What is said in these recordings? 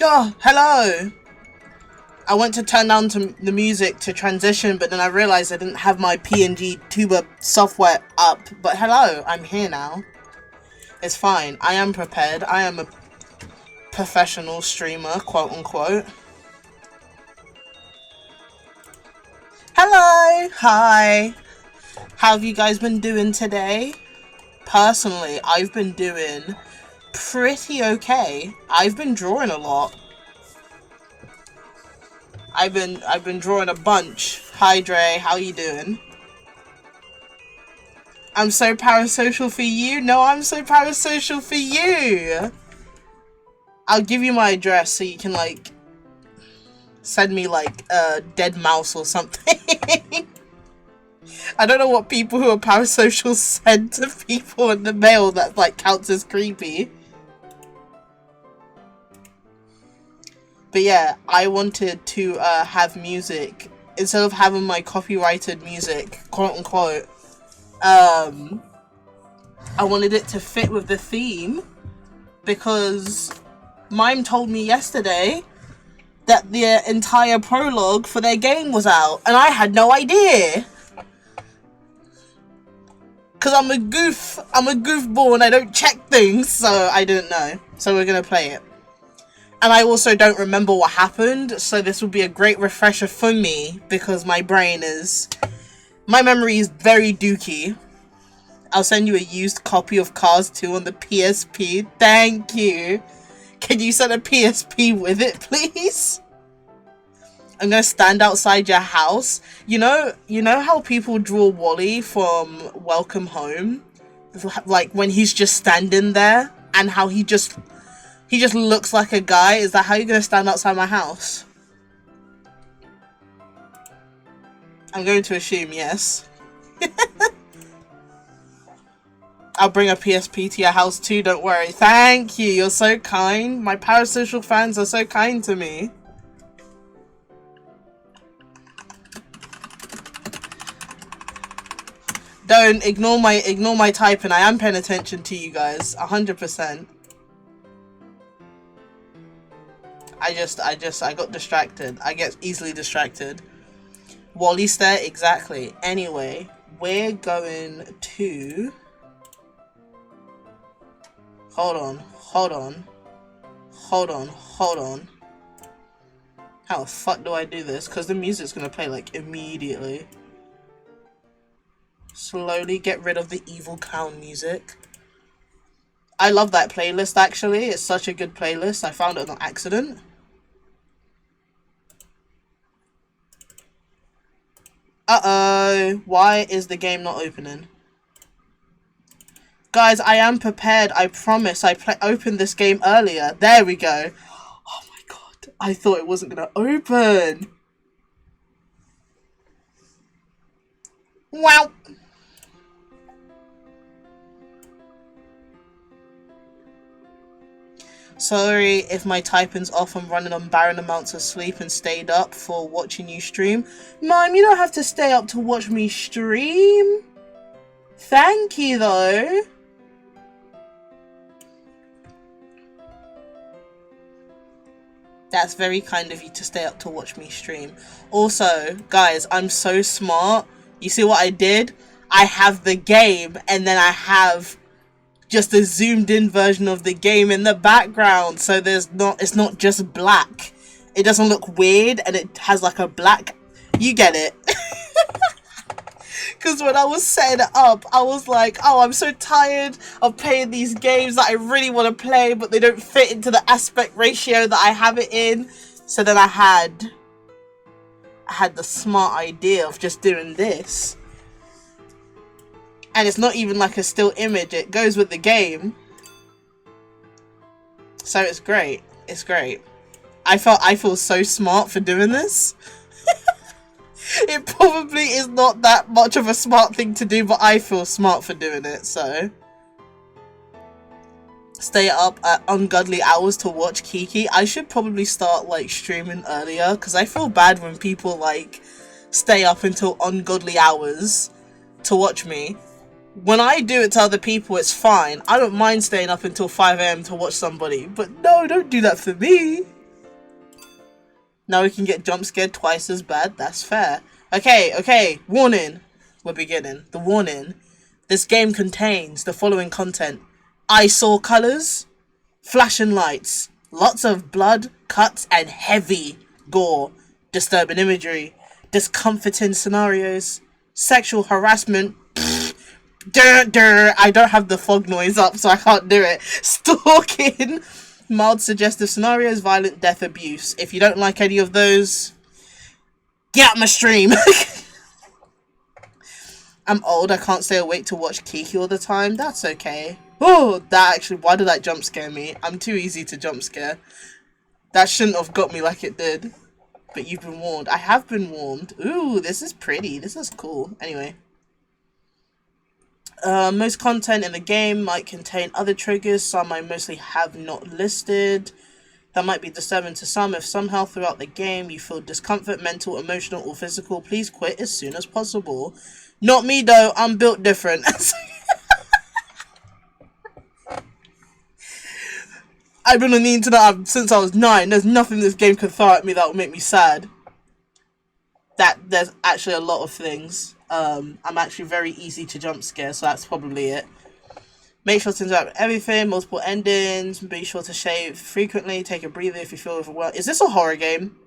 Oh, hello! I went to turn down the music to transition, but then I realized I didn't have my PNG tuber software up. But hello, I'm here now. It's fine. I am prepared. I am a professional streamer, quote unquote. Hello! Hi! How have you guys been doing today? Personally, I've been doing pretty okay. I've been drawing a lot. I've been drawing a bunch. Hi Dre, how you doing? I'm so parasocial for you? No, I'm so parasocial for you! I'll give you my address so you can, like, send me, like, a dead mouse or something. I don't know what people who are parasocial send to people in the mail that, like, counts as creepy. But yeah, I wanted to have music. Instead of having my copyrighted music, quote unquote, I wanted it to fit with the theme. Because Mime told me yesterday that the entire prologue for their game was out. And I had no idea. Because I'm a goofball and I don't check things, so I didn't know. So we're going to play it. And I also don't remember what happened, so this will be a great refresher for me, because my memory is very dookie. I'll send you a used copy of Cars 2 on the PSP. Thank you. Can you send a PSP with it, please? I'm gonna stand outside your house. You know how people draw Wally from Welcome Home? Like when he's just standing there and how he just looks like a guy? Is that how you're gonna stand outside my house? I'm going to assume yes. I'll bring a PSP to your house too, don't worry. Thank you, you're so kind. My parasocial fans are so kind to me. Don't ignore my typing. I am paying attention to you guys, 100%. I got distracted. I get easily distracted. Wally stare, exactly. Anyway, we're going to... Hold on. How the fuck do I do this? Because the music's gonna play, like, immediately. Slowly get rid of the evil clown music. I love that playlist, actually. It's such a good playlist. I found it on accident. Uh-oh. Why is the game not opening? Guys, I am prepared. I promise. I opened this game earlier. There we go. Oh my god. I thought it wasn't going to open. Wow. Sorry if my typing's off. I'm running on barren amounts of sleep and stayed up for watching you stream. Mom, you don't have to stay up to watch me stream. Thank you, though. That's very kind of you to stay up to watch me stream. Also, guys, I'm so smart. You see what I did? I have the game, and then I have just a zoomed in version of the game in the background, so it's not just black. It doesn't look weird, and it has like a black, you get it. Because when I was setting it up, I was like, oh, I'm so tired of playing these games that I really want to play, but they don't fit into the aspect ratio that I have it in. So then I had the smart idea of just doing this. And it's not even like a still image, it goes with the game. So it's great. It's great. I feel so smart for doing this. It probably is not that much of a smart thing to do, but I feel smart for doing it, so. Stay up at ungodly hours to watch Kiki. I should probably start, like, streaming earlier, because I feel bad when people, like, stay up until ungodly hours to watch me. When I do it to other people, it's fine. I don't mind staying up until 5 AM to watch somebody. But no, don't do that for me. Now we can get jump scared twice as bad. That's fair. Okay. Warning. We're beginning. The warning. This game contains the following content. I saw colours, flashing lights, lots of blood, cuts, and heavy gore, disturbing imagery, discomforting scenarios, sexual harassment. I don't have the fog noise up, so I can't do it. Stalking, mild suggestive scenarios, violent death, abuse. If you don't like any of those, get out my stream. I'm old, I can't stay awake to watch Kiki all the time. That's okay. Oh, that actually, why did that jump scare me? I'm too easy to jump scare. That shouldn't have got me like it did. But you've been warned. I have been warned. Ooh, this is pretty. This is cool. Anyway. Most content in the game might contain other triggers. Some I mostly have not listed. That might be disturbing to some. If somehow throughout the game you feel discomfort, mental, emotional, or physical, please quit as soon as possible. Not me though, I'm built different. I've been on the internet since I was 9. There's nothing this game can throw at me that will make me sad. There's actually a lot of things. I'm actually very easy to jump scare, so that's probably it. Make sure to interact with everything, multiple endings, be sure to shave frequently, take a breather if you feel overwhelmed. Is this a horror game?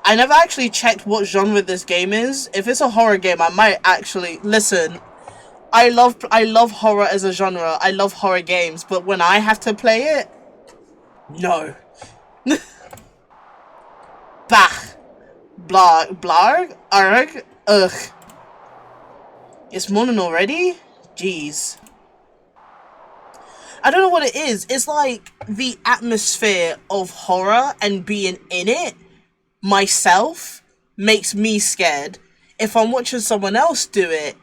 I never actually checked what genre this game is. If it's a horror game, I might actually... Listen, I love horror as a genre. I love horror games, but when I have to play it... No. Bah. Blarg? Arg? Ugh. It's morning already? Jeez. I don't know what it is. It's like the atmosphere of horror and being in it myself makes me scared. If I'm watching someone else do it,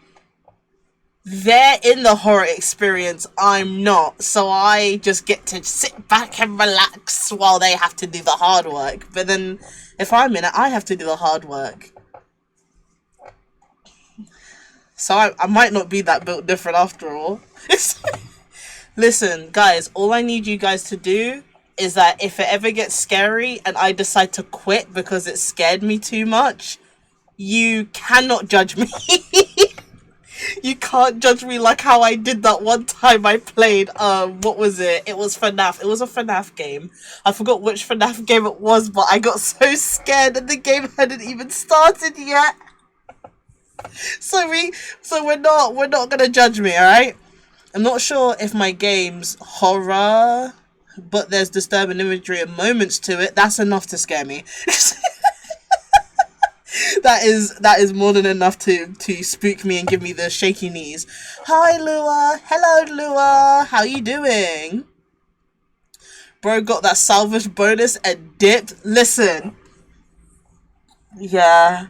they're in the horror experience, I'm not. So I just get to sit back and relax while they have to do the hard work. But then if I'm in it, I have to do the hard work. So I might not be that built different after all. Listen, guys, all I need you guys to do is that if it ever gets scary and I decide to quit because it scared me too much, you cannot judge me. You can't judge me like how I did that one time I played, what was it? It was FNAF. It was a FNAF game. I forgot which FNAF game it was, but I got so scared and the game hadn't even started yet. So we're not gonna judge me, alright? I'm not sure if my game's horror, but there's disturbing imagery and moments to it. That's enough to scare me. That is more than enough to spook me and give me the shaky knees. Hi Lua, hello Lua, how you doing? Bro got that salvage bonus and dipped. Listen. Yeah.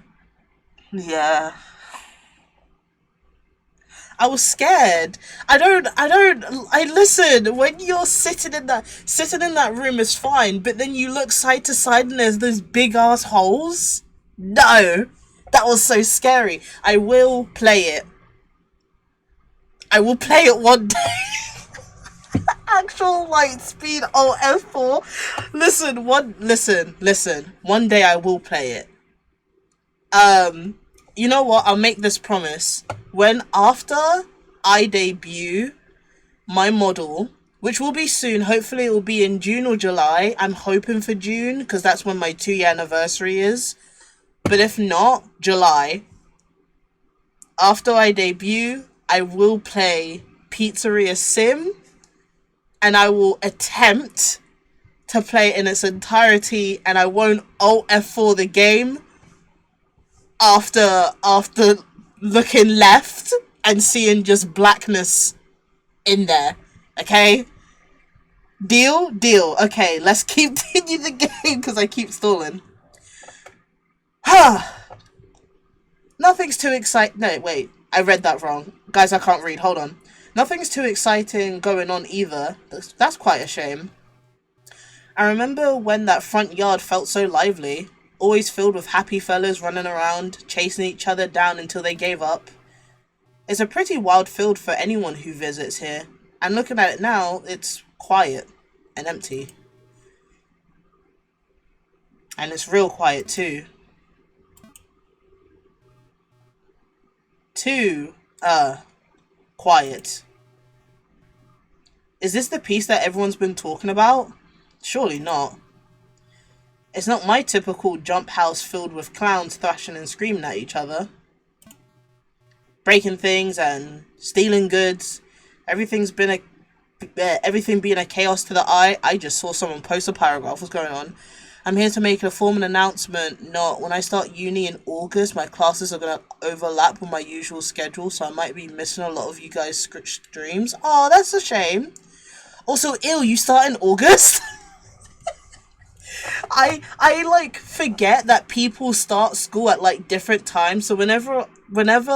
I was scared. I listen, when you're sitting in that room is fine, but then you look side to side and there's those big ass holes. No, that was so scary. I will play it. I will play it one day. Actual light speed F4. Listen. One day I will play it. You know what? I'll make this promise. After I debut my model, which will be soon, hopefully it will be in June or July. I'm hoping for June, because that's when my 2-year anniversary is. But if not, July. After I debut, I will play Pizzeria Sim, and I will attempt to play it in its entirety, and I won't Alt F4 the game after looking left and seeing just blackness in there. Okay? Deal? Okay, let's continue the game because I keep stalling. Nothing's too exciting. No, wait. I read that wrong. Guys, I can't read. Hold on. Nothing's too exciting going on either. That's quite a shame. I remember when that front yard felt so lively. Always filled with happy fellas running around, chasing each other down until they gave up. It's a pretty wild field for anyone who visits here. And looking at it now, it's quiet and empty. And it's real quiet too. Too, quiet. Is this the piece that everyone's been talking about? Surely not. It's not my typical jump house filled with clowns thrashing and screaming at each other. Breaking things and stealing goods. Everything being a chaos to the eye. I just saw someone post a paragraph. What's going on? I'm here to make a formal announcement. Not when I start uni in August, my classes are going to overlap with my usual schedule, so I might be missing a lot of you guys' streams. Oh, that's a shame. Also, ew, you start in August? I like forget that people start school at like different times, so whenever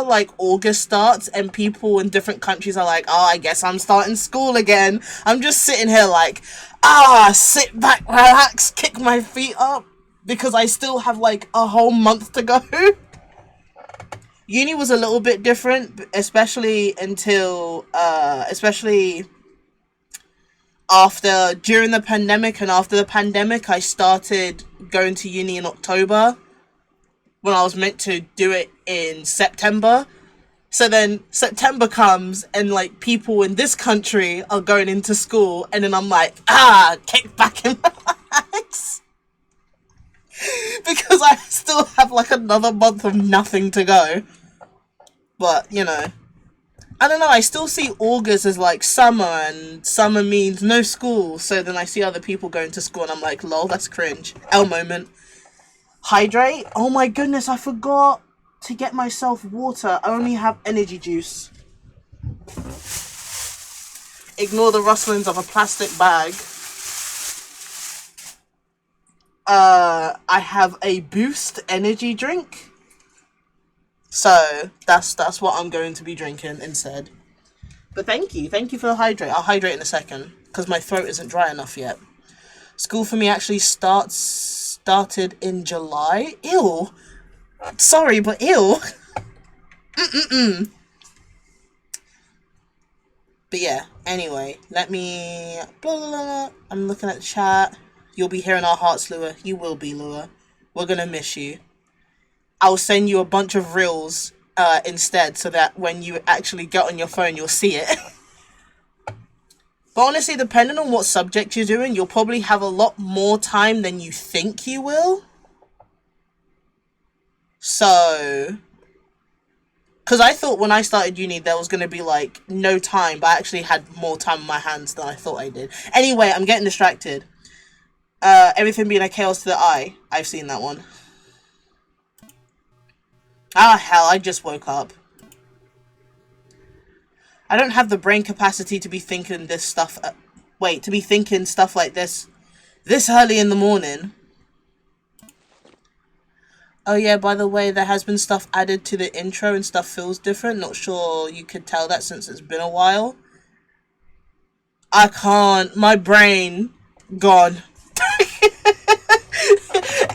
like August starts and people in different countries are like, oh, I guess I'm starting school again, I'm just sitting here like, sit back, relax, kick my feet up, because I still have like a whole month to go. Uni was a little bit different, especially during the pandemic, and after the pandemic I started going to uni in October when I was meant to do it in September. So then September comes and like people in this country are going into school, and then I'm like, kick back and relax. Because I still have like another month of nothing to go. But, you know, I don't know, I still see August as like summer, and summer means no school. So then I see other people going to school and I'm like, lol, that's cringe. L moment. Hydrate? Oh my goodness, I forgot to get myself water. I only have energy juice. Ignore the rustlings of a plastic bag. I have a Boost energy drink. So that's what I'm going to be drinking instead. But thank you for the hydrate. I'll hydrate in a second because my throat isn't dry enough yet. School for me actually started in July. Ew. Sorry, but ew. But yeah, anyway, let me blah, blah, blah. I'm looking at the chat. You'll be here in our hearts, Lua. You will be, Lua. We're gonna miss you. I'll send you a bunch of reels instead, so that when you actually get on your phone, you'll see it. But honestly, depending on what subject you're doing, you'll probably have a lot more time than you think you will. So, because I thought when I started uni, there was going to be like no time, but I actually had more time on my hands than I thought I did. Anyway, I'm getting distracted. Everything being a chaos to the eye. I've seen that one. Ah, hell, I just woke up. I don't have the brain capacity to be thinking this stuff. To be thinking stuff like this early in the morning. Oh yeah, by the way, there has been stuff added to the intro and stuff feels different. Not sure you could tell that since it's been a while. I can't. My brain gone.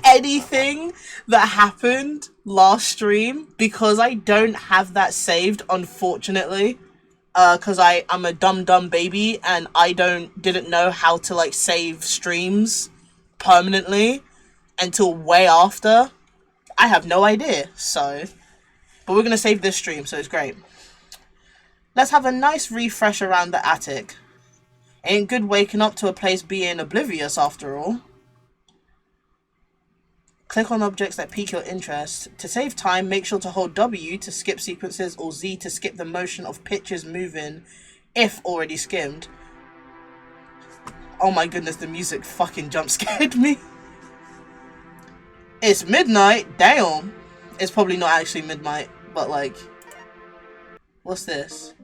Anything that happened last stream, because I don't have that saved, unfortunately, because I'm a dumb baby and I didn't know how to like save streams permanently until way after. I have no idea, so, but we're gonna save this stream, so it's great. Let's have a nice refresh around the attic. Ain't good waking up to a place being oblivious after all. Click on objects that pique your interest. To save time, make sure to hold W to skip sequences or Z to skip the motion of pictures moving if already skimmed. Oh my goodness, the music fucking jump scared me. It's midnight? Damn. It's probably not actually midnight, but like... What's this?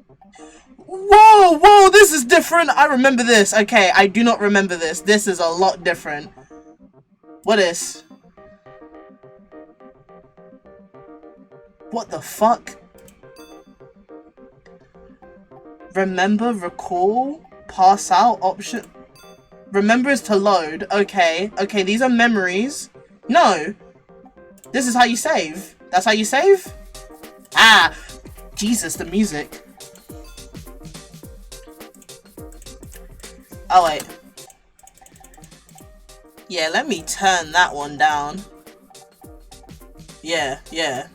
Whoa, this is different. I remember this. Okay, I do not remember this. This is a lot different. What is? What the fuck? Remember, recall, pass out, option. Remember is to load. Okay, these are memories. No. This is how you save. That's how you save? Ah. Jesus, the music. Oh, wait. Yeah, let me turn that one down. Yeah.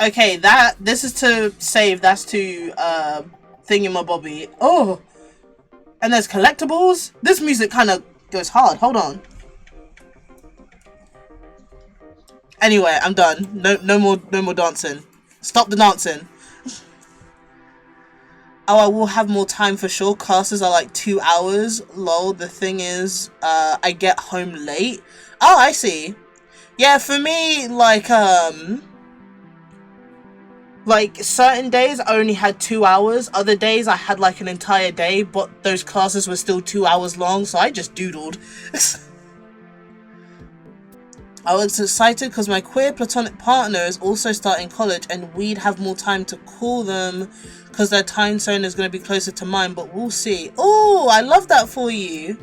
Okay, this is to save, that's to, thingamabobby. Oh! And there's collectibles? This music kind of goes hard. Hold on. Anyway, I'm done. No more dancing. Stop the dancing. Oh, I will have more time for sure. Classes are like 2 hours. Lol, the thing is, I get home late. Oh, I see. Yeah, for me, like certain days I only had 2 hours. Other days I had like an entire day, but those classes were still 2 hours long, so I just doodled. I was excited because my queer platonic partner is also starting college and we'd have more time to call them because their time zone is going to be closer to mine, but we'll see. Oh, I love that for you.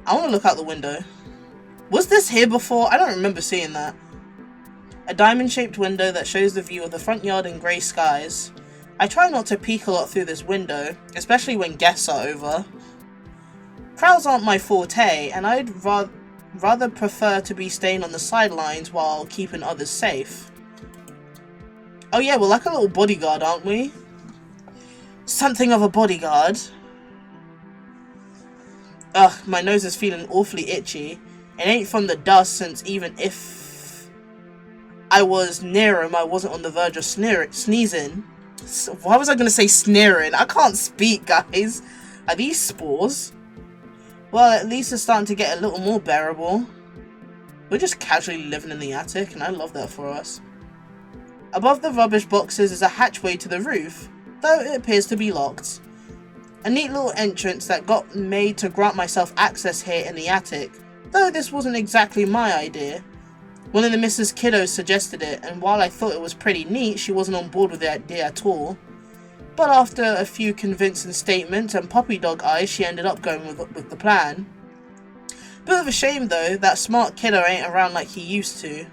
I want to look out the window. Was this here before? I don't remember seeing that. A diamond-shaped window that shows the view of the front yard and grey skies. I try not to peek a lot through this window, especially when guests are over. Crowds aren't my forte, and I'd rather prefer to be staying on the sidelines while keeping others safe. Oh yeah, we're like a little bodyguard, aren't we? Something of a bodyguard. Ugh, my nose is feeling awfully itchy. It ain't from the dust, since even if I was near him, I wasn't on the verge of sneezing. So, why was I going to say sneering? I can't speak, guys. Are these spores? Well, at least it's starting to get a little more bearable. We're just casually living in the attic, and I love that for us. Above the rubbish boxes is a hatchway to the roof, though it appears to be locked. A neat little entrance that got made to grant myself access here in the attic, though this wasn't exactly my idea. One of the Mrs. Kiddos suggested it, and while I thought it was pretty neat, she wasn't on board with the idea at all. But after a few convincing statements and puppy dog eyes, she ended up going with the plan. Bit of a shame though, that smart kiddo ain't around like he used to.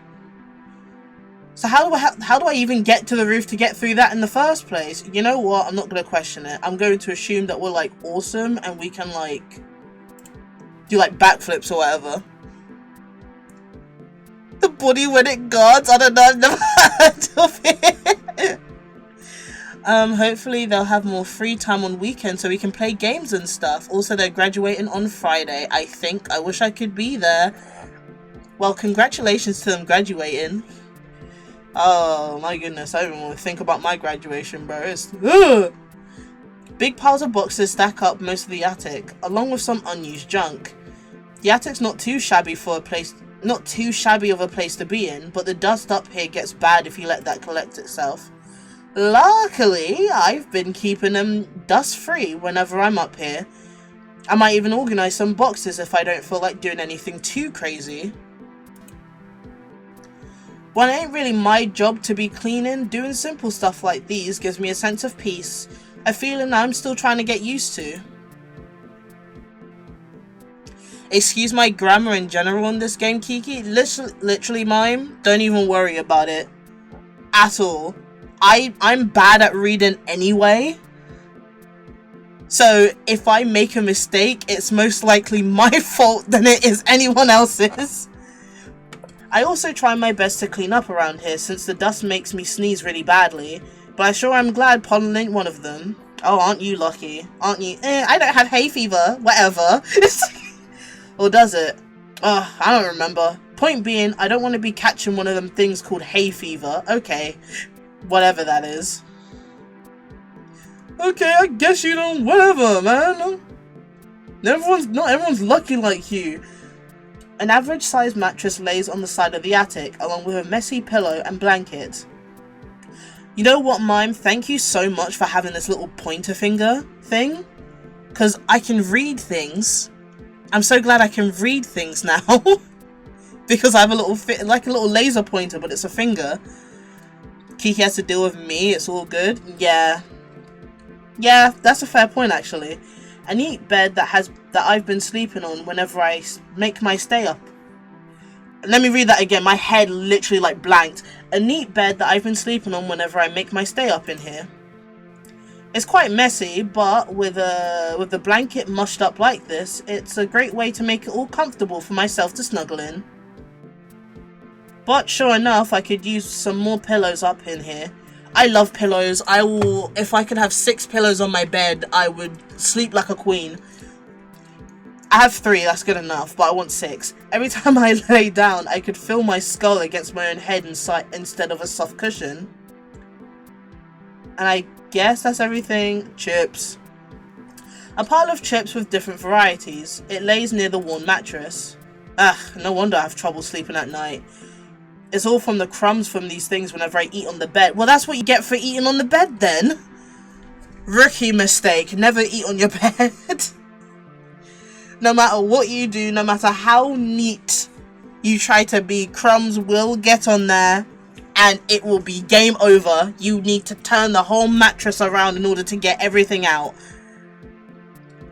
So how do I even get to the roof to get through that in the first place? You know what? I'm not going to question it. I'm going to assume that we're like awesome and we can like do like backflips or whatever. The body when it guards? I don't know, I've never heard of it. Hopefully they'll have more free time on weekends so we can play games and stuff. Also, they're graduating on Friday, I think. I wish I could be there. Well, congratulations to them graduating. Oh my goodness, I don't even want to think about my graduation, bro. It's ugh! Big piles of boxes stack up most of the attic, along with some unused junk. The attic's not too shabby of a place to be in, but the dust up here gets bad if you let that collect itself. Luckily, I've been keeping them dust-free whenever I'm up here. I might even organise some boxes if I don't feel like doing anything too crazy. Well, it ain't really my job to be cleaning. Doing simple stuff like these gives me a sense of peace, a feeling I'm still trying to get used to. Excuse my grammar in general on this game, Kiki. Literally, mime, don't even worry about it. At all. I'm bad at reading anyway. So, if I make a mistake, it's most likely my fault than it is anyone else's. I also try my best to clean up around here since the dust makes me sneeze really badly, but I sure am glad pollen ain't one of them. Oh, aren't you lucky? Aren't you? I don't have hay fever. Whatever. Or does it? I don't remember. Point being, I don't want to be catching one of them things called hay fever. Okay. Whatever that is. Okay, I guess you don't. Whatever, man. Not everyone's lucky like you. An average-sized mattress lays on the side of the attic, along with a messy pillow and blanket. You know what, Mime? Thank you so much for having this little pointer finger thing. Because I can read things. I'm so glad I can read things now. Because I have a little like a little laser pointer, but it's a finger. Kiki has to deal with me, it's all good. Yeah, that's a fair point actually. A neat bed that I've been sleeping on whenever I make my stay up. Let me read that again. My head literally like blanked. A neat bed that I've been sleeping on whenever I make my stay up in here. It's quite messy, but with the blanket mushed up like this, it's a great way to make it all comfortable for myself to snuggle in. But sure enough, I could use some more pillows up in here. I love pillows. If I could have 6 pillows on my bed, I would sleep like a queen. I have 3, that's good enough, but I want 6. Every time I lay down, I could feel my skull against my own head instead of a soft cushion. And I guess that's everything. Chips. A pile of chips with different varieties. It lays near the worn mattress. Ugh, no wonder I have trouble sleeping at night. It's all from the crumbs from these things whenever I eat on the bed. Well, that's what you get for eating on the bed then. Rookie mistake. Never eat on your bed. No matter what you do, no matter how neat you try to be, crumbs will get on there and it will be game over. You need to turn the whole mattress around in order to get everything out.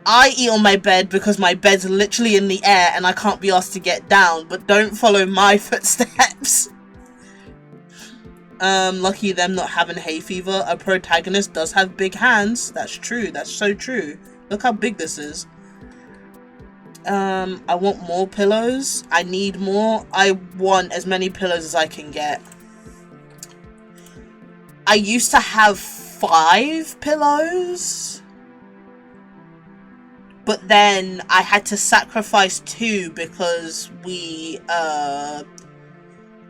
I eat on my bed because my bed's literally in the air and I can't be asked to get down, but don't follow my footsteps. Lucky them not having hay fever. A protagonist does have big hands. That's true. That's so true. Look how big this is. I want more pillows. I need more. I want as many pillows as I can get. I used to have 5 pillows, but then I had to sacrifice 2 because we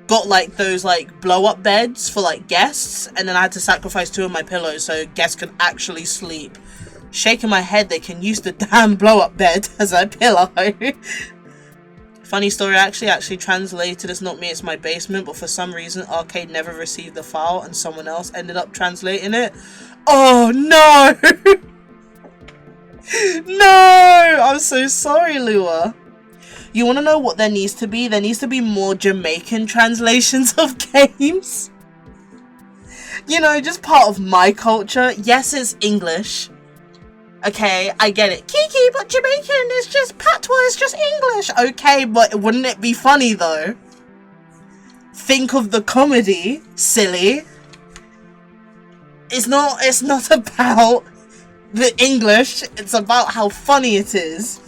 got like those like blow up beds for like guests, and then I had to sacrifice 2 of my pillows so guests could actually sleep. Shaking my head, they can use the damn blow up bed as a pillow. Funny story, actually translated. It's not me, it's my basement, but for some reason Arcade never received the file and someone else ended up translating it. Oh no. No, I'm so sorry, Lua. You want to know what there needs to be? There needs to be more Jamaican translations of games. You know, just part of my culture. Yes, it's English. Okay, I get it. Kiki, but Jamaican is just patois, it's just English. Okay, but wouldn't it be funny though? Think of the comedy, silly. It's not about the English, it's about how funny it is.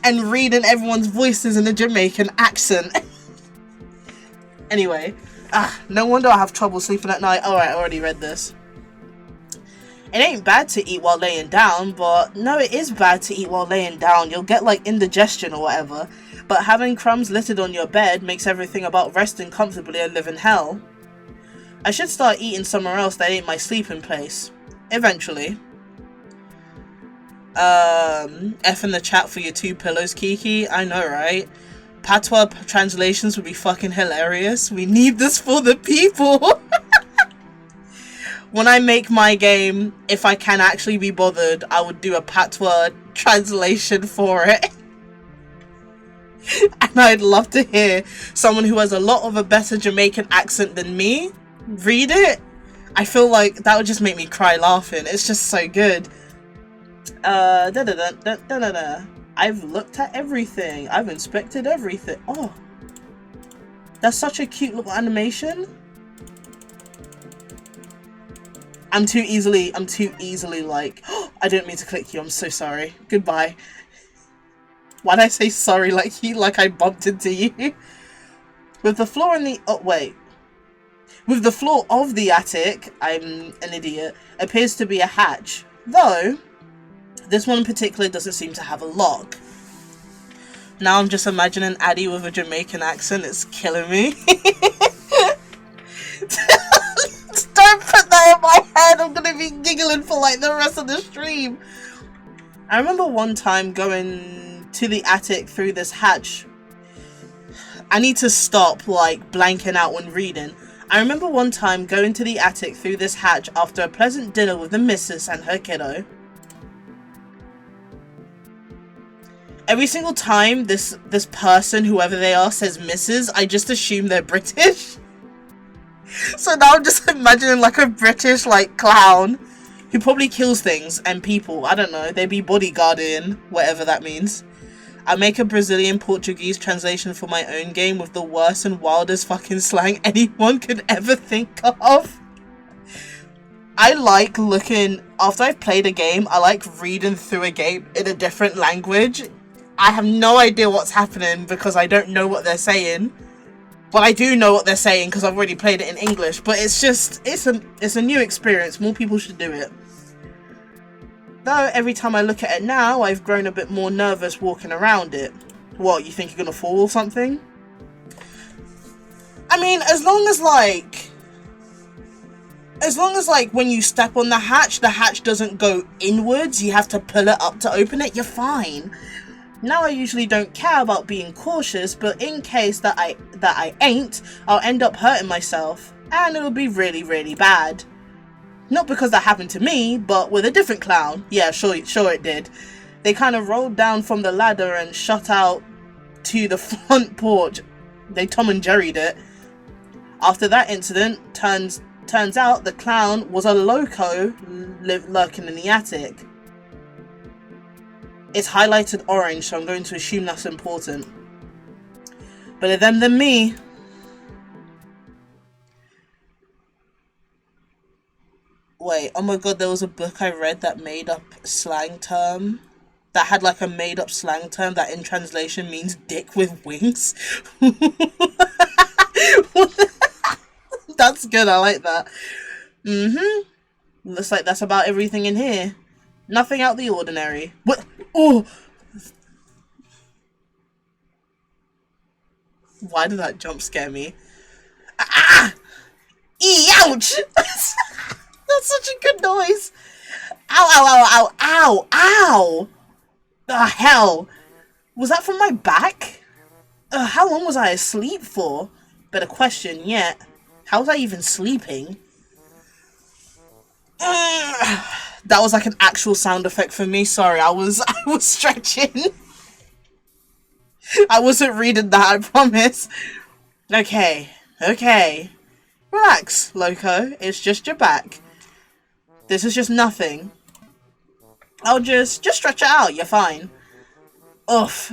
And reading everyone's voices in a Jamaican accent. Anyway, no wonder I have trouble sleeping at night. Alright, I already read this. It ain't bad to eat while laying down, but no, it is bad to eat while laying down. You'll get like indigestion or whatever. But having crumbs littered on your bed makes everything about resting comfortably and living hell. I should start eating somewhere else that ain't my sleeping place. Eventually. F in the chat for your 2 pillows, Kiki. I know, right? Patois translations would be fucking hilarious. We need this for the people. When I make my game, if I can actually be bothered, I would do a patois translation for it. And I'd love to hear someone who has a lot of a better Jamaican accent than me read it. I feel like that would just make me cry laughing. It's just so good. I've looked at everything. I've inspected everything. Oh, that's such a cute little animation. I'm too easily like, oh, I didn't mean to click you, I'm so sorry. Goodbye. Why'd I say sorry like I bumped into you? With the floor in the, oh wait. With the floor of the attic, I'm an idiot, appears to be a hatch. Though, this one in particular doesn't seem to have a lock. Now I'm just imagining Addie with a Jamaican accent, it's killing me. Don't put that in my head, I'm gonna be giggling for like the rest of the stream. I remember one time going to the attic through this hatch. I need to stop like blanking out when reading. I remember one time going to the attic through this hatch after a pleasant dinner with the missus and her kiddo. Every single time this person, whoever they are, says missus, I just assume they're British. So now I'm just imagining like a British like clown who probably kills things and people. I don't know. They be bodyguarding, whatever that means. I make a Brazilian Portuguese translation for my own game with the worst and wildest fucking slang anyone could ever think of. I like looking, after I've played a game, I like reading through a game in a different language. I have no idea what's happening because I don't know what they're saying. But I do know what they're saying because I've already played it in English. But it's just, it's a new experience. More people should do it. Though every time I look at it now, I've grown a bit more nervous walking around it. What, you think you're gonna fall or something? I mean, as long as when you step on the hatch doesn't go inwards, you have to pull it up to open it, you're fine. Now I usually don't care about being cautious, but in case that I ain't, I'll end up hurting myself, and it'll be really, really bad. Not because that happened to me, but with a different clown. Yeah, sure it did. They kind of rolled down from the ladder and shot out to the front porch. They Tom and Jerry'd it. After that incident, turns out the clown was a loco lurking in the attic. It's highlighted orange, so I'm going to assume that's important. Better them than me. Wait, oh my god, there was a book I read that made up slang term. That had like a made up slang term that in translation means dick with wings. That's good, I like that. Looks like that's about everything in here. Nothing out the ordinary. What? Oh! Why did that jump scare me? Ah! Ouch! That's such a good noise. Ow, ow, ow, ow, ow, ow! The hell? Was that from my back? How long was I asleep for? Better question yet. How was I even sleeping? That was like an actual sound effect for me. Sorry, I was stretching. I wasn't reading that, I promise. Okay. Relax, loco. It's just your back. This is just nothing. I'll just stretch it out. You're fine. Oof.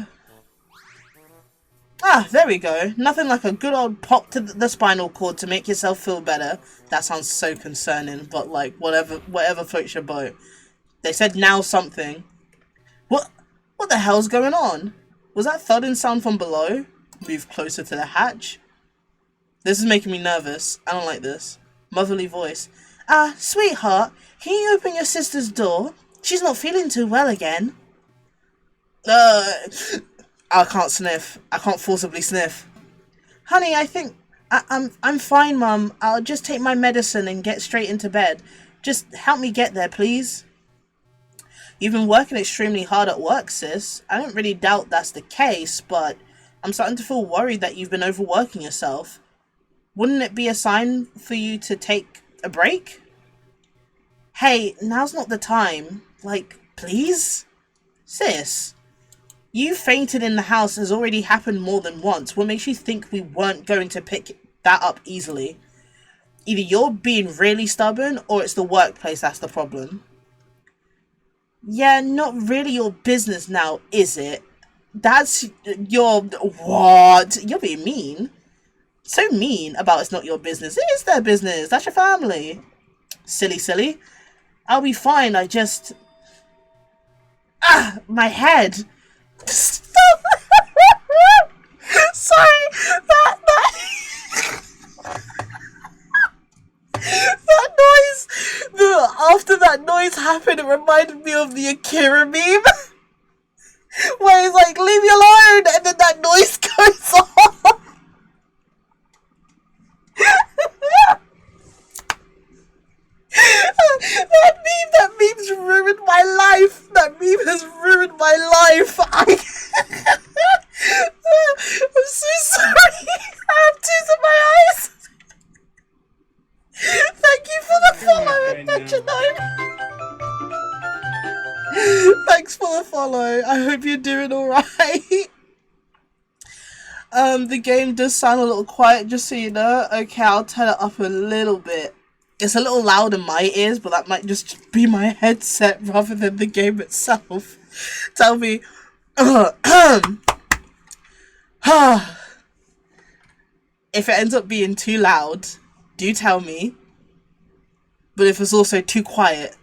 Ah, there we go. Nothing like a good old pop to the spinal cord to make yourself feel better. That sounds so concerning, but like, whatever floats your boat. They said now something. What the hell's going on? Was that thudding sound from below? Move closer to the hatch. This is making me nervous. I don't like this. Motherly voice. Sweetheart, can you open your sister's door? She's not feeling too well again. I can't sniff. I can't forcibly sniff. Honey, I think I'm fine, Mum. I'll just take my medicine and get straight into bed. Just help me get there, please. You've been working extremely hard at work, sis. I don't really doubt that's the case, but I'm starting to feel worried that you've been overworking yourself. Wouldn't it be a sign for you to take a break? Hey, now's not the time. Like, please? Sis, you fainted in the house has already happened more than once. What makes you think we weren't going to pick that up easily? Either you're being really stubborn or it's the workplace that's the problem. Yeah, not really your business now, is it? That's your... What? You're being mean. So mean about it's not your business. It is their business. That's your family. Silly. I'll be fine. I just... my head. Stop. Sorry. That noise. After that noise happened, it reminded me of the Akira meme. Where he's like, leave me alone. And then that noise goes on. That meme's ruined my life. That meme has ruined my life. I'm so sorry. I have tears in my eyes. Thank you for the follow, Metronome. Thanks for the follow. I hope you're doing alright. The game does sound a little quiet, just so you know. Okay, I'll turn it up a little bit. It's a little loud in my ears, but that might just be my headset rather than the game itself. Tell me, If it ends up being too loud, do tell me. But if it's also too quiet,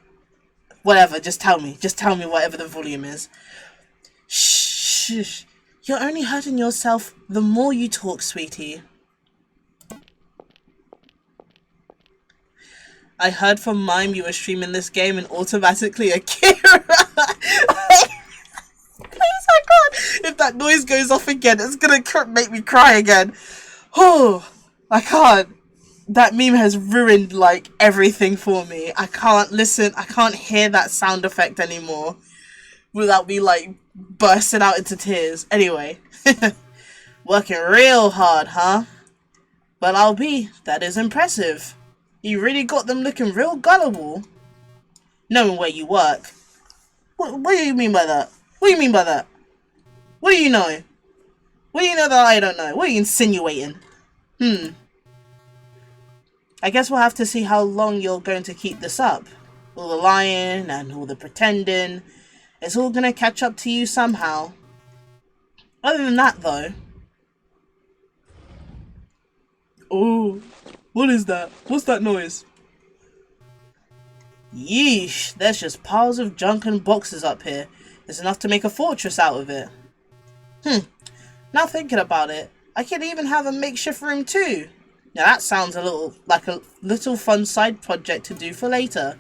whatever, just tell me. Just tell me whatever the volume is. Shh. You're only hurting yourself the more you talk, sweetie. I heard from Mime you were streaming this game and automatically Akira. Please, I can't. If that noise goes off again, it's gonna make me cry again. Oh, I can't. That meme has ruined, like, everything for me. I can't listen. I can't hear that sound effect anymore without me, like, bursting out into tears. Anyway. Working real hard, huh? Well, I'll be. That is impressive. You really got them looking real gullible. Knowing where you work. What do you mean by that? What do you mean by that? What do you know? What do you know that I don't know? What are you insinuating? I guess we'll have to see how long you're going to keep this up. All the lying and all the pretending. It's all gonna catch up to you somehow. Other than that, though. Oh, what is that? What's that noise? Yeesh, there's just piles of junk and boxes up here. It's enough to make a fortress out of it. Now thinking about it, I could even have a makeshift room too. Now that sounds a little fun side project to do for later.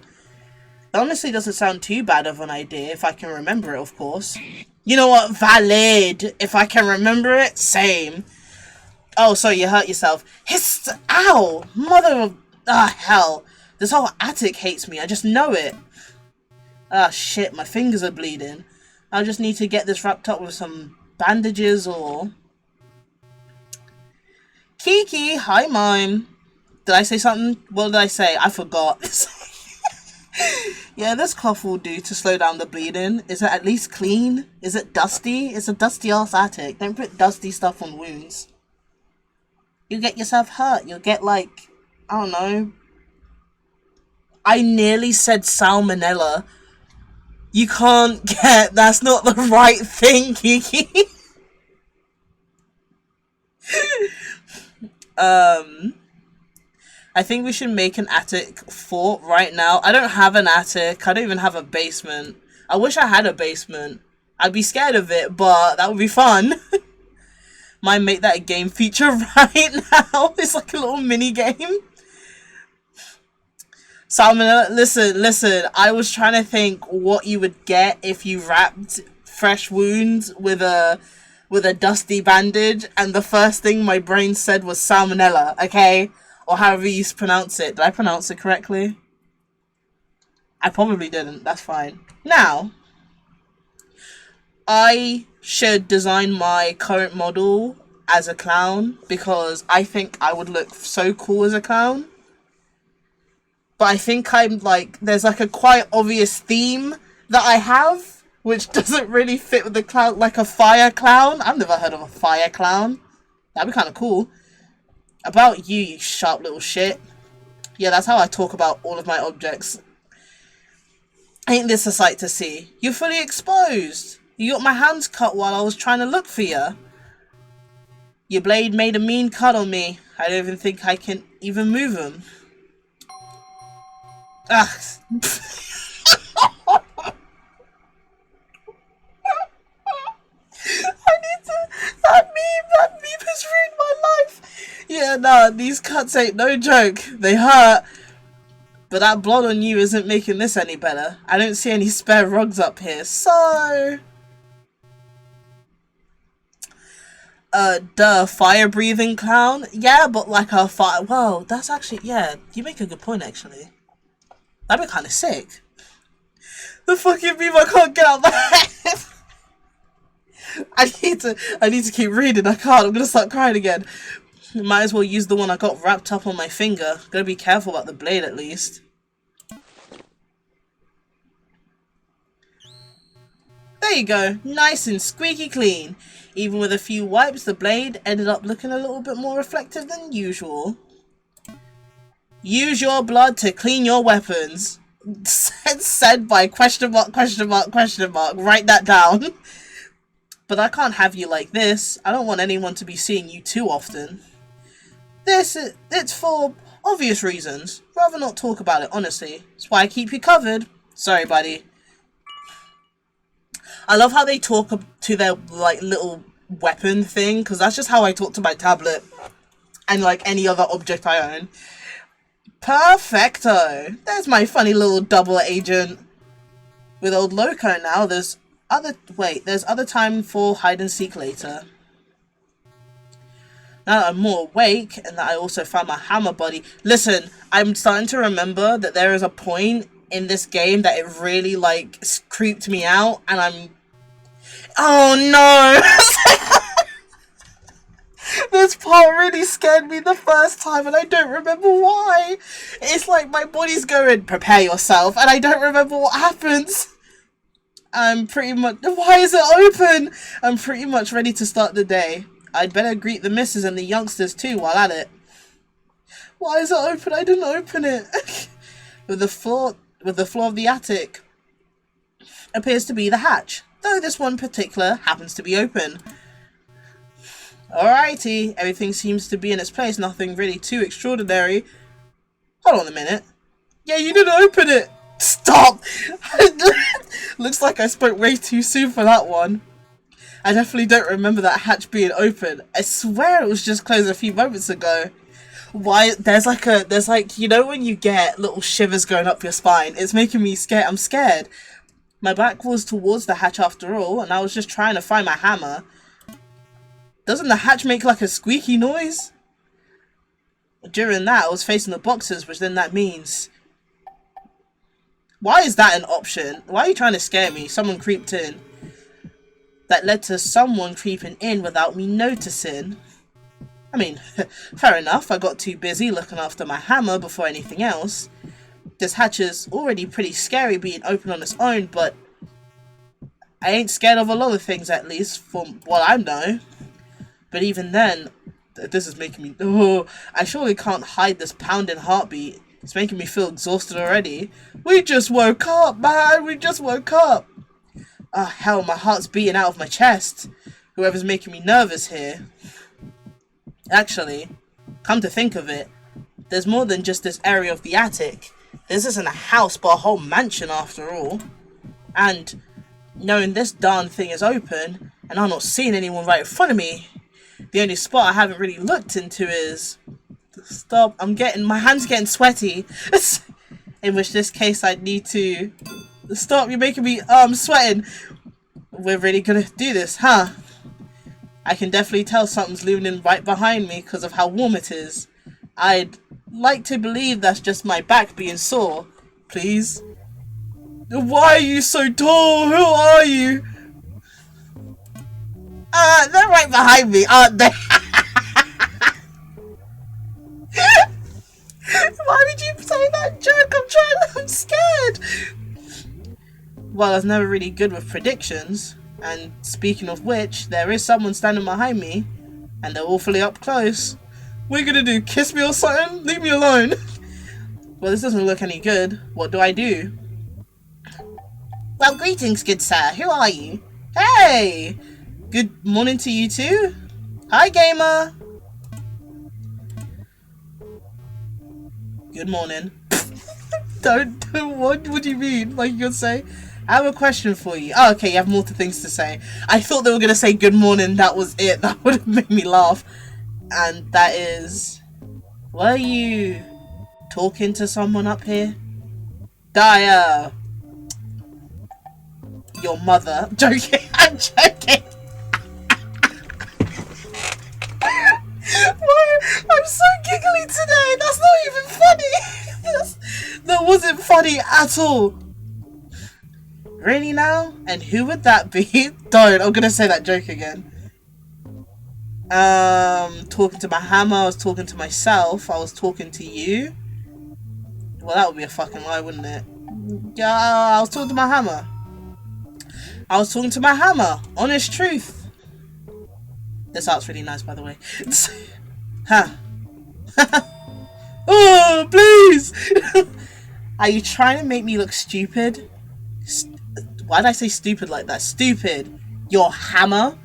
It honestly doesn't sound too bad of an idea if I can remember it, of course. You know what? Valid. If I can remember it, same. Oh, sorry, you hurt yourself. Hiss! Ow! Mother of... hell. This whole attic hates me. I just know it. Shit. My fingers are bleeding. I'll just need to get this wrapped up with some bandages or... Kiki! Hi, Mime. Did I say something? What did I say? I forgot. Yeah, this cloth will do to slow down the bleeding. Is it at least clean? Is it dusty? It's a dusty-ass attic. Don't put dusty stuff on wounds. You'll get yourself hurt. You'll get, like, I don't know. I nearly said salmonella. You can't get... That's not the right thing, Kiki. I think we should make an attic fort right now. I don't have an attic. I don't even have a basement. I wish I had a basement. I'd be scared of it, but that would be fun. Might make that a game feature right now. It's like a little mini game. Salmonella, listen. I was trying to think what you would get if you wrapped fresh wounds with a dusty bandage, and the first thing my brain said was salmonella, okay? Or however you pronounce it. Did I pronounce it correctly? I probably didn't. That's fine. Now, I should design my current model as a clown because I think I would look so cool as a clown. But I think I'm like, there's like a quite obvious theme that I have, which doesn't really fit with the clown, like a fire clown. I've never heard of a fire clown. That'd be kind of cool. About you, you sharp little shit. Yeah, that's how I talk about all of my objects. Ain't this a sight to see? You're fully exposed. You got my hands cut while I was trying to look for you. Your blade made a mean cut on me. I don't even think I can even move them. Ugh. That meme has ruined my life. Yeah, nah, these cuts ain't no joke. They hurt. But that blood on you isn't making this any better. I don't see any spare rugs up here, so... fire-breathing clown? Yeah, but like a fire... Well, that's actually... Yeah, you make a good point, actually. That'd be kind of sick. The fucking meme, I can't get out of my head. I need to keep reading. I can't. I'm gonna start crying again. Might as well use the one I got wrapped up on my finger. Gotta be careful about the blade at least. There you go. Nice and squeaky clean. Even with a few wipes, the blade ended up looking a little bit more reflective than usual. Use your blood to clean your weapons. Said by question mark. Write that down. But I can't have you like this. I don't want anyone to be seeing you too often. It's for obvious reasons. Rather not talk about it, honestly. That's why I keep you covered. Sorry, buddy. I love how they talk to their, like, little weapon thing, because that's just how I talk to my tablet and, like, any other object I own. Perfecto! There's my funny little double agent. With old Loco now, there's other time for hide and seek later. Now that I'm more awake, and that I also found my hammer body. Listen, I'm starting to remember that there is a point in this game that it really, like, creeped me out, and I'm... Oh no! This part really scared me the first time, and I don't remember why. It's like my body's going, prepare yourself, and I don't remember what happens. I'm pretty much... Why is it open? I'm pretty much ready to start the day. I'd better greet the missus and the youngsters too while at it. Why is it open? I didn't open it. With the floor of the attic appears to be the hatch, though this one particular happens to be open. Alrighty, everything seems to be in its place, nothing really too extraordinary. Hold on a minute. Yeah, you didn't open it! Stop! Looks like I spoke way too soon for that one. I definitely don't remember that hatch being open. I swear it was just closed a few moments ago. Why? There's like, you know when you get little shivers going up your spine? It's making me scared. I'm scared. My back was towards the hatch after all, and I was just trying to find my hammer. Doesn't the hatch make like a squeaky noise? During that, I was facing the boxes, which then that means... Why is that an option? Why are you trying to scare me? Someone creeped in. That led to someone creeping in without me noticing. I mean, fair enough, I got too busy looking after my hammer before anything else. This hatch is already pretty scary being open on its own, but I ain't scared of a lot of things, at least, from what I know. But even then, this is making me... Oh, I surely can't hide this pounding heartbeat. It's making me feel exhausted already. We just woke up, man! We just woke up! Ah, hell, my heart's beating out of my chest. Whoever's making me nervous here. Actually, come to think of it, there's more than just this area of the attic. This isn't a house, but a whole mansion after all. And knowing this darn thing is open, and I'm not seeing anyone right in front of me, the only spot I haven't really looked into is... Stop, my hand's getting sweaty. In which this case I'd need to... Stop, you're making me, I'm sweating. We're really gonna do this, huh? I can definitely tell something's looming right behind me because of how warm it is. I'd like to believe that's just my back being sore. Please? Why are you so tall? Who are you? They're right behind me, aren't they? Why would you say that joke? I'm scared. Well, I was never really good with predictions. And speaking of which, there is someone standing behind me. And they're awfully up close. What are you gonna do? Kiss me or something? Leave me alone. Well, this doesn't look any good. What do I do? Well, greetings, good sir. Who are you? Hey! Good morning to you too. Hi, gamer. Good morning. Don't, what do you mean? Like you're gonna say? I have a question for you. Oh, okay, you have more things to say. I thought they were gonna say good morning, that was it. That would have made me laugh. And that is... Were you talking to someone up here? Daya. Your mother. I'm joking. I'm joking. Why? I'm so giggly today. That's not even funny. That wasn't funny at all. Really now? And who would that be? Don't. I'm gonna say that joke again. Talking to my hammer. I was talking to myself. I was talking to you. Well, that would be a fucking lie, wouldn't it? Yeah, I was talking to my hammer. I was talking to my hammer. Honest truth. This art's really nice, by the way. Huh. Oh, please! Are you trying to make me look stupid? Why did I say stupid like that? Stupid. Your hammer?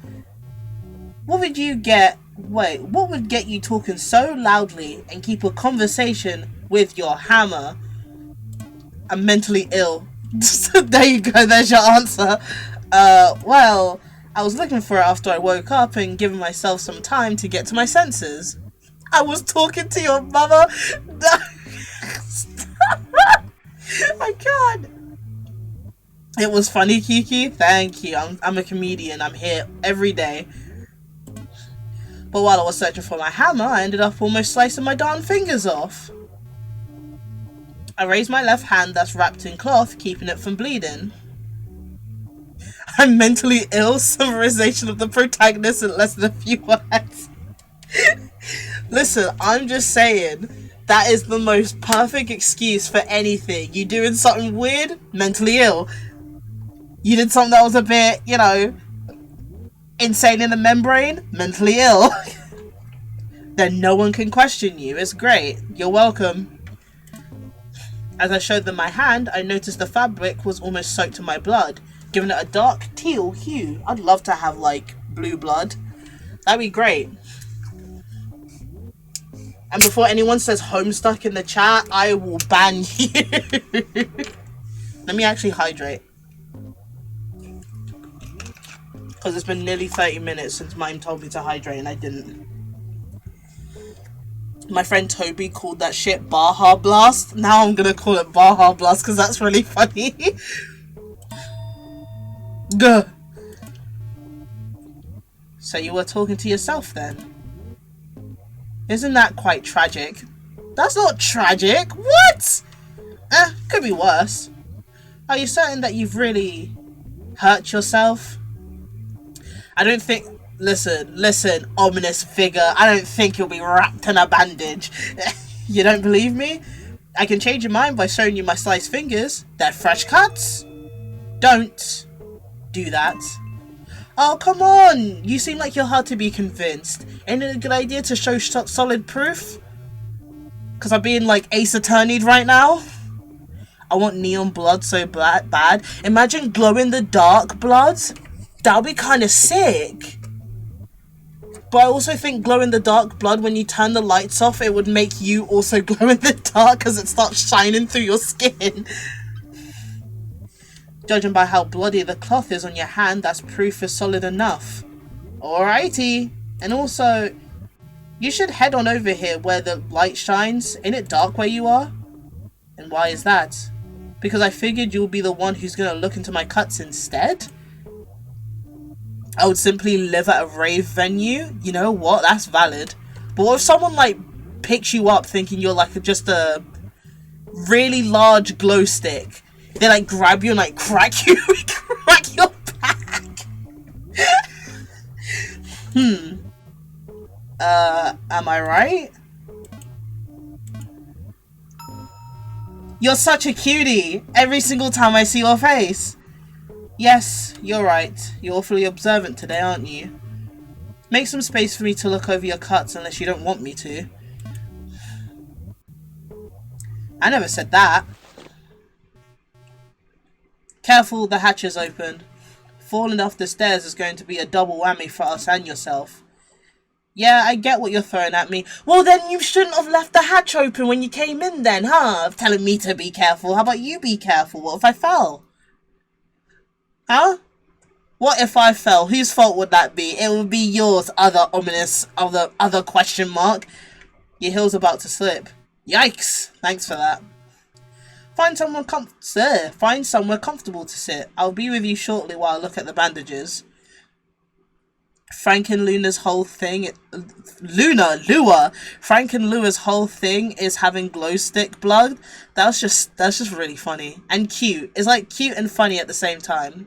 What would you get? Wait, what would get you talking so loudly and keep a conversation with your hammer? I'm mentally ill. There you go, there's your answer. Well, I was looking for it after I woke up and giving myself some time to get to my senses. I was talking to your mother. I can't. It was funny, Kiki. Thank you. I'm a comedian. I'm here every day. But while I was searching for my hammer, I ended up almost slicing my darn fingers off. I raised my left hand that's wrapped in cloth, keeping it from bleeding. I'm mentally ill. Summarization of the protagonist in less than a few words. Listen, I'm just saying, that is the most perfect excuse for anything. You doing something weird? Mentally ill. You did something that was a bit, you know, insane in the membrane? Mentally ill. Then no one can question you. It's great. You're welcome. As I showed them my hand, I noticed the fabric was almost soaked in my blood, giving it a dark teal hue. I'd love to have, like, blue blood. That'd be great. And before anyone says Homestuck in the chat, I will ban you. Let me actually hydrate. Because it's been nearly 30 minutes since mine told me to hydrate and I didn't. My friend Toby called that shit Baja Blast. Now I'm gonna call it Baja Blast because that's really funny. Gah. So you were talking to yourself then? Isn't that quite tragic? That's not tragic. What? Could be worse. Are you certain that you've really hurt yourself? I don't think... Listen, ominous figure. I don't think you'll be wrapped in a bandage. You don't believe me? I can change your mind by showing you my sliced fingers. They're fresh cuts. Don't do that. Oh, come on. You seem like you're hard to be convinced. Ain't it a good idea to show solid proof? Because I'm being like Ace Attorney'd right now. I want neon blood so bad. Imagine glow-in-the-dark blood. That would be kind of sick. But I also think glow-in-the-dark blood, when you turn the lights off, it would make you also glow-in-the-dark because it starts shining through your skin. Judging by how bloody the cloth is on your hand, that's proof is solid enough. Alrighty. And also, you should head on over here where the light shines. Ain't it dark where you are? And why is that? Because I figured you'll be the one who's going to look into my cuts instead? I would simply live at a rave venue. You know what? That's valid. But what if someone, like, picks you up thinking you're, like, just a really large glow stick? They, like, grab you and, like, crack you. Crack your back. Am I right? You're such a cutie. Every single time I see your face. Yes, you're right. You're awfully observant today, aren't you? Make some space for me to look over your cuts unless you don't want me to. I never said that. Careful, the hatch is open. Falling off the stairs is going to be a double whammy for us and yourself. Yeah, I get what you're throwing at me. Well, then you shouldn't have left the hatch open when you came in then, huh? Telling me to be careful. How about you be careful? What if I fell? Huh? What if I fell? Whose fault would that be? It would be yours, other ominous, other question mark. Your heel's about to slip. Yikes. Thanks for that. Find somewhere comfortable to sit. I'll be with you shortly while I look at the bandages. Frank and Luna's whole thing... Lua! Frank and Lua's whole thing is having glow stick blood. That's just really funny. And cute. It's like cute and funny at the same time.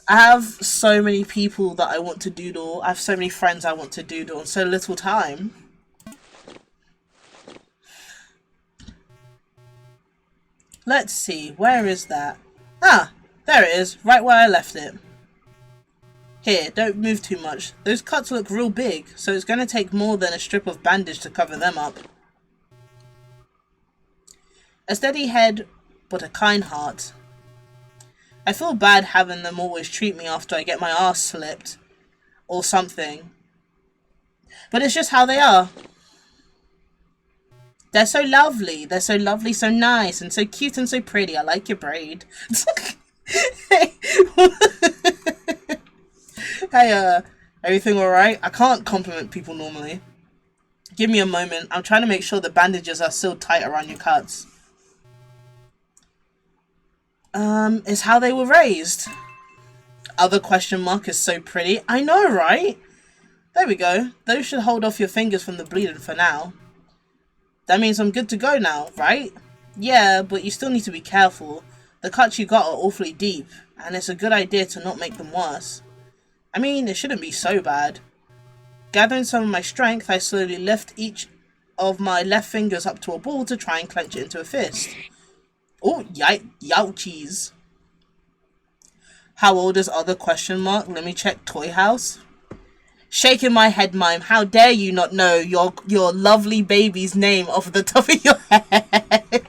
I have so many people that I want to doodle. I have so many friends I want to doodle and so little time. Let's see, where is that? Ah, there it is, right where I left it. Here, don't move too much. Those cuts look real big, so it's going to take more than a strip of bandage to cover them up. A steady head, but a kind heart. I feel bad having them always treat me after I get my ass slipped. Or something. But it's just how they are. They're so lovely. They're so lovely, so nice, and so cute and so pretty. I like your braid. Hey, everything alright? I can't compliment people normally. Give me a moment. I'm trying to make sure the bandages are still tight around your cuts. It's how they were raised. Other question mark is so pretty. I know, right? There we go. Those should hold off your fingers from the bleeding for now. That means I'm good to go now, right? Yeah, but you still need to be careful. The cuts you got are awfully deep, and it's a good idea to not make them worse. I mean, it shouldn't be so bad. Gathering some of my strength, I slowly lift each of my left fingers up to a ball to try and clench it into a fist. Oh, youchies. How old is other question mark? Let me check Toy House. Shaking my head, mime. How dare you not know your lovely baby's name off the top of your head?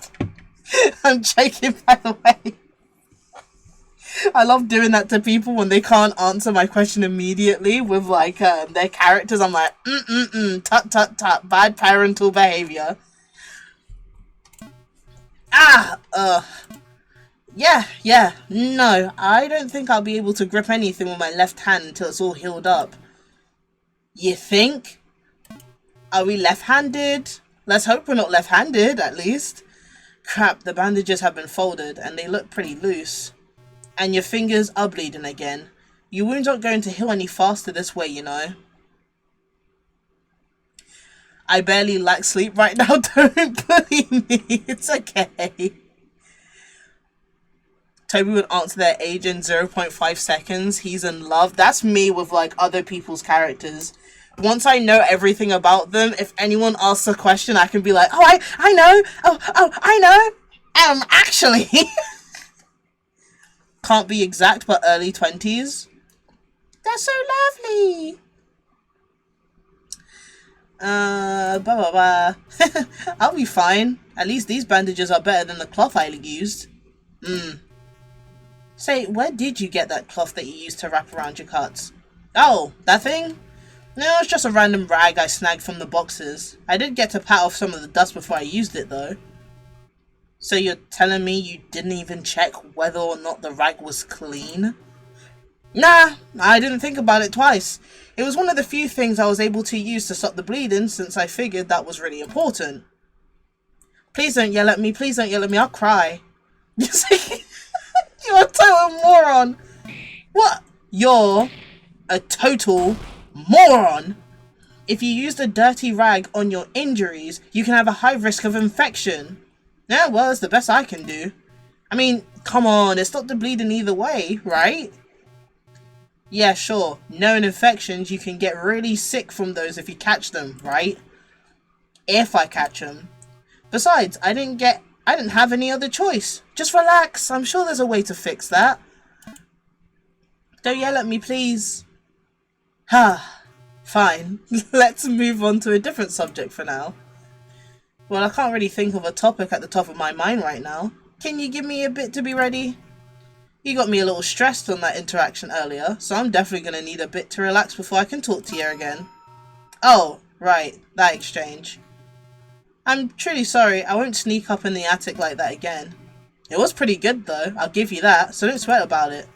I'm joking, by the way. I love doing that to people when they can't answer my question immediately with like their characters. I'm like, tut tut tut, bad parental behavior. Yeah, no, I don't think I'll be able to grip anything with my left hand until it's all healed up. You think? Are we left-handed? Let's hope we're not left-handed, at least. Crap, the bandages have been folded, and they look pretty loose. And your fingers are bleeding again. Your wounds aren't going to heal any faster this way, you know. I barely lack sleep right now, don't bully me. It's okay. Toby would answer their age in 0.5 seconds. He's in love. That's me with like other people's characters. Once I know everything about them, if anyone asks a question, I can be like, oh, I know. Oh, I know. Actually. Can't be exact, but early 20s. They're so lovely. Blah, blah, blah. I'll be fine. At least these bandages are better than the cloth I used. Say, where did you get that cloth that you used to wrap around your cuts? Oh, that thing? No, it's just a random rag I snagged from the boxes. I did get to pat off some of the dust before I used it, though. So you're telling me you didn't even check whether or not the rag was clean? Nah, I didn't think about it twice. It was one of the few things I was able to use to stop the bleeding, since I figured that was really important. Please don't yell at me, please don't yell at me, I'll cry. You're a total moron. What? You're a total moron. If you use a dirty rag on your injuries, you can have a high risk of infection. Yeah, well, it's the best I can do. I mean, come on, it stopped the bleeding either way, right? Yeah, sure. Knowing infections, you can get really sick from those if you catch them, right? If I catch them. Besides, I didn't have any other choice. Just relax. I'm sure there's a way to fix that. Don't yell at me, please. Fine. Let's move on to a different subject for now. Well, I can't really think of a topic at the top of my mind right now. Can you give me a bit to be ready? You got me a little stressed on that interaction earlier, so I'm definitely going to need a bit to relax before I can talk to you again. Oh, right. That exchange. I'm truly sorry, I won't sneak up in the attic like that again. It was pretty good though, I'll give you that, so don't sweat about it.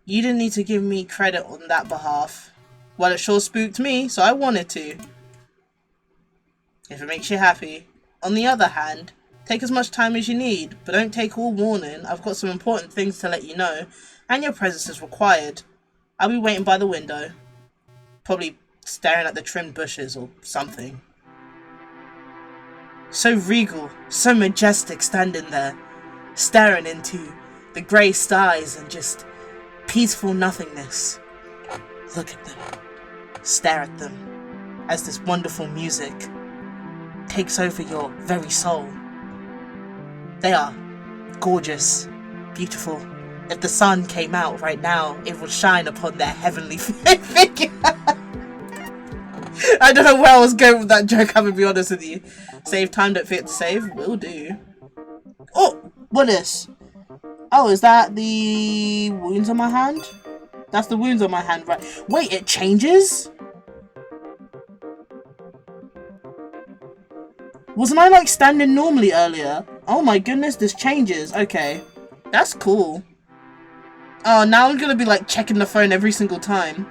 You didn't need to give me credit on that behalf. Well, it sure spooked me, so I wanted to. If it makes you happy. On the other hand, take as much time as you need, but don't take all morning. I've got some important things to let you know, and your presence is required. I'll be waiting by the window. Probably staring at the trimmed bushes or something. So regal, so majestic standing there, staring into the grey skies and just peaceful nothingness. Look at them, stare at them, as this wonderful music takes over your very soul. They are gorgeous, beautiful. If the sun came out right now, it would shine upon their heavenly figure. I don't know where I was going with that joke, I'm gonna be honest with you. Save time, don't forget to save. Will do. Oh, what is? Oh, is that the wounds on my hand? That's the wounds on my hand, right? Wait, it changes? Wasn't I like standing normally earlier? Oh my goodness, this changes. Okay. That's cool. Oh, now I'm gonna be like checking the phone every single time.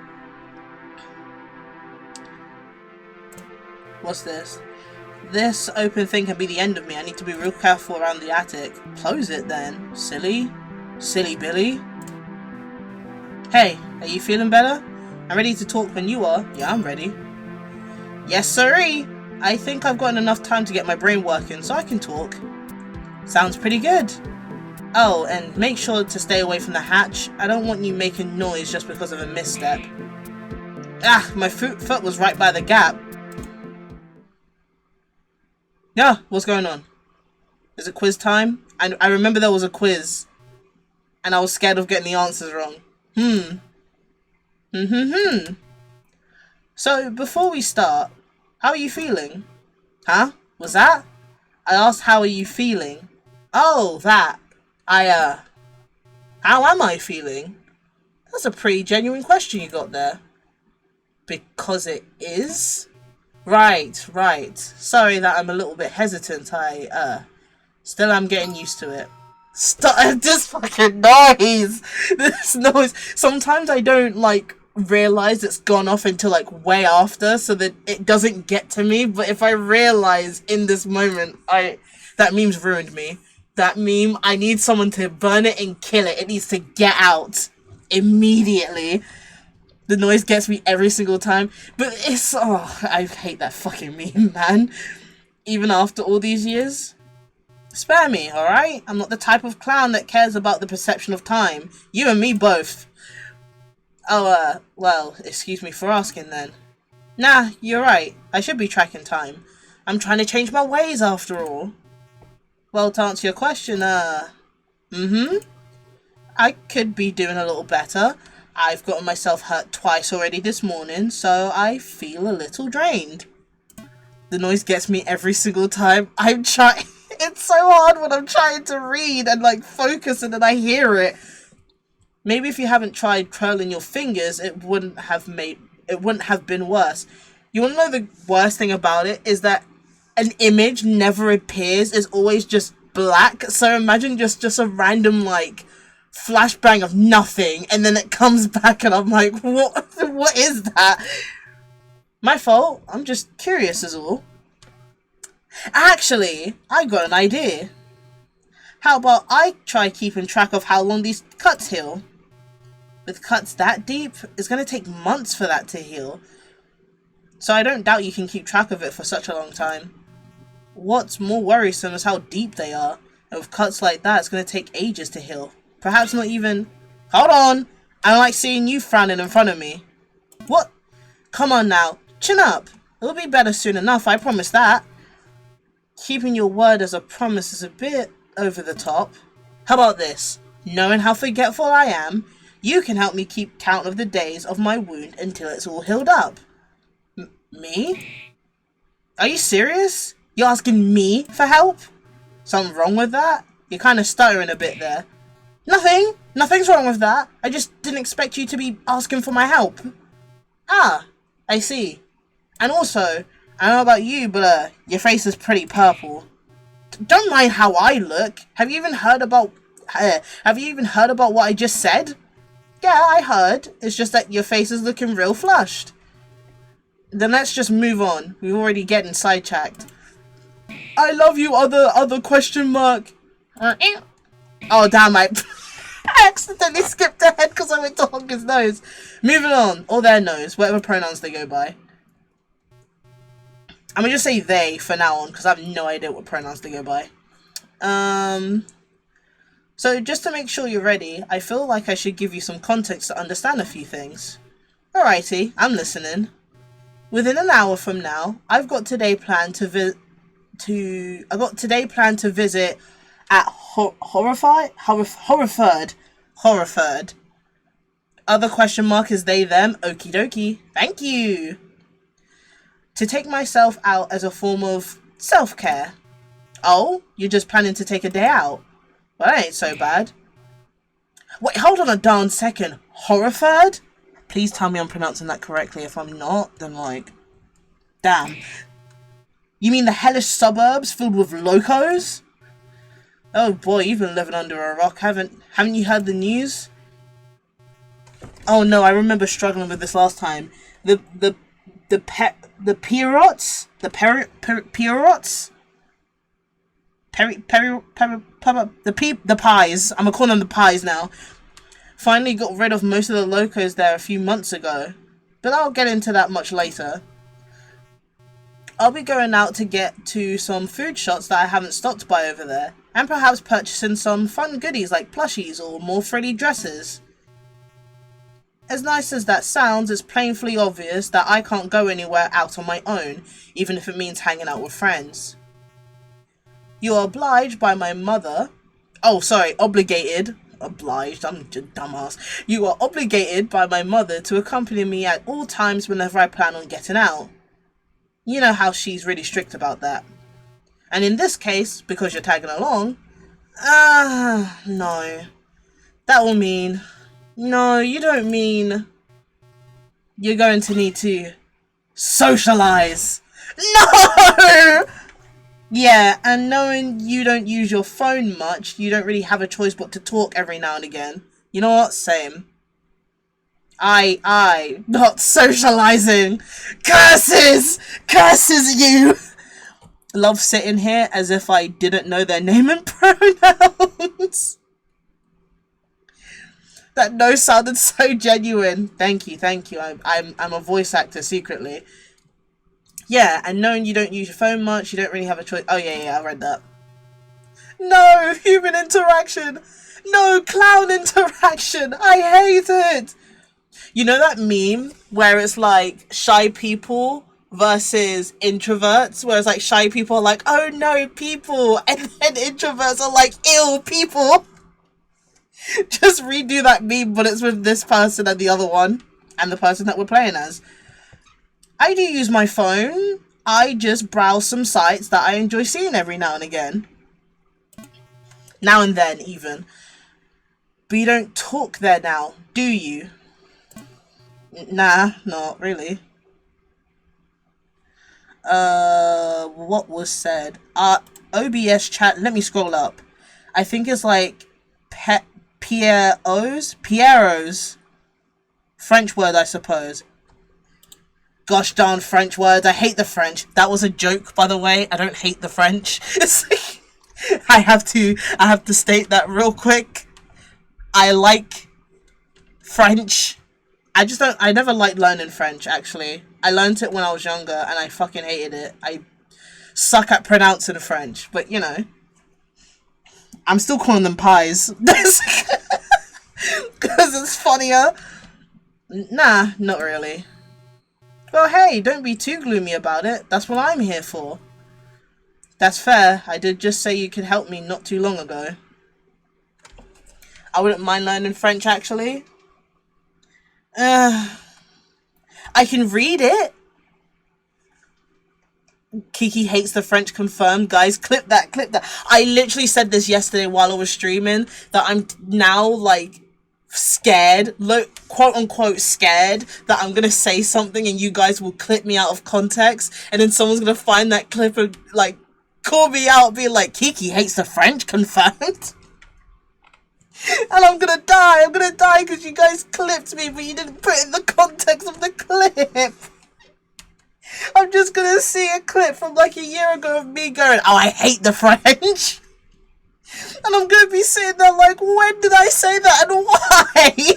What's this? This open thing can be the end of me. I need to be real careful around the attic. Close it then. Silly. Silly Billy. Hey, are you feeling better? I'm ready to talk when you are. Yeah, I'm ready. Yes, sirree. I think I've gotten enough time to get my brain working, so I can talk. Sounds pretty good. Oh, and make sure to stay away from the hatch. I don't want you making noise just because of a misstep. Ah, my foot was right by the gap. Yeah, what's going on? Is it quiz time? I remember there was a quiz. And I was scared of getting the answers wrong. So, before we start, how are you feeling? Huh? Was that? I asked how are you feeling? Oh, that. How am I feeling? That's a pretty genuine question you got there. Because it is? Right. Sorry that I'm a little bit hesitant. Still am getting used to it. Stop this fucking noise! This noise. Sometimes I don't, like, realize it's gone off until, like, way after, so that it doesn't get to me, but if I realize in this moment, that meme's ruined me. That meme, I need someone to burn it and kill it. It needs to get out immediately. The noise gets me every single time. But I hate that fucking meme, man. Even after all these years. Spare me, alright? I'm not the type of clown that cares about the perception of time. You and me both. Oh, well, excuse me for asking then. Nah, you're right. I should be tracking time. I'm trying to change my ways after all. Well, to answer your question, I could be doing a little better. I've gotten myself hurt twice already this morning, so I feel a little drained. The noise gets me every single time. I'm trying. It's so hard when I'm trying to read and like focus and then I hear it. Maybe if you haven't tried curling your fingers, it wouldn't have been worse. You wanna know the worst thing about it is that an image never appears, it's always just black. So imagine just a random like flashbang of nothing and then it comes back and I'm like, what is that? My fault. I'm just curious is all. Actually, I got an idea. How about I try keeping track of how long these cuts heal? With cuts that deep, it's going to take months for that to heal. So I don't doubt you can keep track of it for such a long time. What's more worrisome is how deep they are. And with cuts like that, it's going to take ages to heal. Perhaps not even... Hold on! I don't like seeing you frowning in front of me. What? Come on now. Chin up. It'll be better soon enough, I promise that. Keeping your word as a promise is a bit over the top. How about this? Knowing how forgetful I am, you can help me keep count of the days of my wound until it's all healed up. Me? Are you serious? You're asking me for help? Something wrong with that? You're kind of stuttering a bit there. Nothing's wrong with that. I just didn't expect you to be asking for my help. Ah, I see. And also, I don't know about you, but your face is pretty purple. Don't mind how I look. Have you even heard about what I just said? Yeah, I heard. It's just that your face is looking real flushed. Then let's just move on. We're already getting sidetracked. I love you, other question mark. Oh damn, I accidentally skipped ahead because I went to honk his nose. Moving on, or their nose, whatever pronouns they go by. I'm gonna just say they for now on because I have no idea what pronouns they go by. So just to make sure you're ready, I feel like I should give you some context to understand a few things. Alrighty, I'm listening. Within an hour from now, I've got today planned to visit at Horrorford. Other question mark is they, them. Okie dokie. Thank you. To take myself out as a form of self-care. Oh, you're just planning to take a day out? Well, that ain't so bad. Wait, hold on a darn second. Horrorford? Please tell me I'm pronouncing that correctly. If I'm not, then like... Damn. You mean the hellish suburbs filled with locos? Oh boy, you've been living under a rock, haven't you heard the news? Oh no, I remember struggling with this last time. The Pierrots? Pierrots? The pies. I'm gonna call them the pies now. Finally got rid of most of the locos there a few months ago. But I'll get into that much later. I'll be going out to get to some food shops that I haven't stopped by over there. And perhaps purchasing some fun goodies like plushies or more frilly dresses. As nice as that sounds, it's painfully obvious that I can't go anywhere out on my own, even if it means hanging out with friends. You are obliged by my mother... Oh, sorry, obligated. Obliged, I'm a dumbass. You are obligated by my mother to accompany me at all times whenever I plan on getting out. You know how she's really strict about that. And in this case, because you're tagging along... no. That will mean... No, you don't mean... You're going to need to... socialize. No! Yeah, and knowing you don't use your phone much, you don't really have a choice but to talk every now and again. You know what? Same. Not socializing. Curses! Curses you! Love sitting here as if I didn't know their name and pronouns. That no sounded so genuine. Thank you. I'm a voice actor secretly. Yeah, and knowing you don't use your phone much, you don't really have a choice. Oh yeah, I read that. No, human interaction. No, clown interaction. I hate it. You know that meme where it's like shy people versus introverts, where it's like shy people are like, oh no, people, and then introverts are like, ew, people. Just redo that meme, but it's with this person and the other one, and the person that we're playing as. I do use my phone. I just browse some sites that I enjoy seeing every now and again. Now and then, even. But you don't talk there now, do you? Nah, not really. What was said? OBS chat, let me scroll up. I think it's like Pierro's. French word, I suppose. Gosh darn French words. I hate the French. That was a joke, by the way. I don't hate the French. It's like, I have to state that real quick. I like French. I never liked learning French, actually. I learned it when I was younger, and I fucking hated it. I suck at pronouncing French, but, you know. I'm still calling them pies. Because it's funnier. Nah, not really. Well, hey, don't be too gloomy about it. That's what I'm here for. That's fair. I did just say you could help me not too long ago. I wouldn't mind learning French, actually. I can read it. Kiki hates the French, confirmed. Guys, clip that. I literally said this yesterday while I was streaming, that I'm now, like, scared, quote unquote scared, that I'm gonna say something and you guys will clip me out of context, and then someone's gonna find that clip and, like, call me out, be like, Kiki hates the French, confirmed. And I'm gonna die because you guys clipped me, but you didn't put in the context of the clip. I'm just gonna see a clip from like a year ago of me going, oh, I hate the French. And I'm gonna be sitting there like, when did I say that and why?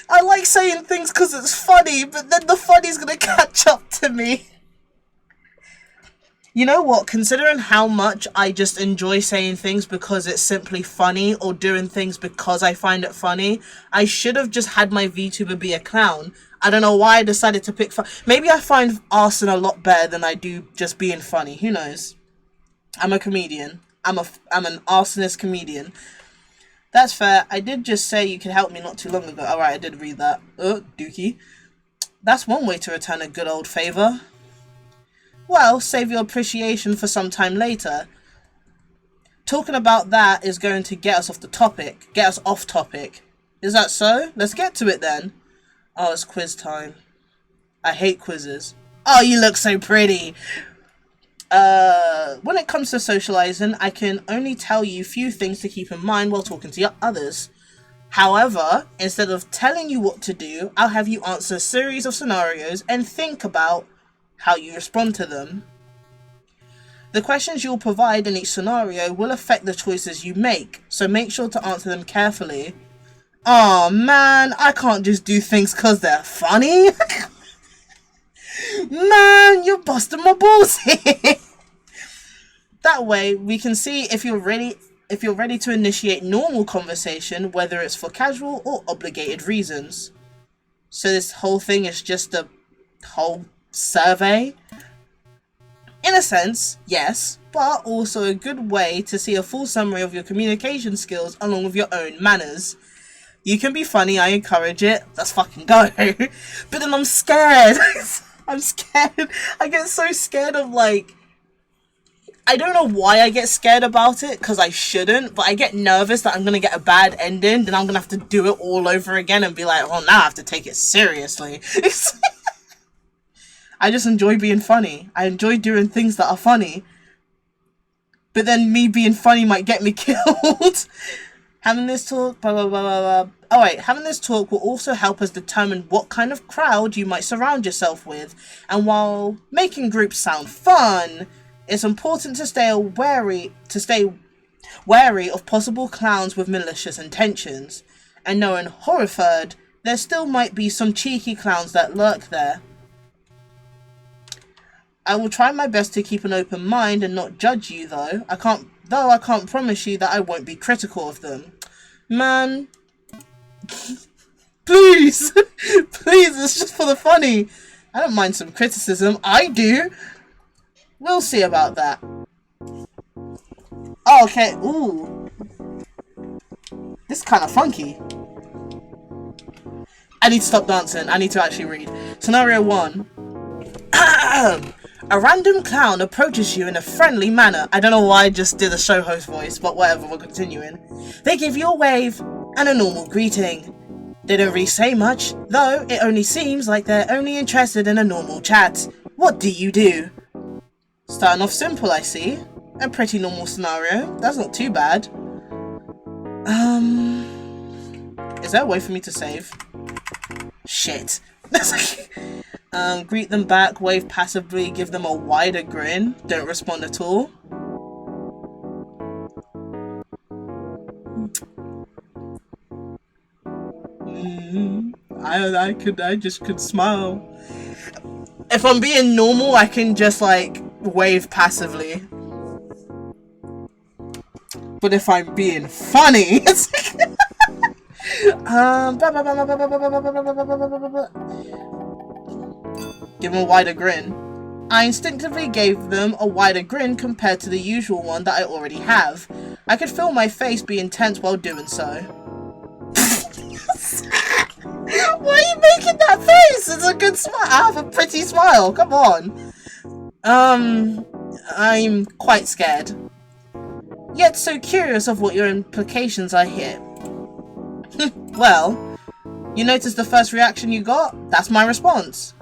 I like saying things because it's funny, but then the funny's gonna catch up to me. You know what? Considering how much I just enjoy saying things because it's simply funny, or doing things because I find it funny, I should have just had my VTuber be a clown. I don't know why I decided to pick fun. Maybe I find arson a lot better than I do just being funny. Who knows? I'm a comedian. I'm an arsonist comedian. That's fair. I did just say you could help me not too long ago. Alright, I did read that. Dookie. That's one way to return a good old favour. Well, save your appreciation for some time later. Talking about that is going to get us off the topic. Get us off topic. Is that so? Let's get to it then. Oh, it's quiz time. I hate quizzes. Oh, you look so pretty. When it comes to socializing, I can only tell you few things to keep in mind while talking to others. However, instead of telling you what to do, I'll have you answer a series of scenarios and think about how you respond to them. The questions you'll provide in each scenario will affect the choices you make, so make sure to answer them carefully. Oh man, I can't just do things cause they're funny. Man, you're busting my balls here. That way, we can see if you're ready to initiate normal conversation, whether it's for casual or obligated reasons. So this whole thing is just a whole survey? In a sense, yes, but also a good way to see a full summary of your communication skills along with your own manners. You can be funny, I encourage it, let's fucking go. But then I'm scared. I'm scared. I get so scared of like, I don't know why I get scared about it, because I shouldn't, but I get nervous that I'm going to get a bad ending, then I'm going to have to do it all over again and be like, oh, now I have to take it seriously. I just enjoy being funny. I enjoy doing things that are funny. But then me being funny might get me killed. Having this talk, blah, blah, blah, blah, blah. Oh wait, having this talk will also help us determine what kind of crowd you might surround yourself with. And while making groups sound fun, it's important to stay wary of possible clowns with malicious intentions. And knowing Horrorford, there still might be some cheeky clowns that lurk there. I will try my best to keep an open mind and not judge you though. I can't promise you that I won't be critical of them. Man, please, please, it's just for the funny. I don't mind some criticism. I do. We'll see about that. Oh, okay. Ooh. This is kind of funky. I need to stop dancing. I need to actually read. Scenario 1. A random clown approaches you in a friendly manner. I don't know why I just did a show host voice, but whatever, we're continuing. They give you a wave and a normal greeting. They don't really say much, though it only seems like they're only interested in a normal chat. What do you do? Starting off simple, I see. A pretty normal scenario. That's not too bad. Is there a way for me to save? Shit. Greet them back, wave passively, give them a wider grin. Don't respond at all. I just could smile. If I'm being normal, I can just like wave passively. But if I'm being funny, it's give them a wider grin. I instinctively gave them a wider grin compared to the usual one that I already have. I could feel my face being tense while doing so. Why are you making that face? It's a good smile. I have a pretty smile. Come on. I'm quite scared. Yet so curious of what your implications are here. Well, you notice the first reaction you got? That's my response.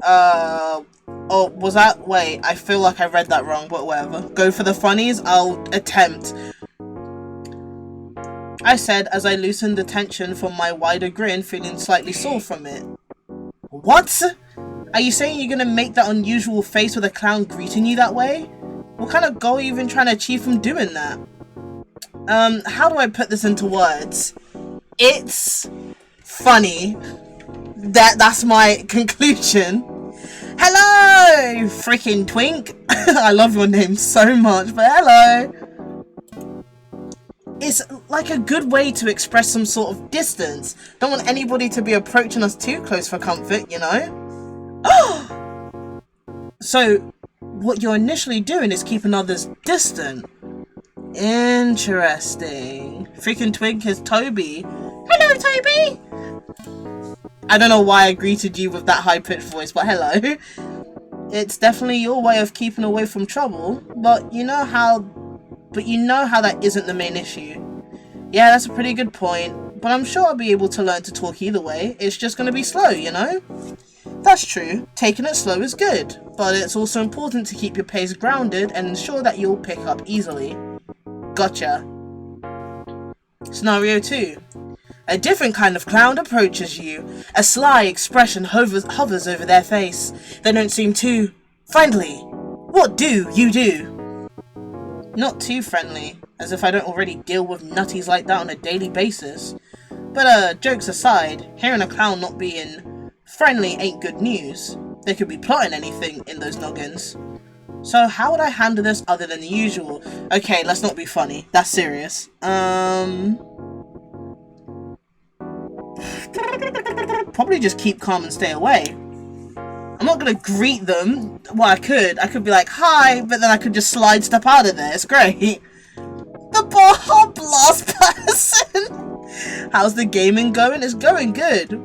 Oh, was that? Wait, I feel like I read that wrong, but whatever. Go for the funnies? I'll attempt. I said as I loosened the tension from my wider grin, feeling slightly sore from it. What? Are you saying you're gonna make that unusual face with a clown greeting you that way? What kind of goal are you even trying to achieve from doing that? How do I put this into words? It's funny. That's my conclusion. Hello, freaking twink. I love your name so much, but hello. It's like a good way to express some sort of distance. Don't want anybody to be approaching us too close for comfort, you know? So, what you're initially doing is keeping others distant. Interesting. Freaking twink is Toby. Hello, Toby! I don't know why I greeted you with that high-pitched voice, but hello. It's definitely your way of keeping away from trouble, but you know how that isn't the main issue. Yeah, that's a pretty good point, but I'm sure I'll be able to learn to talk either way. It's just gonna be slow, you know? That's true. Taking it slow is good, but it's also important to keep your pace grounded and ensure that you'll pick up easily. Gotcha. Scenario 2. A different kind of clown approaches you. A sly expression hovers over their face. They don't seem too friendly. What do you do? Not too friendly, as if I don't already deal with nutties like that on a daily basis. But jokes aside, hearing a clown not being friendly ain't good news. They could be plotting anything in those noggins. So how would I handle this other than the usual? Okay, let's not be funny. That's serious. Probably just keep calm and stay away. I'm not gonna greet them. Well, I could be like, hi, but then I could just slide step out of there. It's great. The ball blast person. How's the gaming going? It's going good.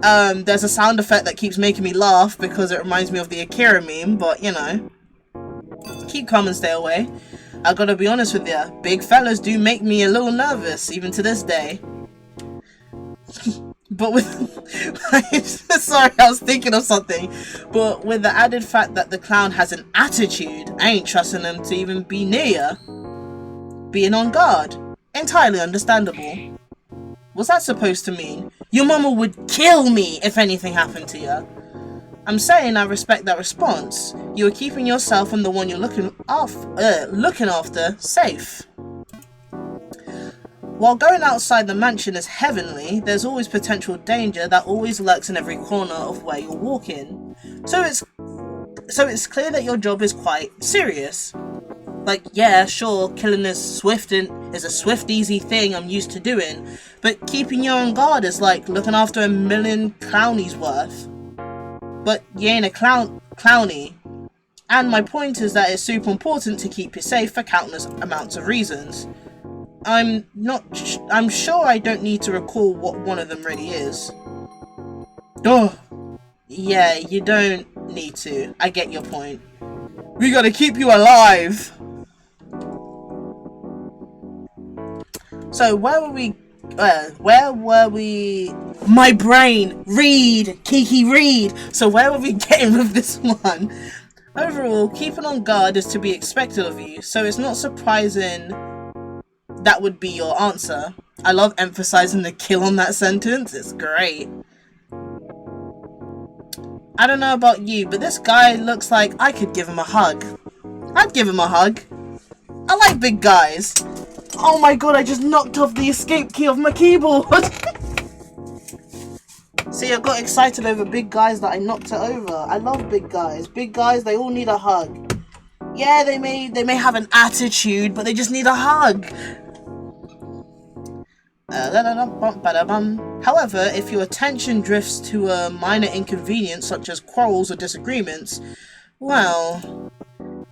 There's a sound effect that keeps making me laugh because it reminds me of the Akira meme, but you know. Keep calm and stay away. I gotta be honest with you, big fellas do make me a little nervous, even to this day. But with sorry, I was thinking of something. But with the added fact that the clown has an attitude, I ain't trusting them to even be near you. Being on guard. Entirely understandable. What's that supposed to mean? Your mama would kill me if anything happened to you. I'm saying I respect that response. You are keeping yourself and the one you're looking after safe. While going outside the mansion is heavenly, there's always potential danger that always lurks in every corner of where you're walking. So it's clear that your job is quite serious. Like, yeah, sure, killing is a swift, easy thing I'm used to doing, but keeping you on guard is like looking after 1,000,000 clownies worth. But you ain't a clowny. And my point is that it's super important to keep you safe for countless amounts of reasons. I'm sure I don't need to recall what one of them really is. Oh, yeah, you don't need to. I get your point. We gotta keep you alive. So where were we? My brain, read, Kiki, read. So where were we getting with this one? Overall, keeping on guard is to be expected of you, so it's not surprising that would be your answer. I love emphasizing the kill on that sentence. It's great. I don't know about you, but this guy looks like I could give him a hug. I'd give him a hug. I like big guys. Oh my god, I just knocked off the escape key of my keyboard. See, I got excited over big guys that I knocked it over. I love big guys. Big guys, they all need a hug. Yeah, they may have an attitude, but they just need a hug. However, if your attention drifts to a minor inconvenience such as quarrels or disagreements, well,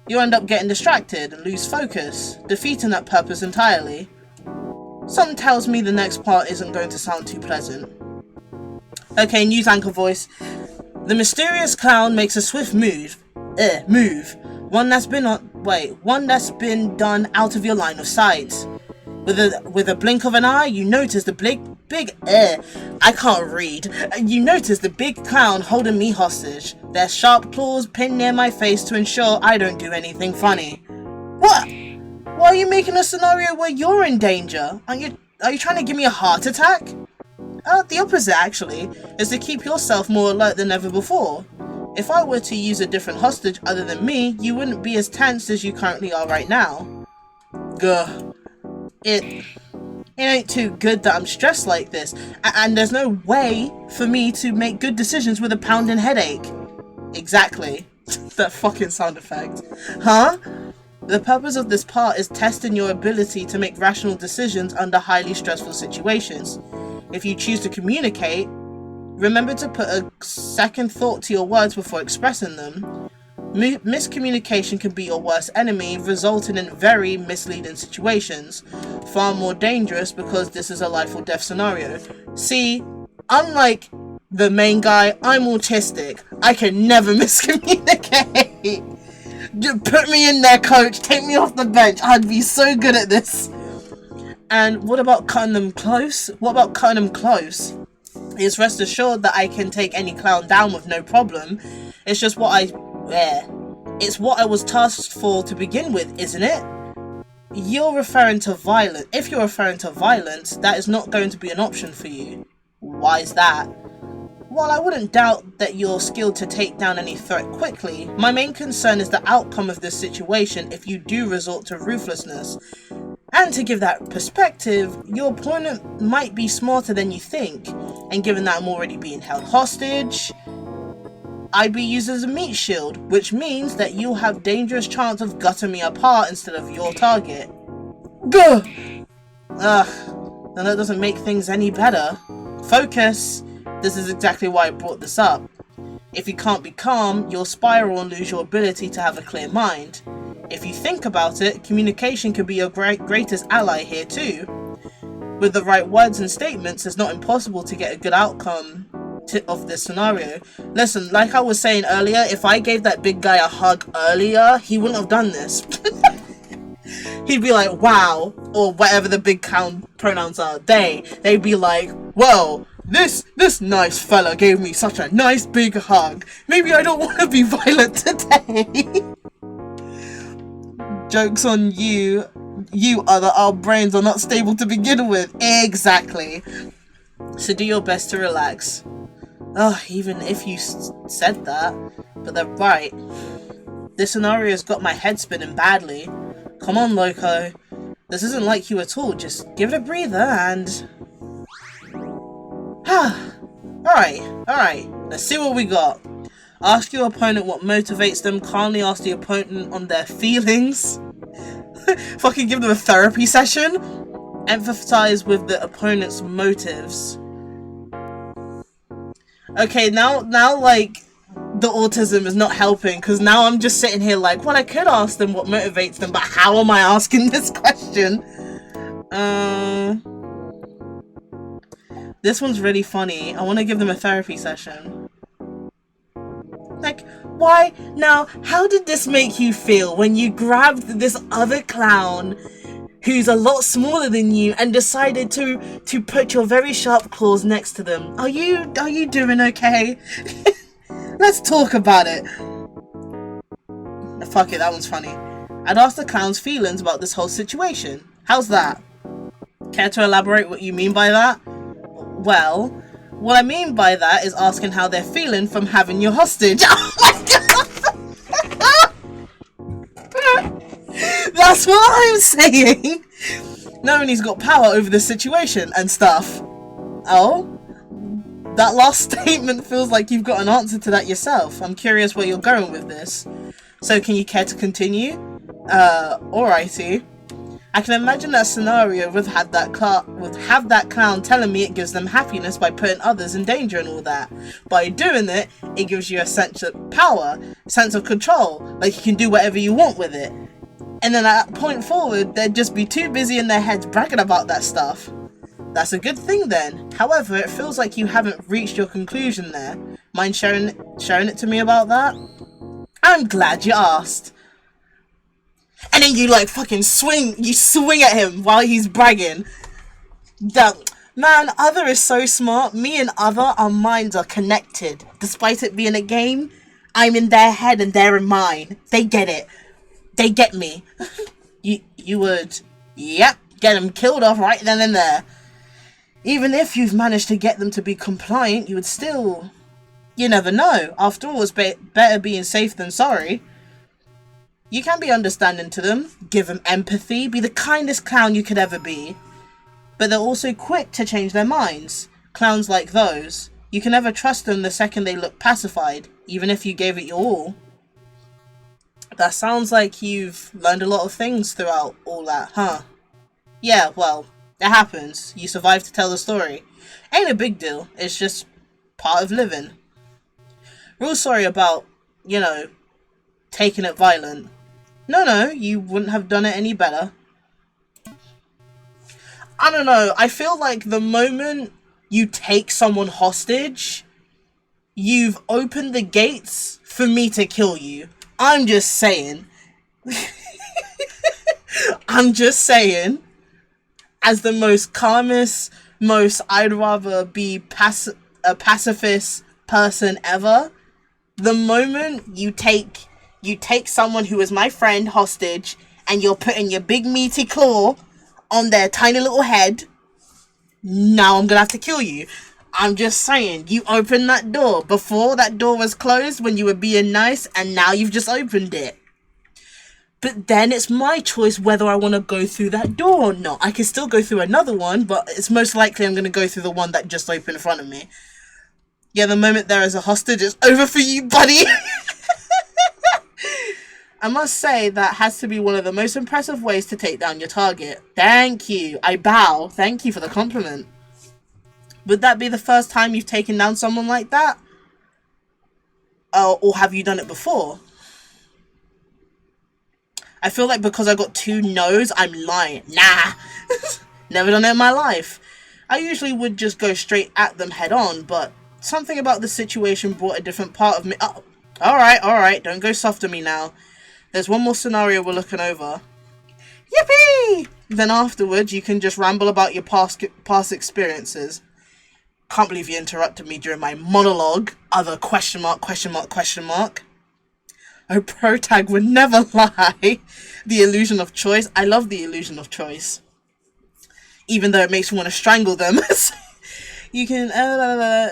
you end up getting distracted and lose focus, defeating that purpose entirely. Something tells me the next part isn't going to sound too pleasant. Okay, news anchor voice. The mysterious clown makes a swift move. One that's been done out of your line of sight. With a blink of an eye, you notice the I can't read. You notice the big clown holding me hostage. Their sharp claws pinned near my face to ensure I don't do anything funny. What? Why are you making a scenario where you're in danger? Are you trying to give me a heart attack? The opposite, actually, is to keep yourself more alert than ever before. If I were to use a different hostage other than me, you wouldn't be as tense as you currently are right now. Gah. It ain't too good that I'm stressed like this, and there's no way for me to make good decisions with a pounding headache. Exactly. That fucking sound effect. Huh? The purpose of this part is testing your ability to make rational decisions under highly stressful situations. If you choose to communicate, remember to put a second thought to your words before expressing them. Miscommunication can be your worst enemy, resulting in very misleading situations. Far more dangerous because this is a life or death scenario. See, unlike The main guy, I'm autistic. I can never miscommunicate. Just put me in there, coach. Take me off the bench. I'd be so good at this. And what about cutting them close? What about cutting them close? It's rest assured that I can take any clown down with no problem. It's just it's what I was tasked for to begin with, isn't it? You're referring to violence. If you're referring to violence, that is not going to be an option for you. Why is that? While I wouldn't doubt that you're skilled to take down any threat quickly, my main concern is the outcome of this situation if you do resort to ruthlessness. And to give that perspective, your opponent might be smarter than you think, and given that I'm already being held hostage, I'd be used as a meat shield, which means that you'll have dangerous chance of gutting me apart instead of your target. Gah! Ugh, then that doesn't make things any better. Focus! This is exactly why I brought this up. If you can't be calm, you'll spiral and lose your ability to have a clear mind. If you think about it, communication can be your greatest ally here too. With the right words and statements, it's not impossible to get a good outcome of this scenario. Listen, like I was saying earlier, if I gave that big guy a hug earlier, he wouldn't have done this. He'd be like, wow, or whatever the big clown pronouns are. They'd be like, whoa, this nice fella gave me such a nice big hug. Maybe I don't want to be violent today. Joke's on you. Our brains are not stable to begin with. Exactly. So do your best to relax. Even if you said that. But they're right. This scenario's got my head spinning badly. Come on, Loco. This isn't like you at all. Just give it a breather and... Alright. Let's see what we got. Ask your opponent what motivates them. Calmly ask the opponent on their feelings. Fucking give them a therapy session. Emphasize with the opponent's motives. Okay, now like the autism is not helping, because now I'm just sitting here like, well, I could ask them what motivates them, but how am I asking this question? This one's really funny. I want to give them a therapy session. Like, why? Now, how did this make you feel when you grabbed this other clown who's a lot smaller than you and decided to put your very sharp claws next to them? Are you doing okay? Let's talk about it. Fuck it, that one's funny. I'd ask the clown's feelings about this whole situation. How's that? Care to elaborate what you mean by that? Well, what I mean by that is asking how they're feeling from having you hostage. Oh my god! That's what I'm saying! Knowing he's got power over the situation and stuff. Oh? That last statement feels like you've got an answer to that yourself. I'm curious where you're going with this. So can you care to continue? Alrighty. I can imagine that scenario would have that clown telling me it gives them happiness by putting others in danger and all that. By doing it, it gives you a sense of power, sense of control, like you can do whatever you want with it. And then at that point forward, they'd just be too busy in their heads bragging about that stuff. That's a good thing then. However, it feels like you haven't reached your conclusion there. Mind sharing it to me about that? I'm glad you asked. And then you like fucking swing at him while he's bragging. Man, Other is so smart. Me and Other, our minds are connected. Despite it being a game, I'm in their head and they're in mine. They get it. They get me. You would, yep, get them killed off right then and there. Even if you've managed to get them to be compliant, you would still... You never know. After all, it's better being safe than sorry. You can be understanding to them, give them empathy, be the kindest clown you could ever be. But they're also quick to change their minds. Clowns like those. You can never trust them the second they look pacified, even if you gave it your all. That sounds like you've learned a lot of things throughout all that, huh? Yeah, well, it happens. You survived to tell the story. Ain't a big deal. It's just part of living. Real sorry about, you know, taking it violent. No, you wouldn't have done it any better. I don't know. I feel like the moment you take someone hostage, You've opened the gates for me to kill you. I'm just saying. I'm just saying. As the most calmest, most I'd rather be a pacifist person ever, the moment you take someone who is my friend hostage and you're putting your big meaty claw on their tiny little head, now I'm gonna have to kill you. I'm just saying, you opened that door. Before, that door was closed when you were being nice, and now you've just opened it. But then it's my choice whether I want to go through that door or not. I can still go through another one, but it's most likely I'm going to go through the one that just opened in front of me. Yeah, the moment there is a hostage, it's over for you, buddy. I must say, that has to be one of the most impressive ways to take down your target. Thank you. I bow. Thank you for the compliment. Would that be the first time you've taken down someone like that? Or have you done it before? I feel like because I got 2 no's, I'm lying. Nah. Never done it in my life. I usually would just go straight at them head on, but something about the situation brought a different part of me. Oh, alright. Don't go soft on me now. There's one more scenario we're looking over. Yippee! Then afterwards, you can just ramble about your past experiences. Can't believe you interrupted me during my monologue. Other question mark. A protag would never lie. The illusion of choice. I love the illusion of choice. Even though it makes me want to strangle them. You can,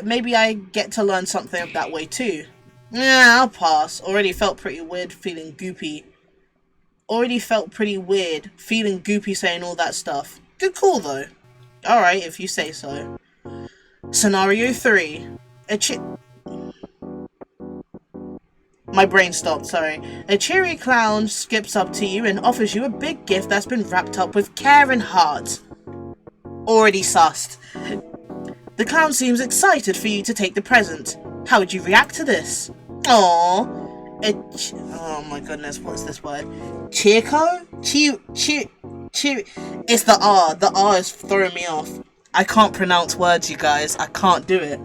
maybe I get to learn something that way too. Yeah, I'll pass. Already felt pretty weird feeling goopy saying all that stuff. Good call though. Alright, if you say so. Scenario 3. My brain stopped, sorry. A cheery clown skips up to you and offers you a big gift that's been wrapped up with care and heart. Already sussed. The clown seems excited for you to take the present. How would you react to this? Aww. Oh my goodness, what's this word? Cheerco? Cheer. It's the R. The R is throwing me off. I can't pronounce words, you guys. I can't do it.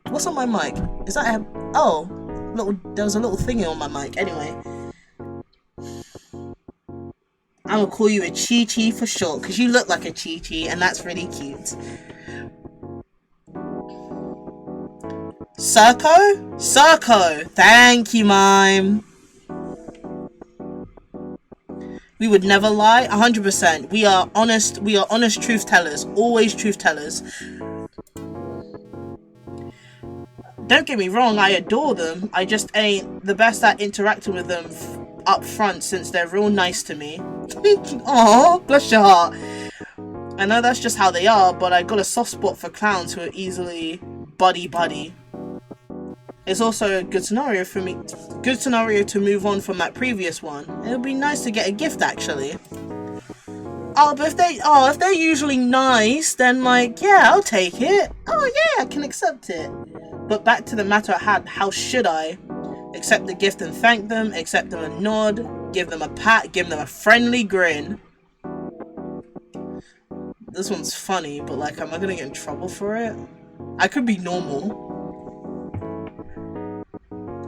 What's on my mic? Is that a... Oh. There was a little thingy on my mic. Anyway. I'm gonna call you a Chi-Chi for short, because you look like a Chi-Chi, and that's really cute. Circo? Thank you, Mime. We would never lie. 100%. We are honest truth tellers. Always truth tellers. Don't get me wrong, I adore them. I just ain't the best at interacting with them up front since they're real nice to me. Aww, bless your heart. I know that's just how they are, but I got a soft spot for clowns who are easily buddy. It's also a good scenario for me. Good scenario to move on from that previous one. It would be nice to get a gift, actually. Oh, but if they're usually nice, then like, yeah, I'll take it. Oh yeah, I can accept it. But back to the matter at hand, how should I? Accept the gift and thank them, accept them a nod, give them a pat, give them a friendly grin. This one's funny, but like, am I gonna get in trouble for it? I could be normal.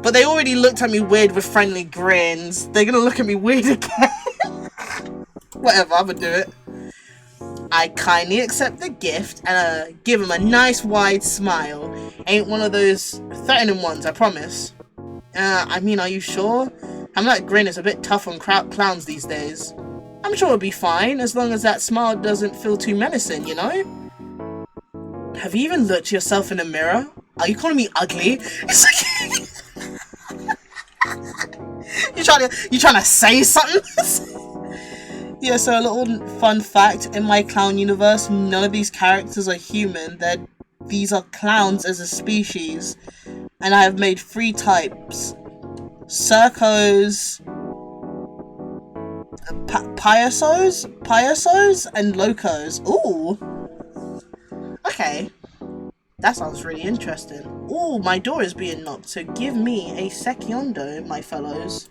But they already looked at me weird with friendly grins. They're gonna look at me weird again. Whatever, I'm gonna do it. I kindly accept the gift and give him a nice wide smile. Ain't one of those threatening ones, I promise. I mean, are you sure? That grin is a bit tough on clowns these days. I'm sure it'll be fine, as long as that smile doesn't feel too menacing, you know? Have you even looked at yourself in the mirror? Are you calling me ugly? It's like... You trying to say something? Yeah, so a little fun fact, in my clown universe, none of these characters are human. These are clowns as a species. And I have made 3 types. Circos, Payasos, and Locos. Ooh! Okay. That sounds really interesting. Ooh, my door is being knocked, so give me a seciondo, my fellows.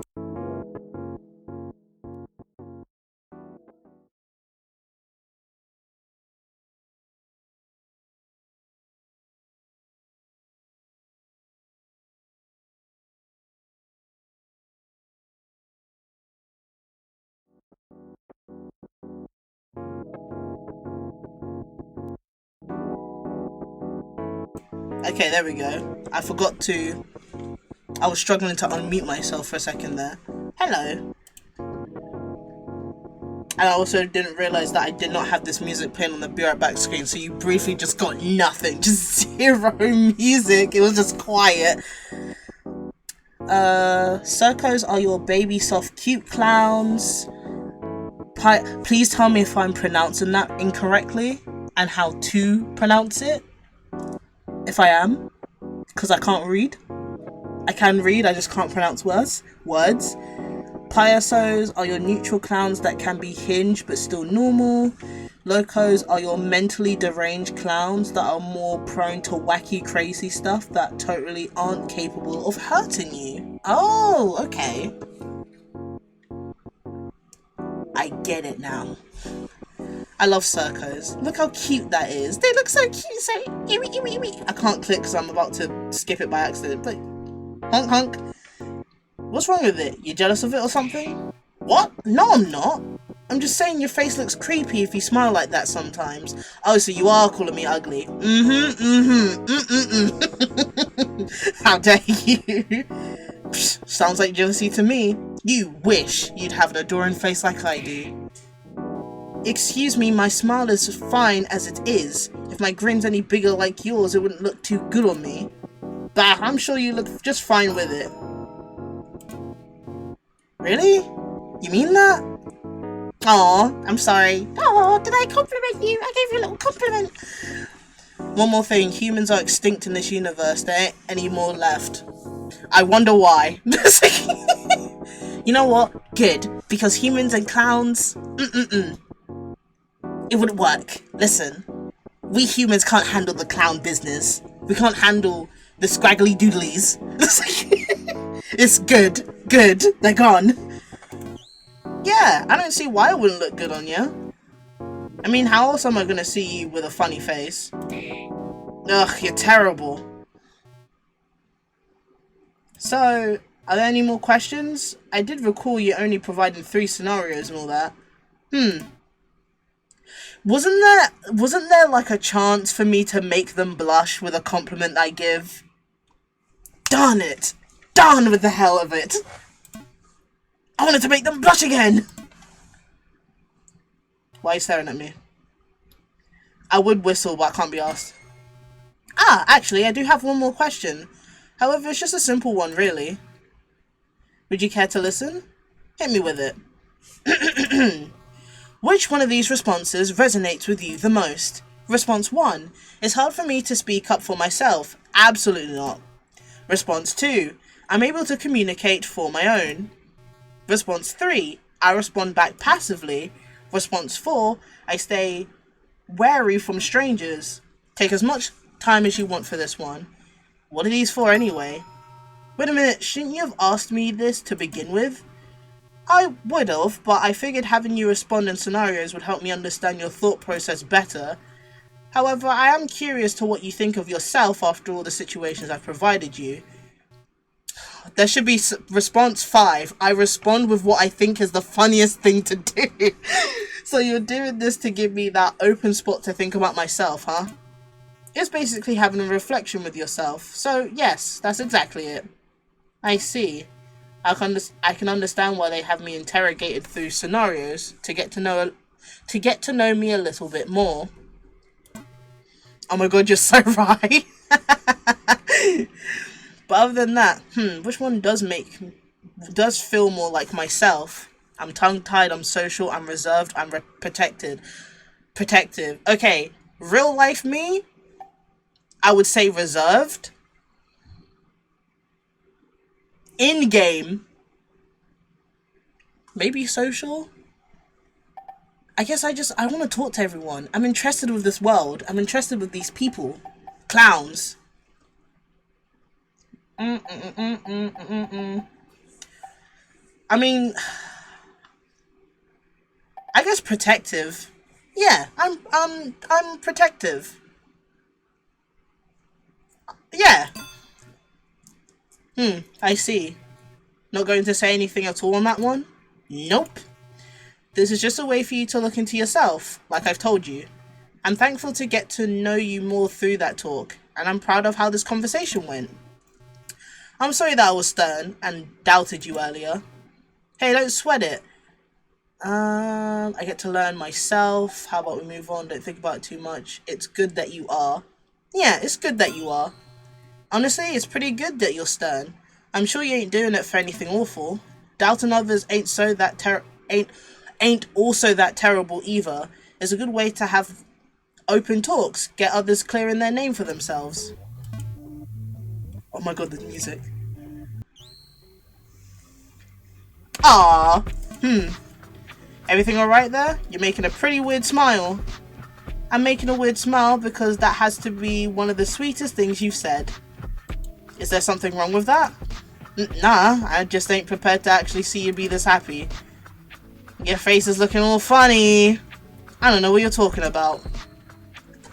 Okay, there we go. I forgot to... I was struggling to unmute myself for a second there. Hello. And I also didn't realise that I did not have this music playing on the Be Right Back screen, so you briefly just got nothing. Just zero music. It was just quiet. Circos are your baby soft cute clowns. Please tell me if I'm pronouncing that incorrectly and how to pronounce it. If I am. Because I can't read. I can read, I just can't pronounce words. Payasos are your neutral clowns that can be hinged but still normal. Locos are your mentally deranged clowns that are more prone to wacky, crazy stuff that totally aren't capable of hurting you. Oh, okay. I get it now. I love Circos. Look how cute that is. They look so cute, so ewy. I can't click because I'm about to skip it by accident, but honk. What's wrong with it? You jealous of it or something? What? No, I'm not. I'm just saying your face looks creepy if you smile like that sometimes. Oh, so you are calling me ugly. How dare you? Psh, sounds like jealousy to me. You wish you'd have an adoring face like I do. Excuse me, my smile is fine as it is. If my grin's any bigger like yours, it wouldn't look too good on me. Bah, I'm sure you look just fine with it. Really? You mean that? Aw, I'm sorry. Aw, did I compliment you? I gave you a little compliment. One more thing, humans are extinct in this universe. There ain't any more left. I wonder why. You know what? Good. Because humans and clowns, it wouldn't work. Listen, we humans can't handle the clown business. We can't handle the scraggly doodlies. It's good. They're gone. Yeah, I don't see why it wouldn't look good on you. I mean, how else am I gonna see you with a funny face? Ugh, you're terrible. So, are there any more questions? I did recall you only providing 3 scenarios and all that. Wasn't there like a chance for me to make them blush with a compliment I give? Darn it! Darn with the hell of it! I wanted to make them blush again! Why are you staring at me? I would whistle, but I can't be asked. Ah, actually, I do have one more question. However, it's just a simple one, really. Would you care to listen? Hit me with it. Which one of these responses resonates with you the most? Response 1. It's hard for me to speak up for myself. Absolutely not. Response 2. I'm able to communicate for my own. Response 3. I respond back passively. Response 4. I stay wary from strangers. Take as much time as you want for this one. What are these for anyway? Wait a minute, shouldn't you have asked me this to begin with? I would have, but I figured having you respond in scenarios would help me understand your thought process better. However, I am curious to what you think of yourself after all the situations I've provided you. There should be response 5. I respond with what I think is the funniest thing to do. So you're doing this to give me that open spot to think about myself, huh? It's basically having a reflection with yourself. So yes, that's exactly it. I see. I can understand why they have me interrogated through scenarios to get to know me a little bit more. Oh my god, you're so right. But other than that, which one does feel more like myself? I'm tongue-tied, I'm social, I'm reserved, I'm protected. Okay, real life me, I would say reserved. In-game, maybe social. I guess I want to talk to everyone. I'm interested with this world. I'm interested with these people. Clowns. I mean, I guess protective. Yeah, I'm protective. Yeah. I see. Not going to say anything at all on that one? Nope. This is just a way for you to look into yourself, like I've told you. I'm thankful to get to know you more through that talk. and I'm proud of how this conversation went. I'm sorry that I was stern and doubted you earlier. Hey, don't sweat it. I get to learn myself. How about we move on? Don't think about it too much. It's good that you are. Yeah, it's good that you are. Honestly, it's pretty good that you're stern. I'm sure you ain't doing it for anything awful. Doubting others ain't also that terrible either. It's a good way to have open talks, get others clearing their name for themselves. Oh my god, the music. Ah, Everything alright there? You're making a pretty weird smile. I'm making a weird smile because that has to be one of the sweetest things you've said. Is there something wrong with that? Nah, I just ain't prepared to actually see you be this happy. Your face is looking all funny. I don't know what you're talking about.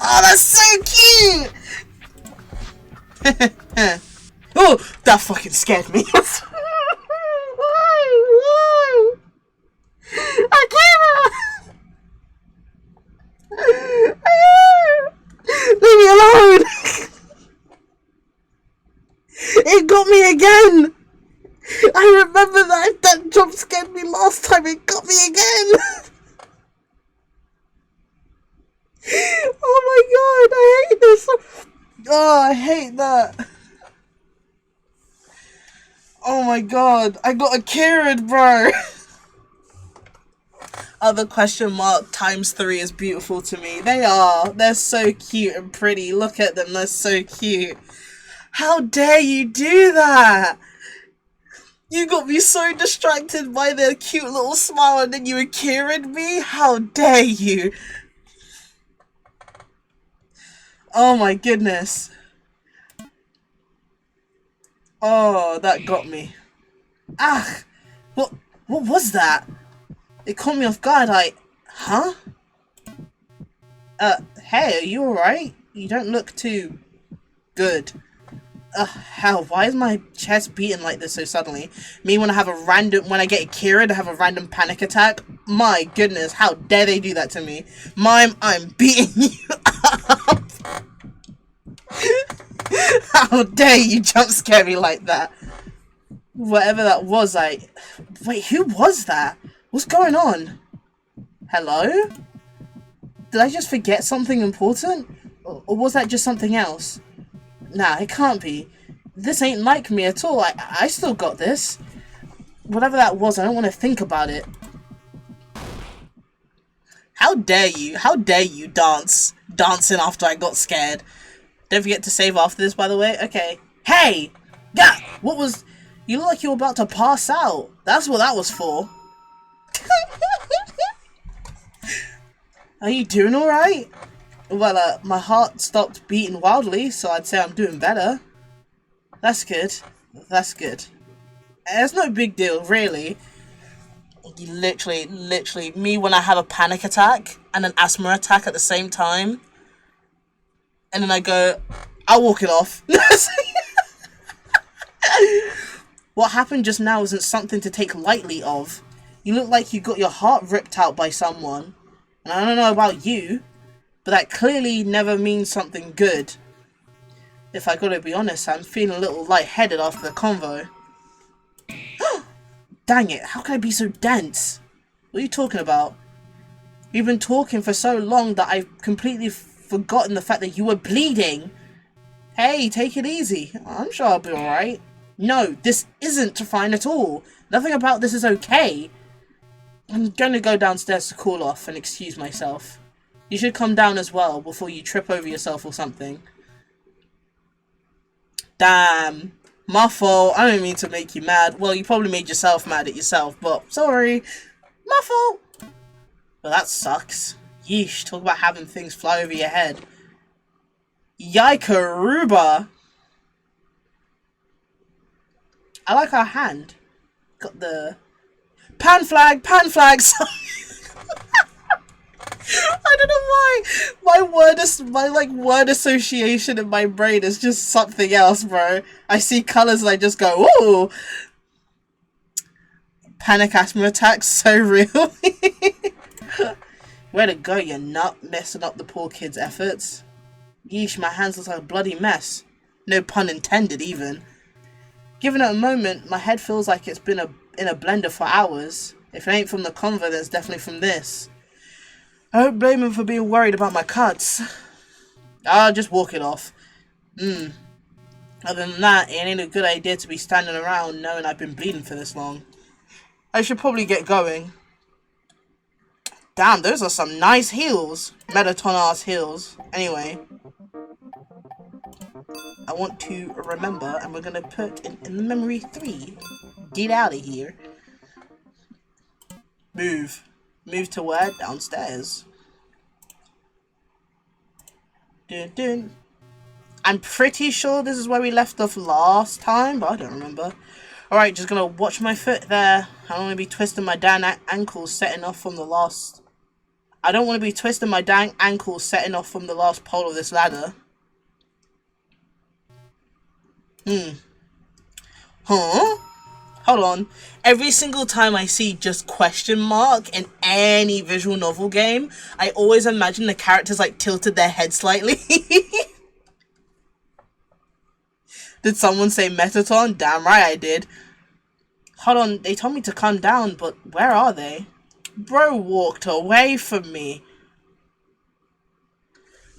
Oh, that's so cute! Oh, that fucking scared me. Why? I can't. Leave me alone. It got me again. I remember that jump scared me last time. It got me again. Oh my god, I hate this. Oh, I hate that. Oh my god, I got a Kieran, bro. Other question mark times 3 is beautiful to me. They are. They're so cute and pretty. Look at them. They're so cute. How dare you do that? You got me so distracted by their cute little smile and then you Kieran me? How dare you? Oh my goodness. Oh, that got me. Ah! What was that? It caught me off guard, Huh? Hey, are you alright? You don't look too good. Hell, why is my chest beating like this so suddenly? Me when I get a Kieran, I have a random panic attack? My goodness, how dare they do that to me? Mime, I'm beating you up! How dare you jump scare me like that? Whatever that was, Wait, who was that? What's going on? Hello? Did I just forget something important? Or was that just something else? Nah, it can't be. This ain't like me at all. I still got this. Whatever that was, I don't want to think about it. How dare you? How dare you dancing after I got scared. Don't forget to save after this, by the way. Okay. Hey! Yeah! What was... You look like you were about to pass out. That's what that was for. Are you doing alright? Well, my heart stopped beating wildly, so I'd say I'm doing better. That's good. That's good. It's no big deal, really. Literally, me when I have a panic attack and an asthma attack at the same time. And then I'll walk it off. What happened just now isn't something to take lightly of. You look like you got your heart ripped out by someone. And I don't know about you, but that clearly never means something good. If I gotta be honest, I'm feeling a little lightheaded after the convo. Dang it, how can I be so dense? What are you talking about? We've been talking for so long that I've completely forgotten the fact that you were bleeding. Hey, take it easy. I'm sure I'll be alright. No, this isn't fine at all. Nothing about this is okay. I'm gonna go downstairs to cool off and excuse myself. You should come down as well before you trip over yourself or something. Damn. My fault. I don't mean to make you mad. Well, you probably made yourself mad at yourself, but sorry. My fault. Well, that sucks. Yeesh, talk about having things fly over your head. Yikaruba. I like our hand. Got the... Pan flag! Sorry. I don't know why my word association in my brain is just something else, bro. I see colours and I just go, ooh. Panic asthma attacks, so real. Where to go, you nut, messing up the poor kid's efforts. Yeesh, my hands look like a bloody mess. No pun intended, even. Given it a moment, my head feels like it's been in a blender for hours. If it ain't from the convo, then it's definitely from this. I don't blame him for being worried about my cuts. I'll just walk it off. Other than that, it ain't a good idea to be standing around knowing I've been bleeding for this long. I should probably get going. Damn, those are some nice heels. Metaton-ass heels. Anyway. I want to remember, and we're gonna put in memory 3. Get out of here. Move. Move to where? Downstairs. Dun dun. I'm pretty sure this is where we left off last time, but I don't remember. Alright, just gonna watch my foot there. I don't want to be twisting my damn ankles setting off from the last... I don't want to be twisting my dang ankles setting off from the last pole of this ladder. Huh? Hold on. Every single time I see just question mark in any visual novel game, I always imagine the characters like tilted their head slightly. Did someone say Metaton? Damn right I did. Hold on, they told me to calm down, but where are they? Bro walked away from me.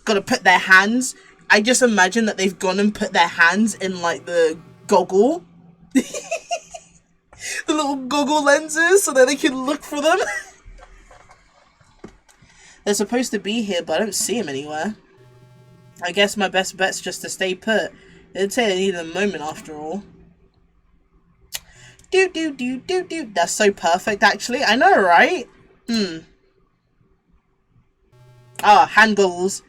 Gotta put their hands. I just imagine that they've gone and put their hands in like the goggle. The little goggle lenses so that they can look for them. They're supposed to be here, but I don't see them anywhere. I guess my best bet's just to stay put. They did say they needed a moment after all. Do. That's so perfect, actually. I know, right? Ah, hand goggles.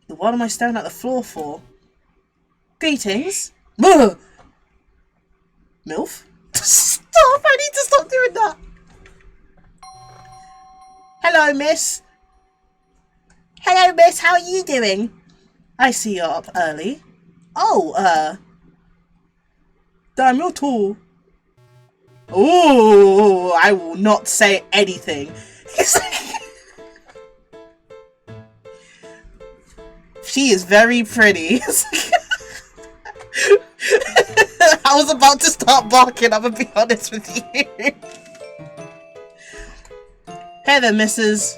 What am I staring at the floor for? Greetings. Ugh. MILF? Stop! I need to stop doing that. Hello, miss. Hello, miss. How are you doing? I see you're up early. Oh, damn, you're tall. Ooh, I will not say anything. She is very pretty. I was about to start barking, I'm gonna be honest with you. Hey there, missus.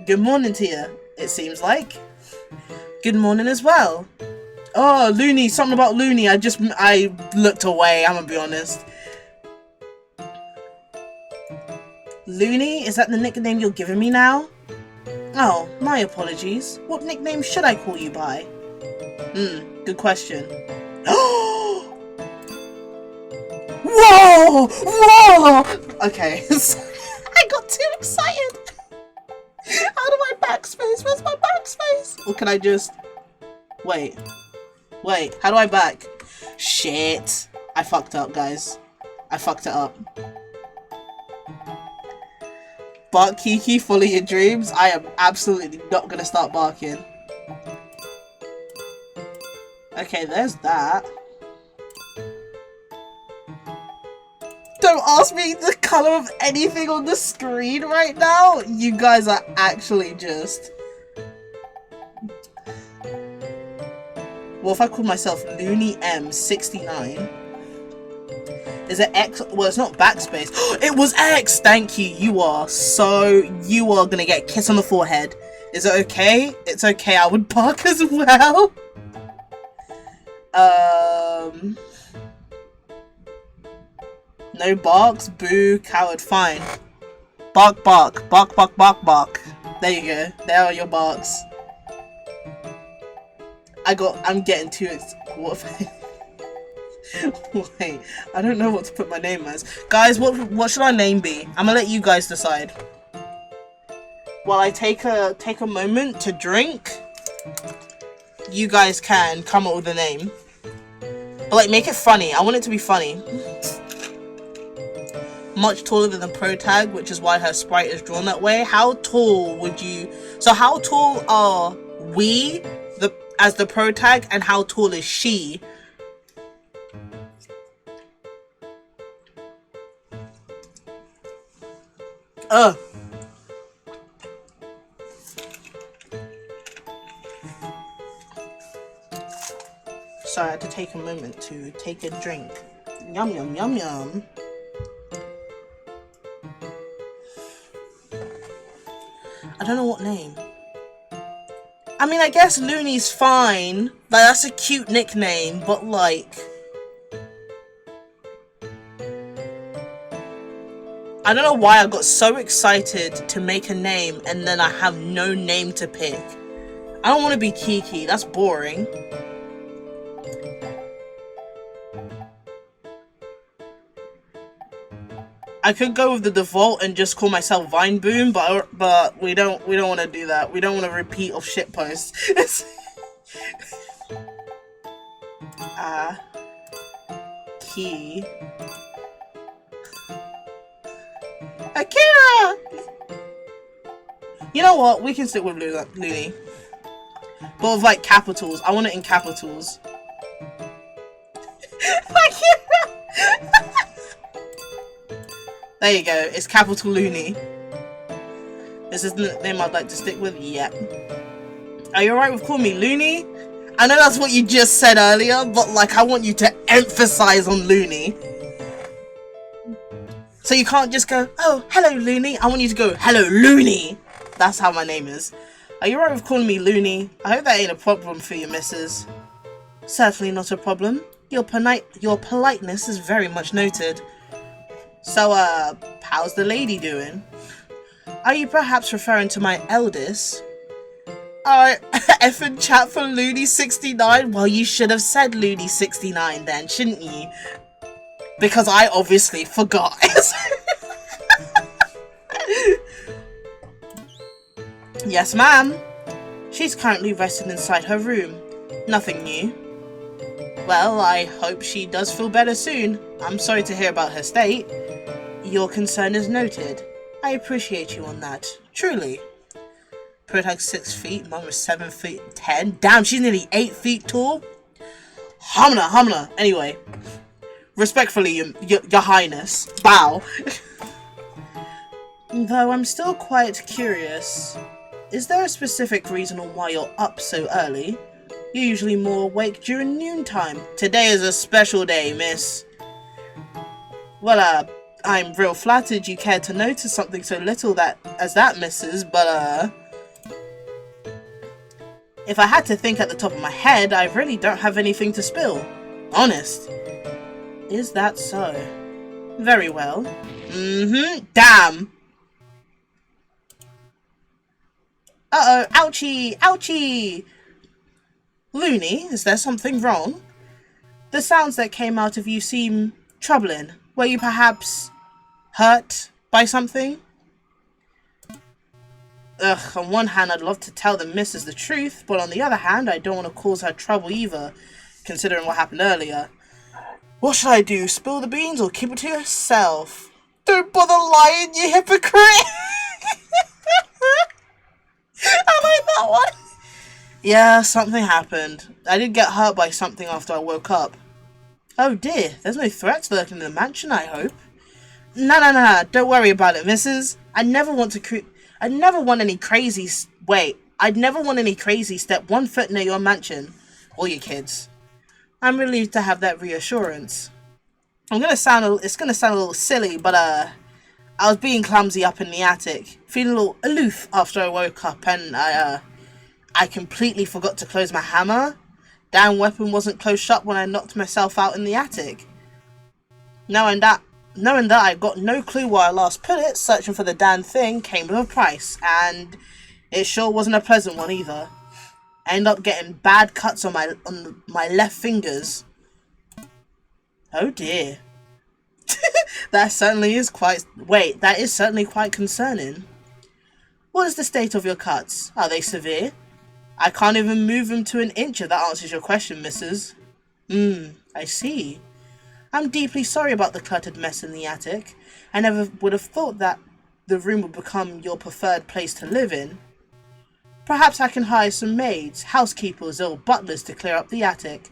Good morning to you, it seems like. Good morning as well. Oh, Looney, something about Looney. I looked away, I'm gonna be honest. Looney? Is that the nickname you're giving me now? Oh, my apologies. What nickname should I call you by? Good question. Whoa! Whoa! Okay, I got too excited. How do I backspace? Where's my backspace? Or can I just... Wait, how do I back? Shit. I fucked up, guys. I fucked it up. Bark Kiki, follow your dreams. I am absolutely not gonna start barking. Okay, there's that. Don't ask me the color of anything on the screen right now. You guys are actually just... What if I call myself Looney M69? Is it X? Well, it's not backspace. It was X! Thank you. You are gonna get a kiss on the forehead. Is it okay? It's okay. I would bark as well. No barks? Boo. Coward. Fine. Bark, bark. Bark, bark, bark, bark. There you go. There are your barks. I'm getting too what if I... Wait, I don't know what to put my name as. Guys, what should our name be? I'm gonna let you guys decide. While I take a moment to drink, you guys can come up with a name. But like, make it funny. I want it to be funny. Much taller than the pro tag, which is why her sprite is drawn that way. How tall would you... So how tall are we as the pro tag, and how tall is she? Sorry, I had to take a moment to take a drink. Yum, yum, yum, yum. I don't know what name. I mean, I guess Looney's fine. Like, that's a cute nickname, but like... I don't know why I got so excited to make a name and then I have no name to pick. I don't want to be Kiki, that's boring. I could go with the default and just call myself Vine Boom, but we don't want to do that. We don't want to repeat of shit posts. Key. Akira! You know what? We can stick with Looney. But with like capitals. I want it in capitals. There you go. It's capital Looney. This is the name I'd like to stick with. Yep. Are you alright with calling me Looney? I know that's what you just said earlier, but like I want you to emphasize on Looney. So you can't just go, oh, hello Looney. I want you to go, hello Looney. That's how my name is. Are you alright with calling me Looney? I hope that ain't a problem for you, missus. Certainly not a problem. Your politeness is very much noted. So, how's the lady doing? Are you perhaps referring to my eldest? Alright, effing chat for Looney69? Well, you should have said Looney69 then, shouldn't you? Because I obviously forgot. Yes, ma'am. She's currently resting inside her room. Nothing new. Well, I hope she does feel better soon. I'm sorry to hear about her state. Your concern is noted. I appreciate you on that. Truly. Protag 6 feet, Mum is 7 feet 10. Damn, she's nearly 8 feet tall. Hamna. Anyway. Respectfully, your Highness. Bow. Though I'm still quite curious. Is there a specific reason on why you're up so early? You're usually more awake during noontime. Today is a special day, miss. Well, I'm real flattered you cared to notice something so little as that, missus, but, if I had to think at the top of my head, I really don't have anything to spill. Honest. Is that so? Very well. Damn! Uh-oh, ouchie, ouchie! Looney, is there something wrong? The sounds that came out of you seem troubling. Were you perhaps hurt by something? Ugh, on one hand I'd love to tell the missus the truth, but on the other hand I don't want to cause her trouble either, considering what happened earlier. What should I do? Spill the beans or keep it to yourself? Don't bother lying, you hypocrite! I like that one! Yeah, something happened. I did get hurt by something after I woke up. Oh dear, there's no threats lurking in the mansion, I hope. No, don't worry about it, missus. I'd never want any crazy step one foot near your mansion. Or your kids. I'm relieved to have that reassurance. It's gonna sound a little silly, but I was being clumsy up in the attic, feeling a little aloof after I woke up, and I completely forgot to close my hammer. Damn weapon wasn't closed shut when I knocked myself out in the attic. Knowing that I got no clue where I last put it, searching for the damn thing came with a price, and it sure wasn't a pleasant one either. I ended up getting bad cuts on my left fingers. Oh dear. That is certainly quite concerning. What is the state of your cuts? Are they severe? I can't even move them to an inch if that answers your question, missus. I see. I'm deeply sorry about the cluttered mess in the attic. I never would have thought that the room would become your preferred place to live in. Perhaps I can hire some maids, housekeepers, or butlers to clear up the attic.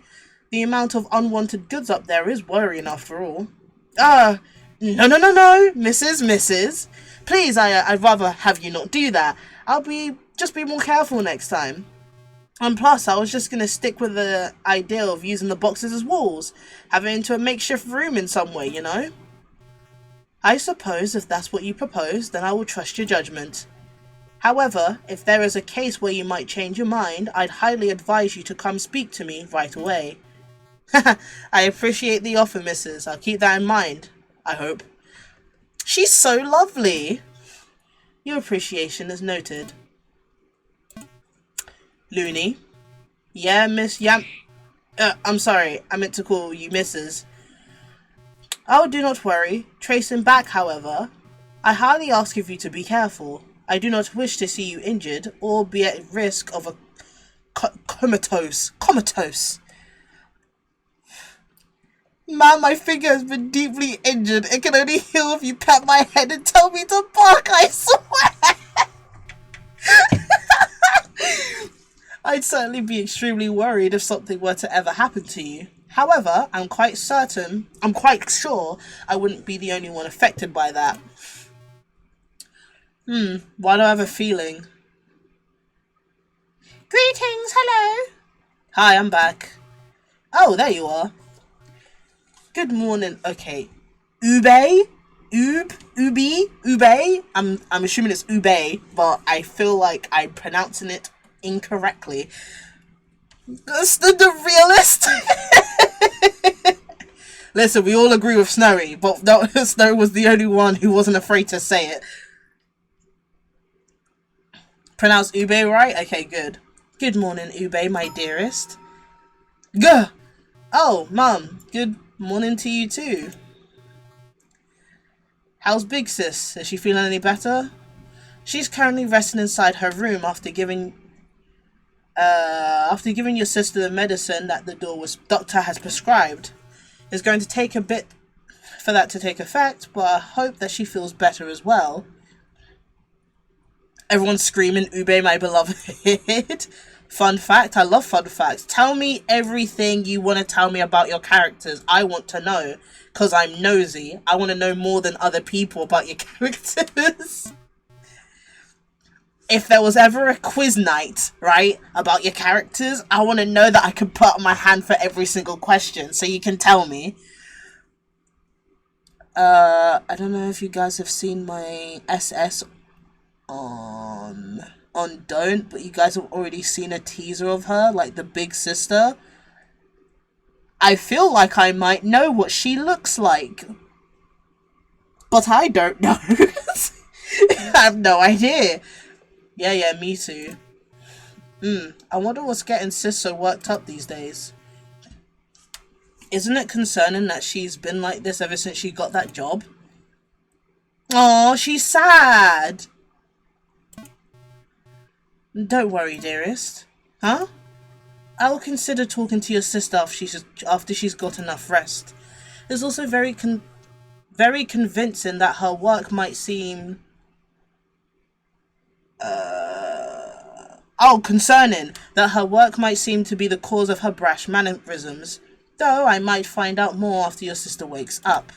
The amount of unwanted goods up there is worrying after all. No, missus. Please, I'd rather have you not do that. Just be more careful next time. And plus, I was just going to stick with the idea of using the boxes as walls, having it into a makeshift room in some way, you know? I suppose if that's what you propose, then I will trust your judgment. However, if there is a case where you might change your mind, I'd highly advise you to come speak to me right away. I appreciate the offer, missus. I'll keep that in mind, I hope. She's so lovely. Your appreciation is noted. Looney. Yeah, Miss Yam... I'm sorry, I meant to call you Mrs. Oh, do not worry. Tracing back, however, I highly ask of you to be careful. I do not wish to see you injured or be at risk of a comatose. Man, my finger has been deeply injured. It can only heal if you pat my head and tell me to bark, I swear! I'd certainly be extremely worried if something were to ever happen to you. However, I'm quite sure I wouldn't be the only one affected by that. Why do I have a feeling? Greetings, hello! Hi, I'm back. Oh, there you are. Good morning. Okay. Ube? Ube? I'm assuming it's Ube, but I feel like I'm pronouncing it incorrectly. That's the realist. Listen, we all agree with Snowy, but Snow was the only one who wasn't afraid to say it. Pronounce Ube right? Okay, good. Good morning, Ube, my dearest. Gah! Oh, Mum, good morning to you too. How's Big Sis? Is she feeling any better? She's currently resting inside her room after giving your sister the medicine that the doctor has prescribed. It's going to take a bit for that to take effect, but I hope that she feels better as well. Everyone's screaming, Ube, my beloved. Fun fact, I love fun facts. Tell me everything you want to tell me about your characters. I want to know, because I'm nosy. I want to know more than other people about your characters. If there was ever a quiz night, right, about your characters, I want to know that I can put up my hand for every single question, so you can tell me. I don't know if you guys have seen my SS on Don't, but you guys have already seen a teaser of her, like the big sister. I feel like I might know what she looks like, but I don't know. I have no idea. Yeah, me too. I wonder what's getting Sis so worked up these days. Isn't it concerning that she's been like this ever since she got that job? Oh, she's sad. Don't worry, dearest. Huh? I will consider talking to your sister after she's got enough rest. It's also very convincing that her work might seem... concerning that her work might seem to be the cause of her brash mannerisms. Though I might find out more after your sister wakes up.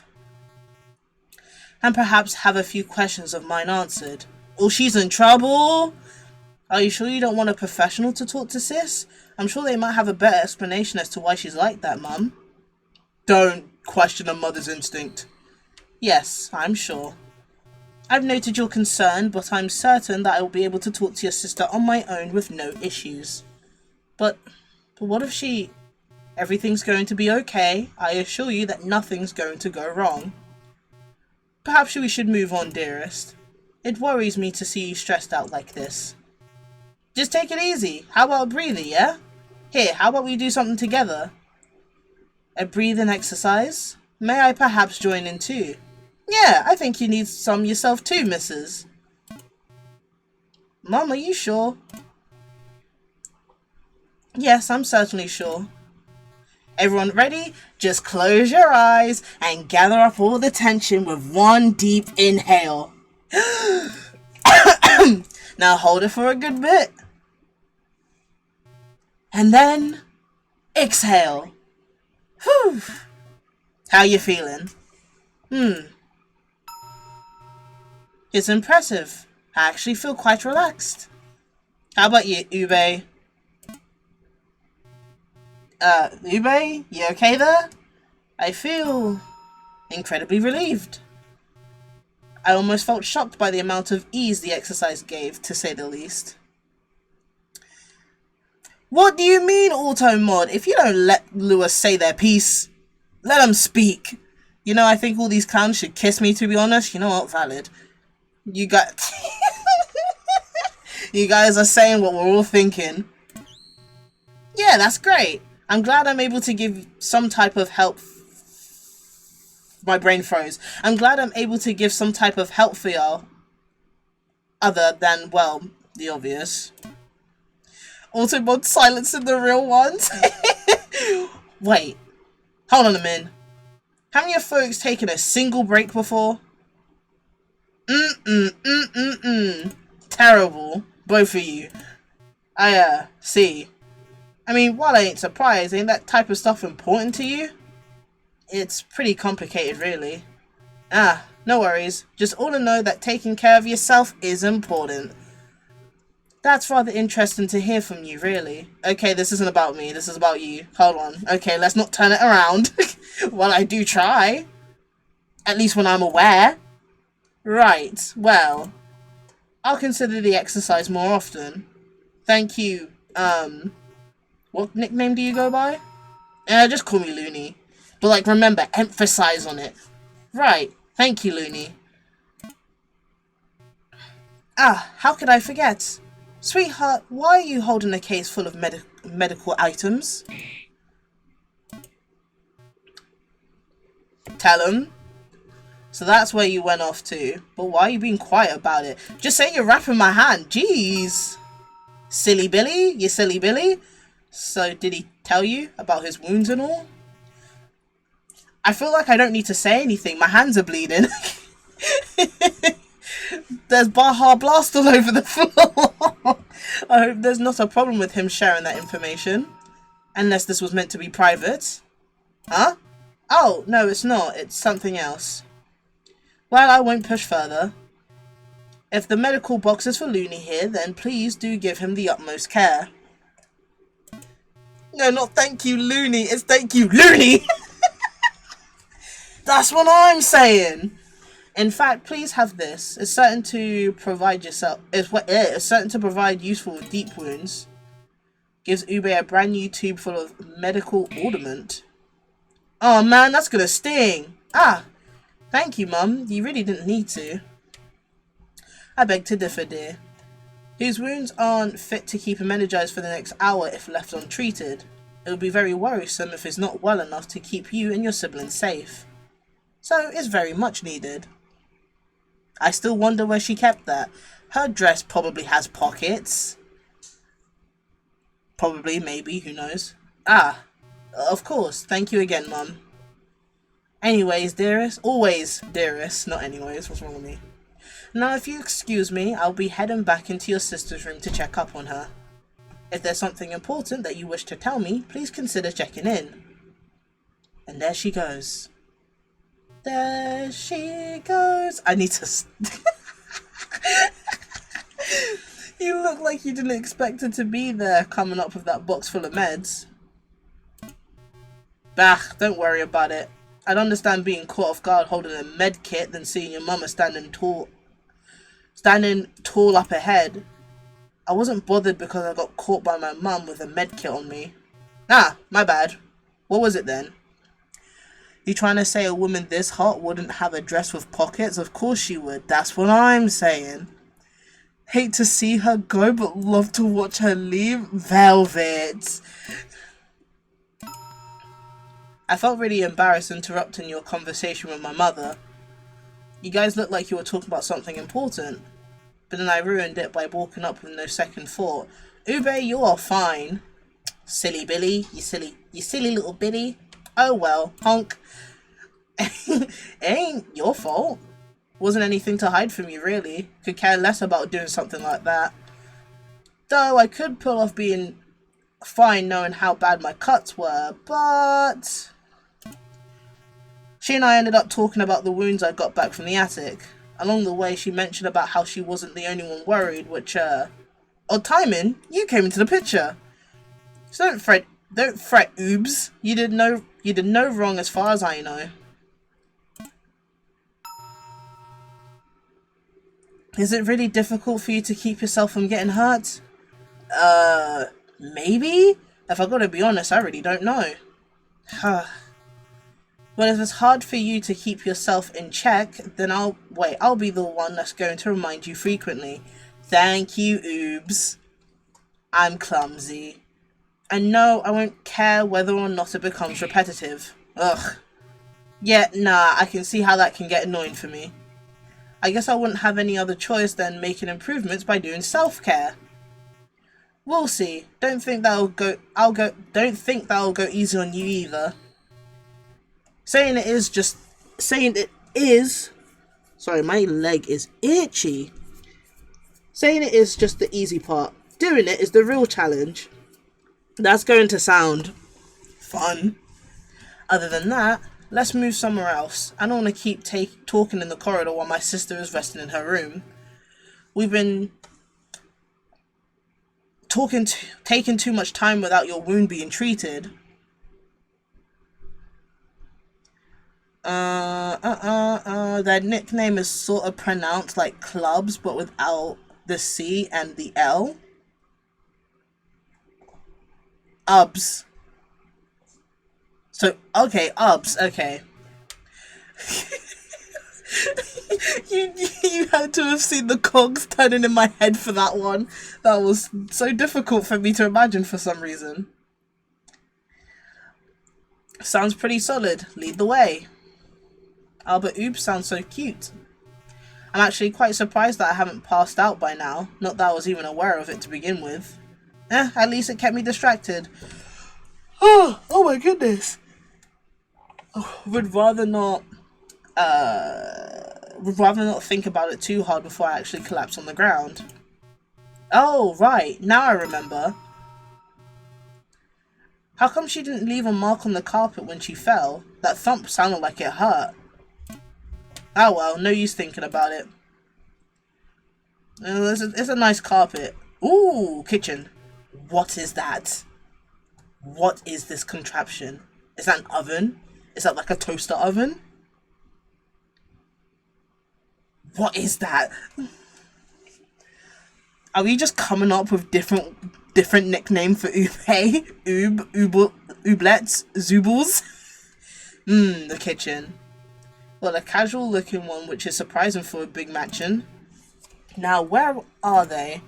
And perhaps have a few questions of mine answered. Oh, she's in trouble! Are you sure you don't want a professional to talk to Sis? I'm sure they might have a better explanation as to why she's like that, Mum. Don't question a mother's instinct. Yes, I'm sure. I've noted your concern, but I'm certain that I will be able to talk to your sister on my own with no issues. But what if everything's going to be okay? I assure you that nothing's going to go wrong. Perhaps we should move on, dearest. It worries me to see you stressed out like this. Just take it easy. How about a breather, yeah? Here, how about we do something together? A breathing exercise? May I perhaps join in too? Yeah, I think you need some yourself too, missus. Mum, are you sure? Yes, I'm certainly sure. Everyone ready? Just close your eyes and gather up all the tension with one deep inhale. Now hold it for a good bit. And then exhale. Whew. How you feeling? It's impressive. I actually feel quite relaxed. How about you, Ube? Ube, you okay there? I feel incredibly relieved. I almost felt shocked by the amount of ease the exercise gave, to say the least. What do you mean, auto mod? If you don't let Lewis say their piece, let them speak. You know, I think all these clowns should kiss me, to be honest. You know what? Valid. You got... You guys are saying what we're all thinking. Yeah, that's great. I'm glad I'm able to give some type of help. My brain froze. I'm glad I'm able to give some type of help for y'all. Other than, well, the obvious. Autobot silencing the real ones? Wait. Hold on a minute. Haven't you folks taken a single break before? Terrible. Both of you. I, see. I mean, while I ain't surprised, ain't that type of stuff important to you? It's pretty complicated, really. Ah, no worries. Just all to know that taking care of yourself is important. That's rather interesting to hear from you, really. Okay, this isn't about me. This is about you. Hold on. Okay, let's not turn it around. Well, I do try. At least when I'm aware. Right, well, I'll consider the exercise more often. Thank you. What nickname do you go by? Just call me Looney. But, like, remember, emphasize on it. Right. Thank you, Looney. Ah, how could I forget? Sweetheart, why are you holding a case full of medical items? Tell him. So that's where you went off to. But why are you being quiet about it? Just say you're wrapping my hand. Jeez. Silly Billy? You silly Billy? So did he tell you about his wounds and all? I feel like I don't need to say anything. My hands are bleeding. There's Baja Blast all over the floor. I hope there's not a problem with him sharing that information. Unless this was meant to be private. Huh? Oh, no, it's not. It's something else. Well, I won't push further. If the medical box is for Looney here, then please do give him the utmost care. No, not thank you, Looney. It's thank you, Looney! That's what I'm saying. In fact, please have this. It's certain to provide useful with deep wounds. Gives Ube a brand new tube full of medical ornament. Oh man, that's gonna sting. Ah, thank you, Mum. You really didn't need to. I beg to differ, dear. His wounds aren't fit to keep him energized for the next hour if left untreated. It would be very worrisome if he's not well enough to keep you and your siblings safe. So it's very much needed. I still wonder where she kept that. Her dress probably has pockets. Probably, maybe, who knows. Ah, of course. Thank you again, Mum. Anyways, dearest. Always, dearest. Not anyways. What's wrong with me? Now, if you excuse me, I'll be heading back into your sister's room to check up on her. If there's something important that you wish to tell me, please consider checking in. And there she goes. There she goes. I need to... You look like you didn't expect her to be there coming up with that box full of meds. Bah, don't worry about it. I'd understand being caught off guard holding a med kit than seeing your mama standing tall up ahead. I wasn't bothered because I got caught by my mum with a med kit on me. Ah, my bad. What was it then? You trying to say a woman this hot wouldn't have a dress with pockets? Of course she would. That's what I'm saying. Hate to see her go, but love to watch her leave. Velvet. I felt really embarrassed interrupting your conversation with my mother. You guys looked like you were talking about something important. But then I ruined it by walking up with no second thought. Ube, you are fine. Silly Billy. You silly little Billy. Oh well, honk. It ain't your fault. Wasn't anything to hide from you, really. Could care less about doing something like that. Though I could pull off being fine knowing how bad my cuts were, but... She and I ended up talking about the wounds I got back from the attic. Along the way, she mentioned about how she wasn't the only one worried, which, odd timing, you came into the picture. So don't fret Don't fret, Oobs. You did no wrong as far as I know. Is it really difficult for you to keep yourself from getting hurt? Maybe? If I gotta be honest, I really don't know. Well, if it's hard for you to keep yourself in check, then I'll be the one that's going to remind you frequently. Thank you, Oobs. I'm clumsy. And no, I won't care whether or not it becomes repetitive. Ugh. Yeah, nah, I can see how that can get annoying for me. I guess I wouldn't have any other choice than making improvements by doing self-care. We'll see. Don't think that'll go easy on you either. Saying it is sorry, my leg is itchy. Saying it is just the easy part. Doing it is the real challenge. That's going to sound fun. Other than that, let's move somewhere else. I don't want to keep talking in the corridor while my sister is resting in her room. We've been taking too much time without your wound being treated. Their nickname is sort of pronounced like clubs, but without the C and the L. Ubs. So, okay, Ubs, okay. you had to have seen the cogs turning in my head for that one. That was so difficult for me to imagine for some reason. Sounds pretty solid. Lead the way. Albert Oops sounds so cute. I'm actually quite surprised that I haven't passed out by now. Not that I was even aware of it to begin with. At least it kept me distracted. Oh my goodness. Would rather not think about it too hard before I actually collapse on the ground. Oh, right. Now I remember. How come she didn't leave a mark on the carpet when she fell? That thump sounded like it hurt. Oh well, no use thinking about it. It's a nice carpet. Ooh, kitchen. What is that? What is this contraption? Is that an oven? Is that like a toaster oven? What is that? Are we just coming up with different nickname for Ube? Ooblets? Zoobles? The kitchen. Well, a casual looking one, which is surprising for a big mansion. Now, where are they?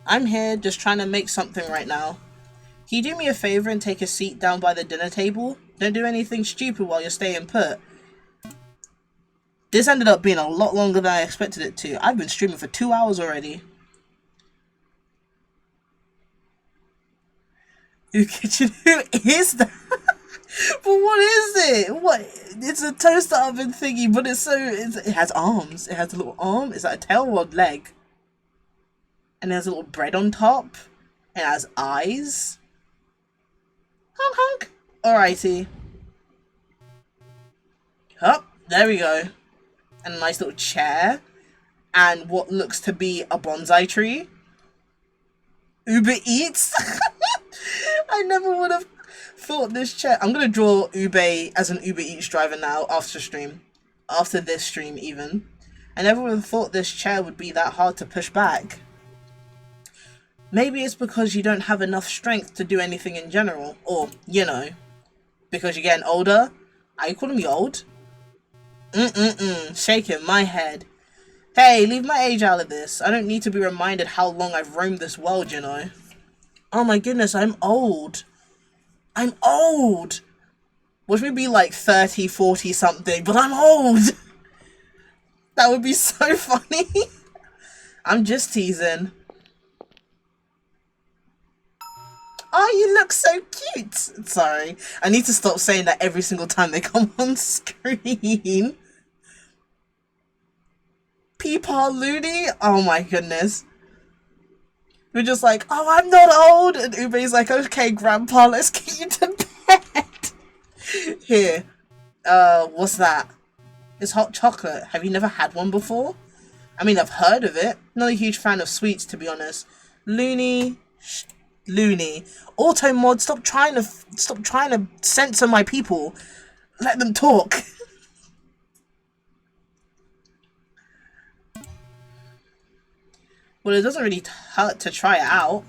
I'm here just trying to make something right now. Can you do me a favor and take a seat down by the dinner table? Don't do anything stupid while you're staying put. This ended up being a lot longer than I expected it to. I've been streaming for 2 hours already. Ooh, kitchen, who is that? But what is it? What? It's a toaster oven thingy, but it has arms. It has a little arm. Is that a tail or a leg? And it has a little bread on top. It has eyes. Honk honk. Alrighty. Oh, there we go. And a nice little chair. And what looks to be a bonsai tree. Uber Eats. I never would have thought this chair. I'm gonna draw Ube as an Uber Eats driver now after stream. After this stream even. I never would have thought this chair would be that hard to push back. Maybe it's because you don't have enough strength to do anything in general. Or, you know, because you're getting older. Are you calling me old? Shaking my head. Hey, leave my age out of this. I don't need to be reminded how long I've roamed this world, you know. Oh my goodness, I'm old. I'm old. Watch me be like 30, 40 something, but I'm old. That would be so funny. I'm just teasing. Oh, you look so cute. Sorry. I need to stop saying that every single time they come on screen. Peepaw Looney? Oh my goodness. We're just like, oh, I'm not old. And Ube's like, okay, Grandpa, let's get you to bed. Here. What's that? It's hot chocolate. Have you never had one before? I mean, I've heard of it. Not a huge fan of sweets, to be honest. Looney, Loony. Auto mod, stop trying to censor my people. Let them talk. Well, it doesn't really hurt to try it out.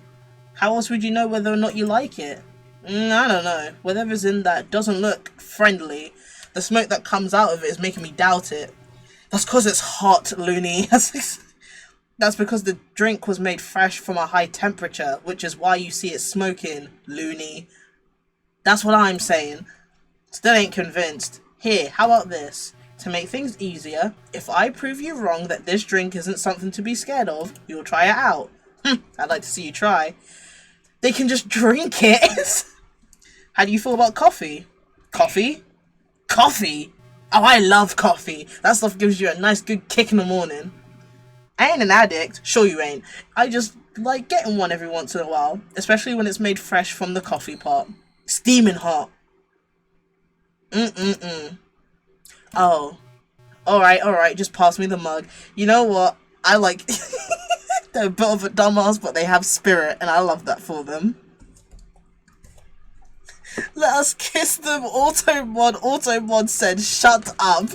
How else would you know whether or not you like it? I don't know. Whatever's in that doesn't look friendly. The smoke that comes out of it is making me doubt it. That's because it's hot, Loony. That's because the drink was made fresh from a high temperature, which is why you see it smoking, Loony. That's what I'm saying. Still ain't convinced. Here, how about this? To make things easier, if I prove you wrong that this drink isn't something to be scared of, you'll try it out. I'd like to see you try. They can just drink it. How do you feel about coffee? Coffee? Coffee? Oh, I love coffee. That stuff gives you a nice good kick in the morning. I ain't an addict. Sure you ain't. I just like getting one every once in a while, especially when it's made fresh from the coffee pot. Steaming hot. Oh. Alright, just pass me the mug. You know what? I like... They're a bit of a dumbass, but they have spirit, and I love that for them. Let us kiss them, Automod. Automod said, shut up.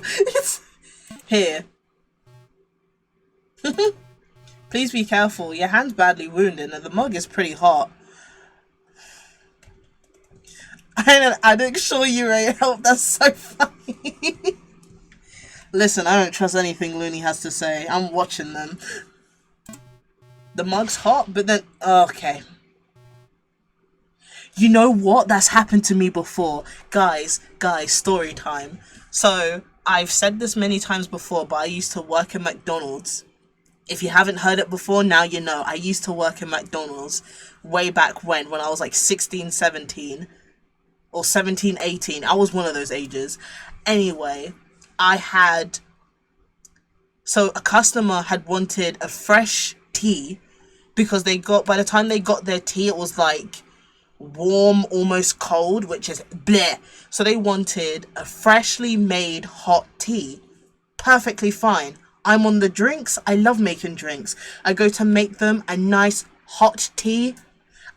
Here. Please be careful. Your hand's badly wounded, and the mug is pretty hot. I ain't an addict, sure you ain't. Help, that's so funny. Listen, I don't trust anything Loony has to say. I'm watching them. The mug's hot, but then... Okay. You know what? That's happened to me before. Guys, story time. So, I've said this many times before, but I used to work at McDonald's. If you haven't heard it before, now you know. I used to work in McDonald's way back when I was like 16, 17. Or 17, 18. I was one of those ages. Anyway, so a customer had wanted a fresh tea because by the time they got their tea, it was like warm, almost cold, which is bleh. So they wanted a freshly made hot tea. Perfectly fine. I'm on the drinks. I love making drinks. I go to make them a nice hot tea.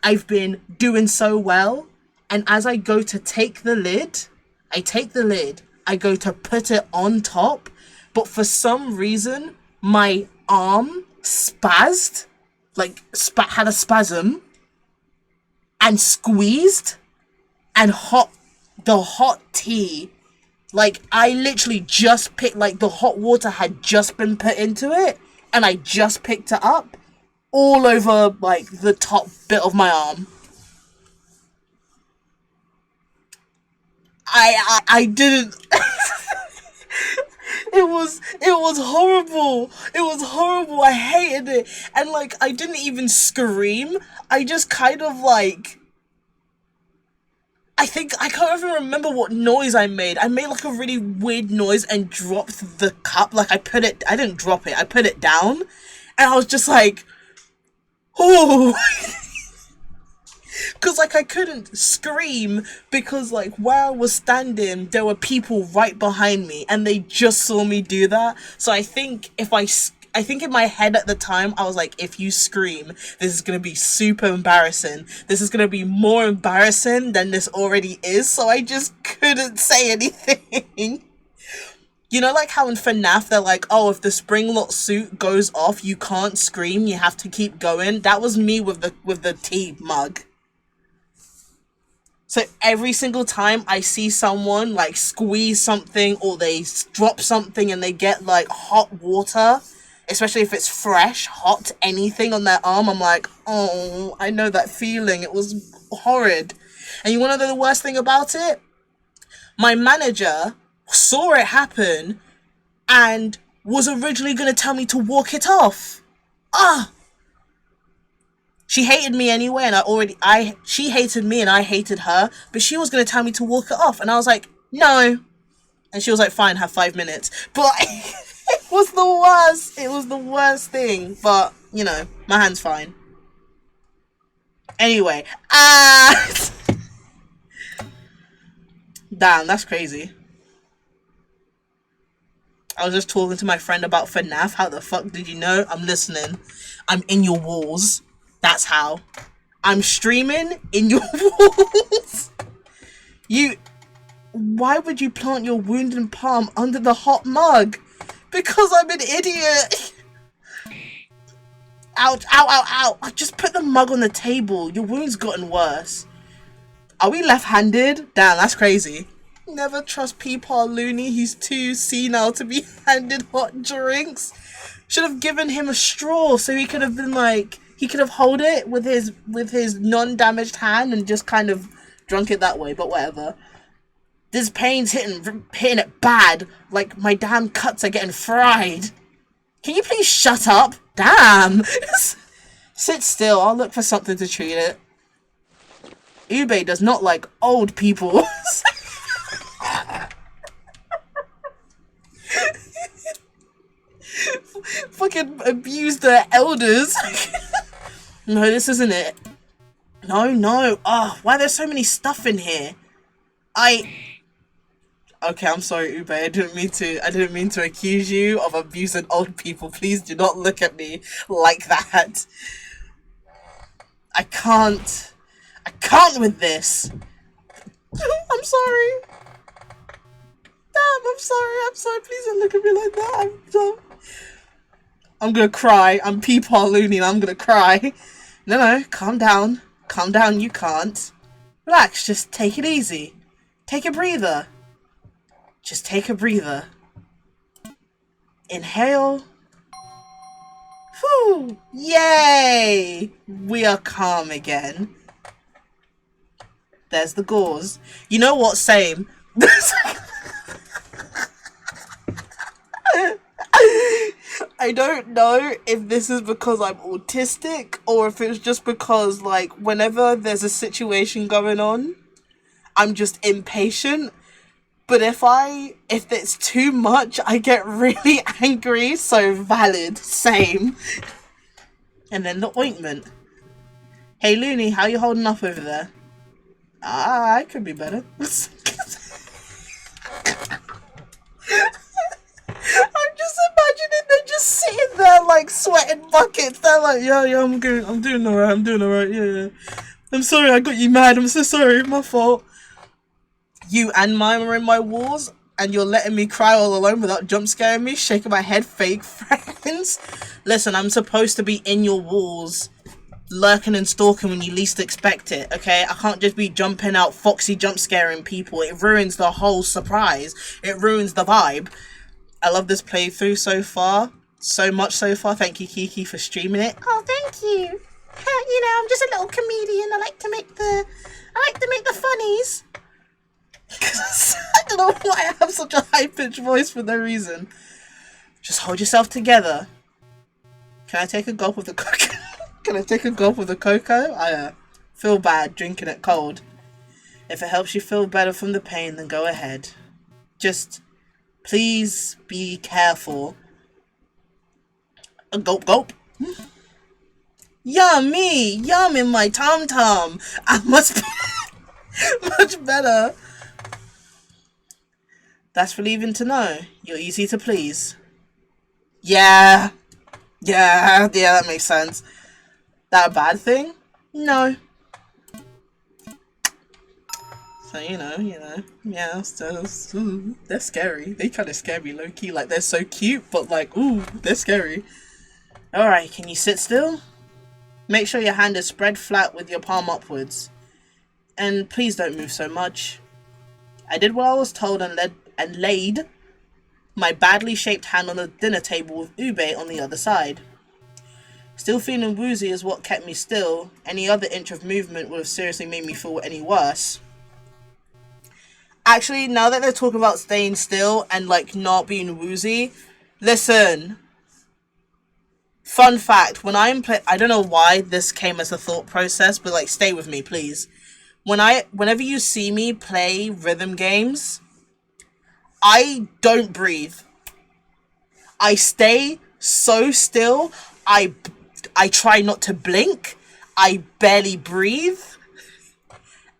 I've been doing so well. And as I go to take the lid, I go to put it on top. But for some reason, my arm spazzed. Like, had a spasm. And squeezed. And the hot tea, like, I literally just picked, like, the hot water had just been put into it. And I just picked it up. All over, like, the top bit of my arm. I didn't... It was horrible. It was horrible. I hated it. And, like, I didn't even scream. I just kind of, like... I can't even remember what noise I made. I made, like, a really weird noise and dropped the cup. Like, I didn't drop it. I put it down. And I was just like... Oh... Because, like, I couldn't scream because, like, where I was standing, there were people right behind me and they just saw me do that. So I think in my head at the time, I was like, if you scream, this is going to be super embarrassing. This is going to be more embarrassing than this already is. So I just couldn't say anything. You know, like how in FNAF, they're like, oh, if the spring lock suit goes off, you can't scream, you have to keep going. That was me with the tea mug. So every single time I see someone, like, squeeze something or they drop something and they get, like, hot water, especially if it's fresh, hot, anything on their arm, I'm like, oh, I know that feeling. It was horrid. And you want to know the worst thing about it? My manager saw it happen and was originally going to tell me to walk it off. She hated me anyway, and she hated me and I hated her, but she was going to tell me to walk it off, and I was like, no. And she was like, fine, have 5 minutes. But it was the worst. It was the worst thing, but, you know, my hand's fine. Anyway, damn, that's crazy. I was just talking to my friend about FNAF. How the fuck did you know? I'm listening. I'm in your walls. That's how. I'm streaming in your walls. Why would you plant your wounded palm under the hot mug? Because I'm an idiot. Ouch, ow, ow, ow. I just put the mug on the table. Your wound's gotten worse. Are we left-handed? Damn, that's crazy. Never trust Peepaw Looney. He's too senile to be handed hot drinks. Should have given him a straw so he could have been like, he could have held it with his non-damaged hand and just kind of drunk it that way, but whatever. This pain's hitting it bad, like my damn cuts are getting fried. Can you please shut up? Damn! Sit still, I'll look for something to treat it. Ube does not like old people. Fucking abuse their elders. No, this isn't it. No. Oh, why there's so many stuff in here? Okay, I'm sorry, Ube. I didn't mean to accuse you of abusing old people. Please do not look at me like that. I can't with this. I'm sorry. Damn, I'm sorry. Please don't look at me like that. I'm gonna cry. I'm Peepaw Looney and I'm gonna cry. No, calm down. Calm down, you can't. Relax, just take it easy. Take a breather. Just take a breather. Inhale. Whew! Yay! We are calm again. There's the gauze. You know what? Same. I don't know if this is because I'm autistic or if it's just because, like, whenever there's a situation going on, I'm just impatient. But if it's too much, I get really angry. So valid. Same. And then the ointment. Hey, Looney, how you holding up over there? I could be better. I'm just imagining they're just sitting there like sweating buckets. They're like, yeah, I'm doing alright, yeah. I'm sorry I got you mad, I'm so sorry, my fault. You and mine are in my walls, and you're letting me cry all alone without jump scaring me, shaking my head, fake friends. Listen, I'm supposed to be in your walls, lurking and stalking when you least expect it, okay? I can't just be jumping out, foxy jump scaring people. It ruins the whole surprise. It ruins the vibe. I love this playthrough so far. So much so far. Thank you, Kiki, for streaming it. Oh, thank you. You know, I'm just a little comedian. I like to make the funnies. I don't know why I have such a high-pitched voice for no reason. Just hold yourself together. Can I take a gulp of the cocoa? Can I take a gulp of the cocoa? I feel bad drinking it cold. If it helps you feel better from the pain, then go ahead. Just please be careful. A gulp, gulp. Yummy! Yum in my tom-tom. I must be much better. That's relieving to know. You're easy to please. Yeah, that makes sense. That a bad thing? No. So, you know, yeah, so, ooh, they're scary. They kind of scare me low-key. Like, they're so cute, but like, ooh, they're scary. Alright, can you sit still? Make sure your hand is spread flat with your palm upwards. And please don't move so much. I did what I was told and laid my badly shaped hand on the dinner table with Ube on the other side. Still feeling woozy is what kept me still. Any other inch of movement would have seriously made me feel any worse. Actually, now that they're talking about staying still and like not being woozy, listen. Fun fact, when I'm I don't know why this came as a thought process, but like stay with me, please. Whenever you see me play rhythm games, I don't breathe. I stay so still. I try not to blink. I barely breathe.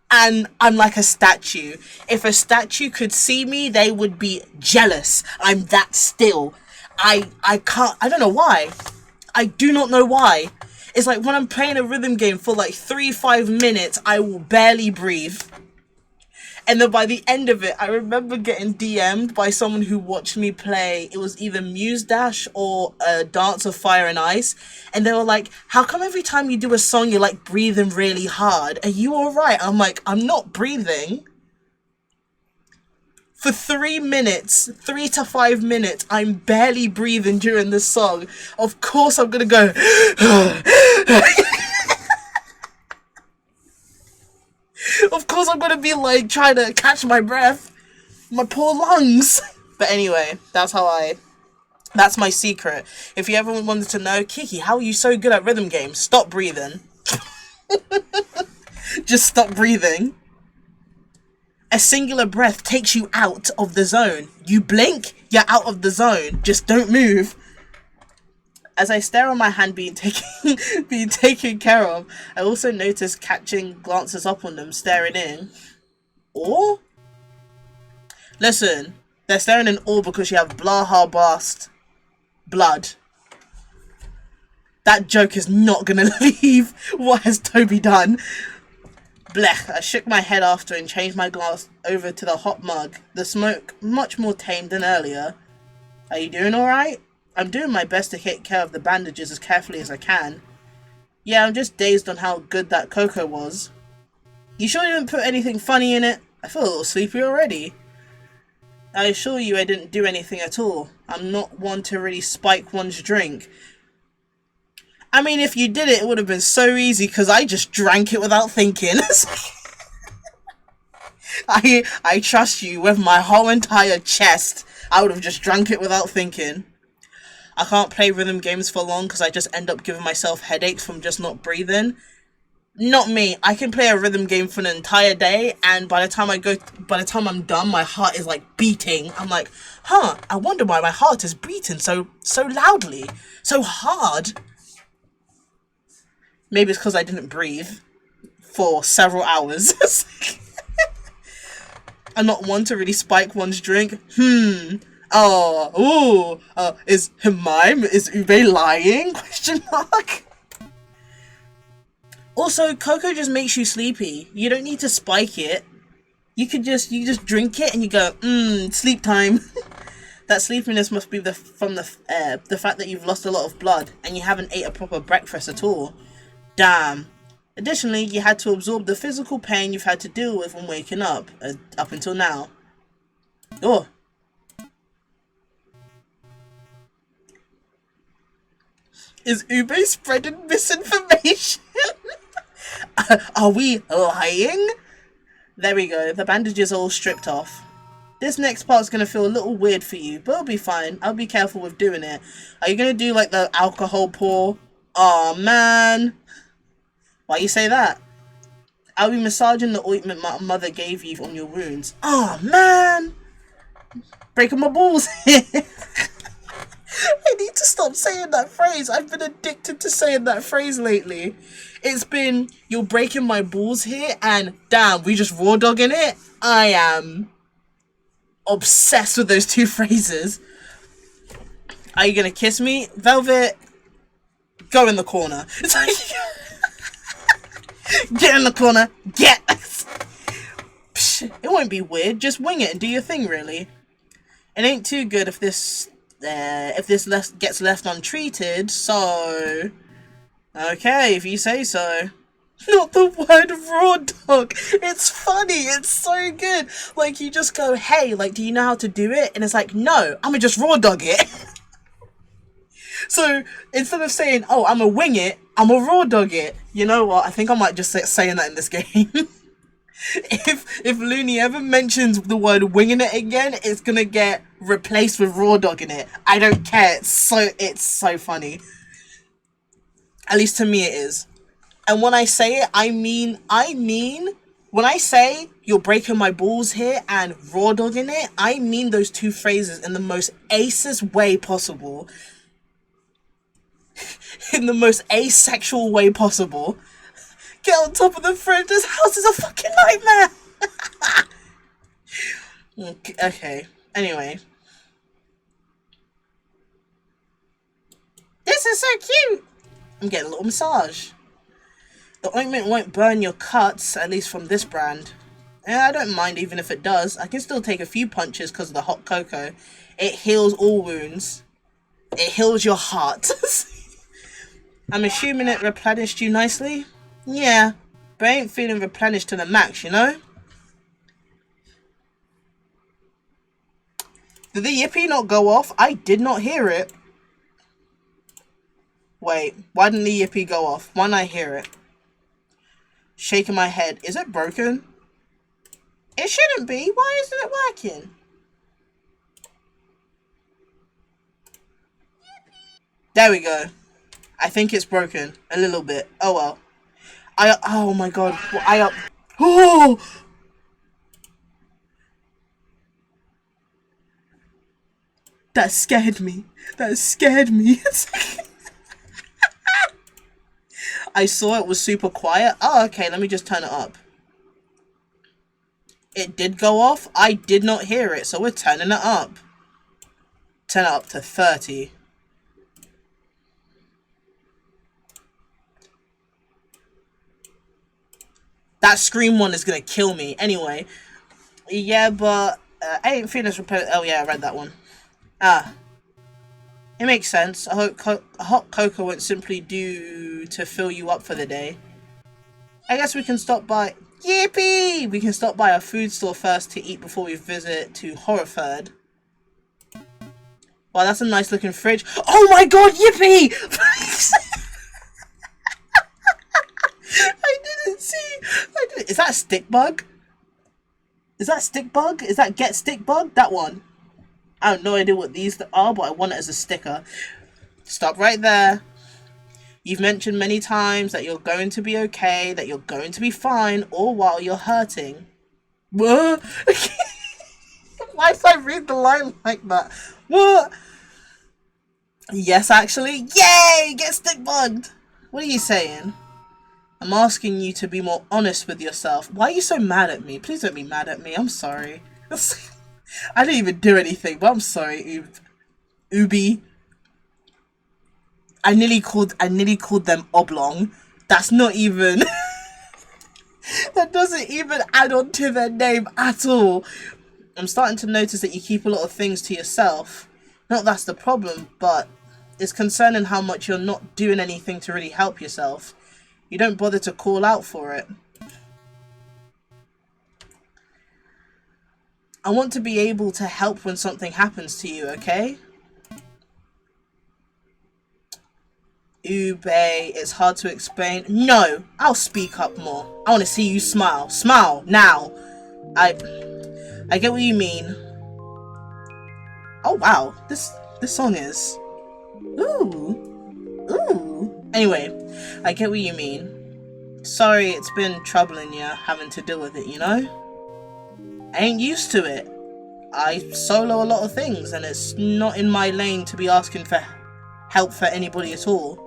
And I'm like a statue. If a statue could see me, they would be jealous. I'm that still. I can't, I don't know why. I do not know why. It's like when I'm playing a rhythm game for like 3-5 minutes, I will barely breathe. And then by the end of it, I remember getting DM'd by someone who watched me play. It was either Muse Dash or Dance of Fire and Ice. And they were like, how come every time you do a song, you're like breathing really hard? Are you alright? I'm like, I'm not breathing. For 3 minutes, 3 to 5 minutes, I'm barely breathing during this song. Of course I'm gonna go... Of course I'm gonna be like trying to catch my breath. My poor lungs. But anyway, that's my secret. If you ever wanted to know, Kiki, how are you so good at rhythm games? Stop breathing. Just stop breathing. A singular breath takes you out of the zone. You blink, you're out of the zone. Just don't move. As I stare on my hand being taken care of, I also notice catching glances up on them, staring in. Or? Listen, they're staring in awe because you have blaha bast blood. That joke is not gonna leave. What has Toby done? Blech, I shook my head after and changed my glass over to the hot mug. The smoke much more tame than earlier. Are you doing alright? I'm doing my best to take care of the bandages as carefully as I can. Yeah, I'm just dazed on how good that cocoa was. You sure you didn't put anything funny in it? I feel a little sleepy already. I assure you I didn't do anything at all. I'm not one to really spike one's drink. I mean, if you did it, it would have been so easy because I just drank it without thinking. I trust you with my whole entire chest. I would have just drank it without thinking. I can't play rhythm games for long because I just end up giving myself headaches from just not breathing. Not me. I can play a rhythm game for an entire day, and by the time I'm done, my heart is like beating. I'm like, huh, I wonder why my heart is beating so loudly, so hard. Maybe it's because I didn't breathe for several hours. I'm not one to really spike one's drink. Is Ube lying? Question mark. Also, cocoa just makes you sleepy. You don't need to spike it. You just drink it and you go, sleep time. That sleepiness must be from the fact that you've lost a lot of blood and you haven't ate a proper breakfast at all. Damn. Additionally, you had to absorb the physical pain you've had to deal with when waking up until now. Oh. Is Ube spreading misinformation? Are we lying? There we go. The bandages are all stripped off. This next part's going to feel a little weird for you, but it'll be fine. I'll be careful with doing it. Are you going to do like the alcohol pour? Aw, man. Why you say that? I'll be massaging the ointment my mother gave you on your wounds. Aw, man. Breaking my balls here. I need to stop saying that phrase. I've been addicted to saying that phrase lately. It's been, you're breaking my balls here, and damn, we just raw dogging it. I am obsessed with those two phrases. Are you gonna kiss me? Velvet, go in the corner. It's like, get in the corner, get. Psh, it won't be weird, just wing it and do your thing, really. It ain't too good if this gets left untreated, so... Okay, if you say so. Not the word raw dog. It's funny. It's so good. Like, you just go, hey, like, do you know how to do it? And it's like, no, I'm gonna just raw dog it. So, instead of saying, oh, I'm gonna wing it, I'm gonna raw dog it. You know what? I think I might just saying that in this game. If Looney ever mentions the word winging it again, it's gonna get replaced with raw dogging it. I don't care. It's so funny. At least to me it is. And when I say it, I mean, when I say you're breaking my balls here and raw dogging it, I mean those two phrases in the most acist way possible. In the most asexual way possible. Get on top of the fridge. This house is a fucking nightmare. Okay. Anyway. This is so cute. I'm getting a little massage. The ointment won't burn your cuts, at least from this brand. And I don't mind even if it does. I can still take a few punches because of the hot cocoa. It heals all wounds. It heals your heart. I'm assuming it replenished you nicely? Yeah, but I ain't feeling replenished to the max, you know? Did the yippee not go off? I did not hear it. Wait, why didn't the yippee go off? Why didn't I hear it? Shaking my head. Is it broken? It shouldn't be. Why isn't it working? There we go. I think it's broken. A little bit. Oh well. Oh my god. Oh! That scared me. That scared me. I saw it was super quiet. Oh, okay. Let me just turn it up. It did go off. I did not hear it, so we're turning it up. Turn it up to 30. That scream one is gonna kill me. Anyway. Yeah, but I ain't finished with... Oh yeah, I read that one. It makes sense. I hope hot cocoa won't simply do to fill you up for the day. I guess we can stop by... Yippee! We can stop by a food store first to eat before we visit to Horrorford. Wow, that's a nice looking fridge. Oh my god, yippee! I didn't see. Is that a stick bug? Is that stick bug? Is that get stick bug? That one. I have no idea what these are, but I want it as a sticker. Stop right there. You've mentioned many times that you're going to be okay, that you're going to be fine, all while you're hurting. What? Why did I read the line like that? What? Yes, actually. Yay! Get stick bugged! What are you saying? I'm asking you to be more honest with yourself. Why are you so mad at me? Please don't be mad at me. I'm sorry. I didn't even do anything, but I'm sorry, Ubi. I nearly called them oblong. That's not even... that doesn't even add on to their name at all. I'm starting to notice that you keep a lot of things to yourself. Not that's the problem, but it's concerning how much you're not doing anything to really help yourself. You don't bother to call out for it. I want to be able to help when something happens to you, okay? Ube, it's hard to explain. No, I'll speak up more. I want to see you smile. Smile, now. I get what you mean. Oh, wow. This song is... Ooh. Anyway, I get what you mean. Sorry it's been troubling you, having to deal with it, you know? I ain't used to it. I solo a lot of things, and it's not in my lane to be asking for help for anybody at all.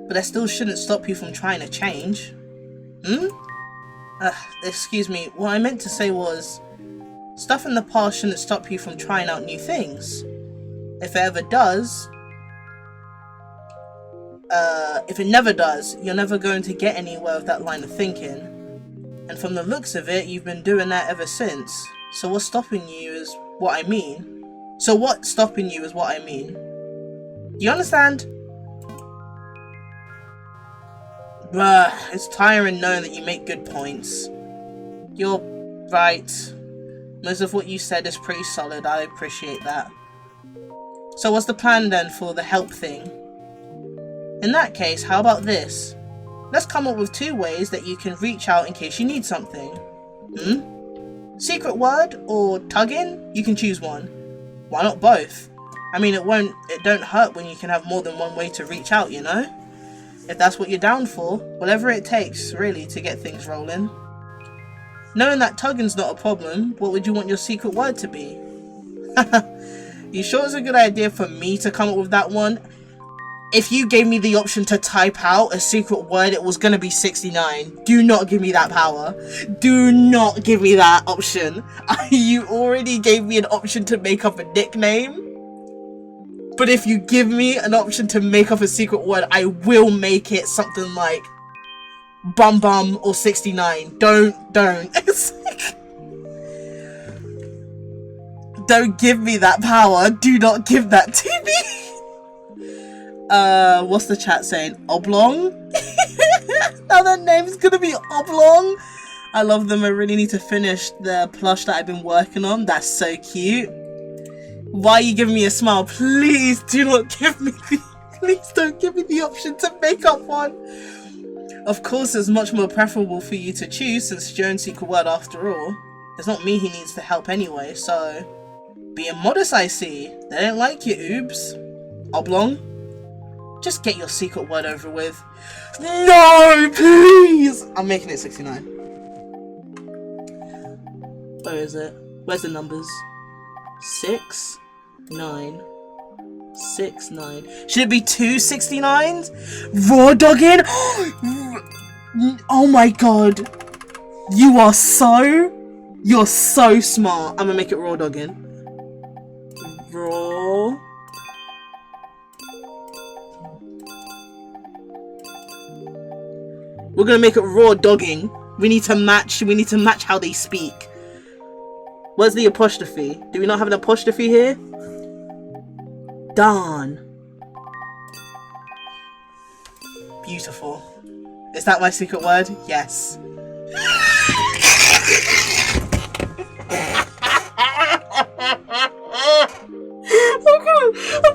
But that still shouldn't stop you from trying to change. Excuse me, what I meant to say was, stuff in the past shouldn't stop you from trying out new things. If it ever does, if it never does, you're never going to get anywhere with that line of thinking. And from the looks of it, you've been doing that ever since. So what's stopping you is what I mean. Do you understand? Bruh, it's tiring knowing that you make good points. You're right. Most of what you said is pretty solid, I appreciate that. So what's the plan then for the help thing? In that case, how about this? Let's come up with 2 ways that you can reach out in case you need something. Secret word or tugging? You can choose one. Why not both? I mean, it don't hurt when you can have more than one way to reach out, you know? If that's what you're down for, whatever it takes, really, to get things rolling. Knowing that tugging's not a problem, what would you want your secret word to be? You sure it's a good idea for me to come up with that one? If you gave me the option to type out a secret word, it was gonna be 69. Do not give me that power. Do not give me that option. You already gave me an option to make up a nickname. But if you give me an option to make up a secret word, I will make it something like bum bum or 69. Don't. It's like, don't give me that power. Do not give that to me. What's the chat saying? Oblong? Now their name's gonna be Oblong. I love them. I really need to finish the plush that I've been working on. That's so cute. Why are you giving me a smile? Please do not give me the... Please don't give me the option to make up one. Of course, it's much more preferable for you to choose since it's your own secret word after all. It's not me he needs to help anyway, so... Being modest, I see. They don't like you, oops. Oblong? Just get your secret word over with. No, please! I'm making it 69. Where is it? Where's the numbers? 6, 9, 6, 9. Should it be 2 69s? Raw dogging? Oh my god. You're so smart. I'm gonna make it raw dogging. Raw. We're gonna make it raw dogging. We need to match how they speak. Where's the apostrophe? Do we not have an apostrophe here? Darn. Beautiful. Is that my secret word? Yes. I'm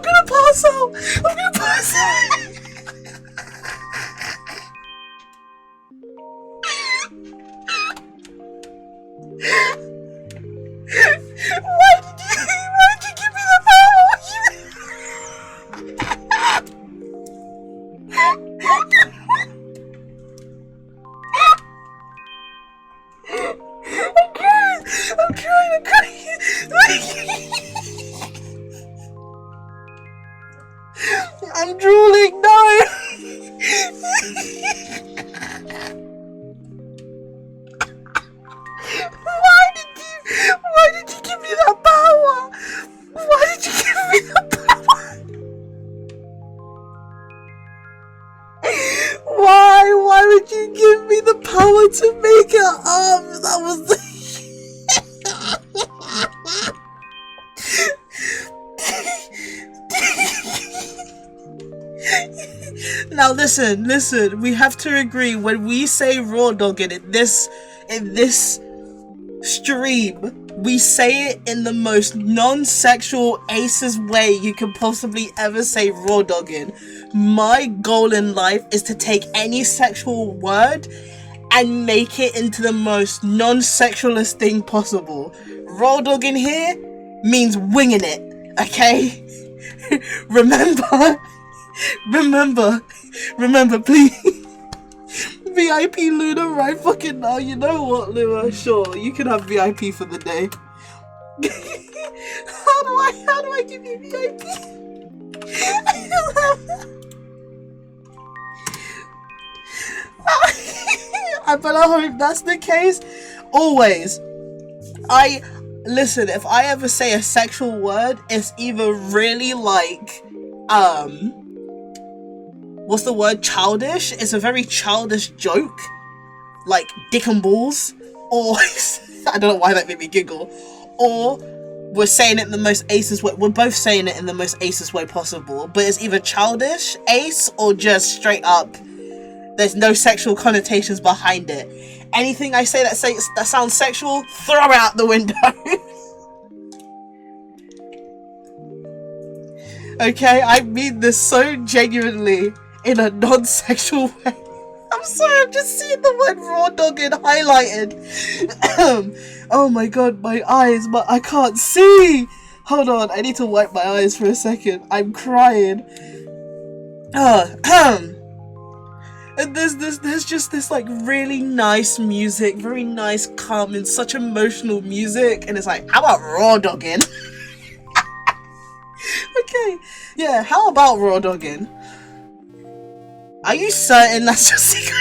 gonna pass out. I'm gonna pass out. Why did you give me the power? I'm crying. I'm drooling, no! Why did you give me that power? Why did you give me that power? Why would you give me the power to make it up? That was the... Now listen, we have to agree when we say raw dogging in this stream, we say it in the most non-sexual aces way you can possibly ever say raw dogging. My goal in life is to take any sexual word and make it into the most non-sexualist thing possible. Raw dogging here means winging it, okay? Remember, please. VIP Luna right fucking now. You know what, Luna? Sure, you can have VIP for the day. How do I give you VIP? I better hope that's the case. Always. Listen, if I ever say a sexual word, it's either really like, what's the word? Childish? It's a very childish joke. Like, dick and balls. Or, I don't know why that made me giggle. Or, we're saying it in the most aces way. We're both saying it in the most aces way possible. But it's either childish, ace, or just straight up. There's no sexual connotations behind it. Anything I say that sounds sexual, throw it out the window. Okay, I mean this so genuinely in a non-sexual way. I'm sorry, I'm just seeing the word raw dogging highlighted. Oh my god, my eyes, I can't see. Hold on, I need to wipe my eyes for a second. I'm crying. And there's just this like really nice music, very nice, calming, such emotional music, and it's like, how about raw dogging? Okay, yeah, how about raw dogging? Are you certain that's your secret?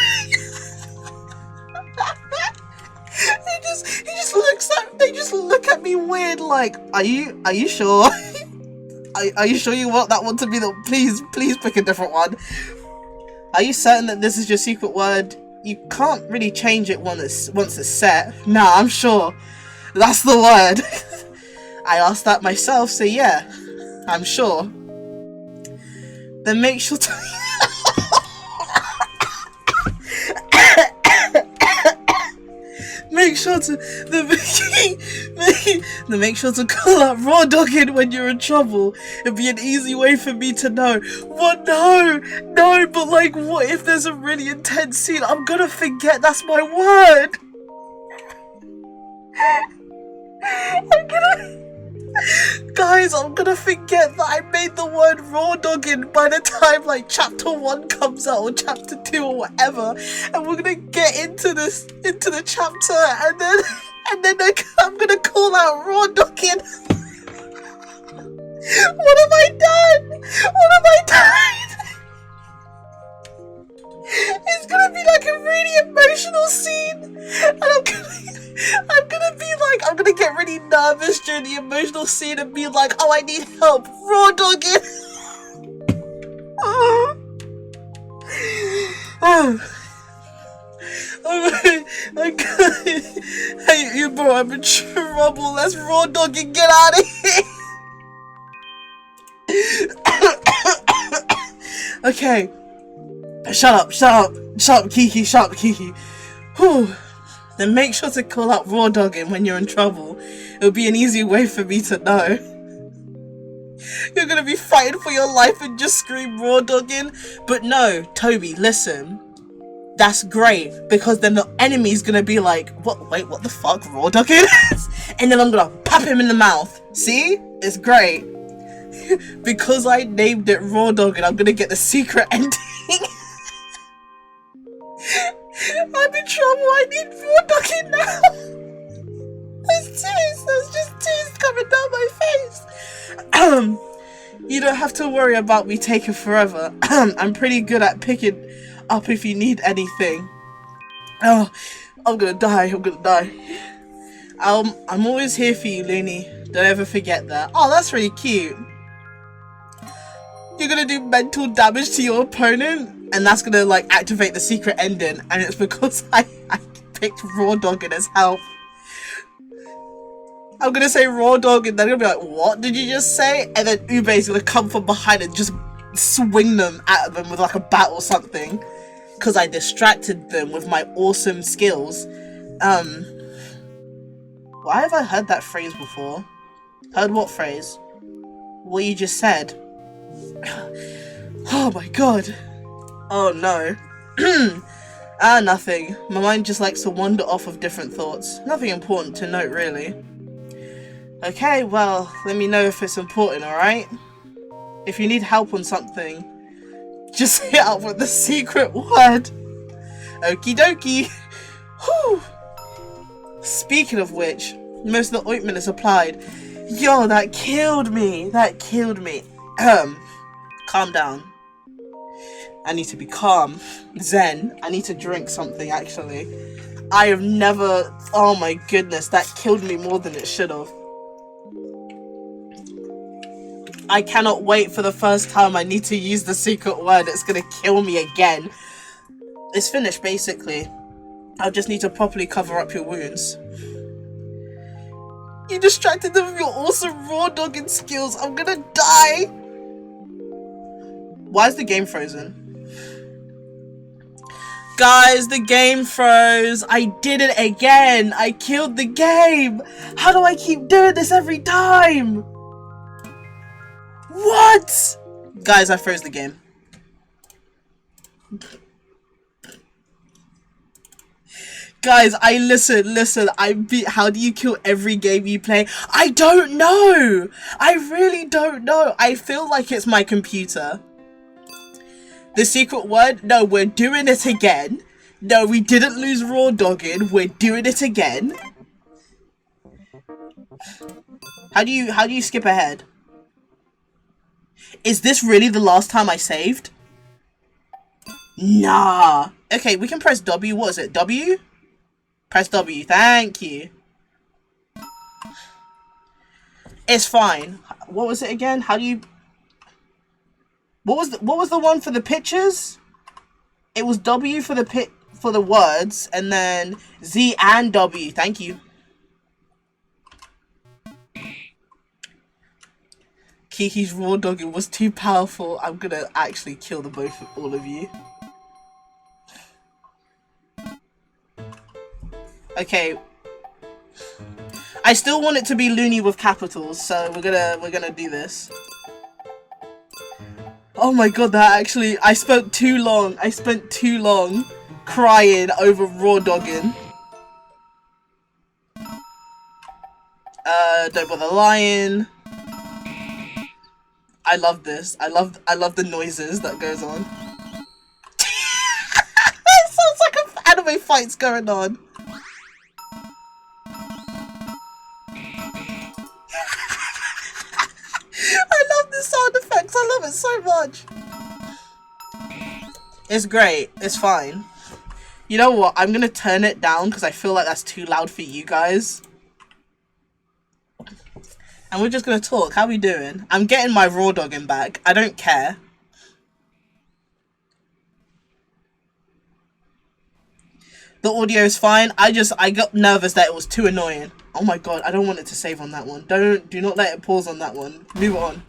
They just look at me weird, like, are you sure? Are you sure you want that one to be the... Please pick a different one. Are you certain that this is your secret word? You can't really change it once it's set. Nah, I'm sure. That's the word. I asked that myself, so yeah. I'm sure. Then make sure to... Make sure to make sure to call out raw dogging when you're in trouble. It'd be an easy way for me to know. What? No, but like, what if there's a really intense scene? I'm gonna forget that's my word. Guys, I'm gonna forget that I made the word raw dogging by the time like chapter 1 comes out or chapter 2 or whatever, and we're gonna get into the chapter, and then I'm gonna call out raw dogging. What have I done? It's gonna be like a really emotional scene, and I'm gonna get really nervous during the emotional scene and be like, oh, I need help, raw dogging. Hey, you bro, I'm in trouble. Let's raw dogging get out of here. Okay. Shut up, Kiki, Whew. Then make sure to call out raw dogging when you're in trouble. It'll be an easy way for me to know. You're gonna be fighting for your life and just scream raw dogging. But no, Toby, listen. That's great, because then the enemy's gonna be like, wait, what the fuck, raw dogging? And then I'm gonna pop him in the mouth. See? It's great. Because I named it raw dogging, I'm gonna get the secret ending. I'm in trouble, I need raw dogging now. There's just tears coming down my face. You don't have to worry about me taking forever. I'm pretty good at picking up if you need anything. Oh, I'm gonna die. I'm always here for you, Looney. Don't ever forget that. Oh, that's really cute. You're gonna do mental damage to your opponent, and that's gonna like activate the secret ending, and it's because I picked raw dogging as help. I'm gonna say raw dog, and they're gonna be like, what did you just say? And then Ube's gonna come from behind and just swing them at them with like a bat or something, because I distracted them with my awesome skills. Why have I heard that phrase before? Heard what phrase? What you just said. Oh my god. Oh no. Nothing. My mind just likes to wander off of different thoughts. Nothing important to note, really. Okay, well, let me know if it's important, alright? If you need help on something, just hit up with the secret word. Okie dokie. Whew. Speaking of which, most of the ointment is applied. Yo, that killed me. Calm down. I need to be calm. Zen. I need to drink something, actually. I have never... Oh my goodness, that killed me more than it should have. I cannot wait for the first time I need to use the secret word. It's gonna kill me again. It's finished, basically. I'll just need to properly cover up your wounds. You distracted them with your awesome raw dogging skills. I'm gonna die. Why is the game frozen? Guys, the game froze. I did it again. I killed the game. How do I keep doing this every time? What? Guys, I froze the game. Guys, listen, how do you kill every game you play? I don't know. I really don't know. I feel like it's my computer. The secret word? No, we're doing it again. No, we didn't lose raw dogging. We're doing it again. How do you skip ahead? Is this really the last time I saved? Nah. Okay, we can press W. What is it? W? Press W. Thank you. It's fine. What was it again? How do you... What was the one for the pictures? It was W for the words, and then Z and W. Thank you. Kiki's raw dogging was too powerful. I'm gonna actually kill the both of all of you. Okay. I still want it to be loony with capitals, so we're gonna do this. Oh my god, that actually... I spent too long crying over raw dogging. Don't bother lying. I love this. I love the noises that goes on. It sounds like an anime fight's going on. I love the sound effects. I love it so much. It's great. It's fine. You know what? I'm gonna turn it down because I feel like that's too loud for you guys. And we're just gonna talk. How we doing? I'm getting my raw dogging back. I don't care. The audio is fine. I got nervous that it was too annoying. Oh my god, I don't want it to save on that one. Do not let it pause on that one. Move on.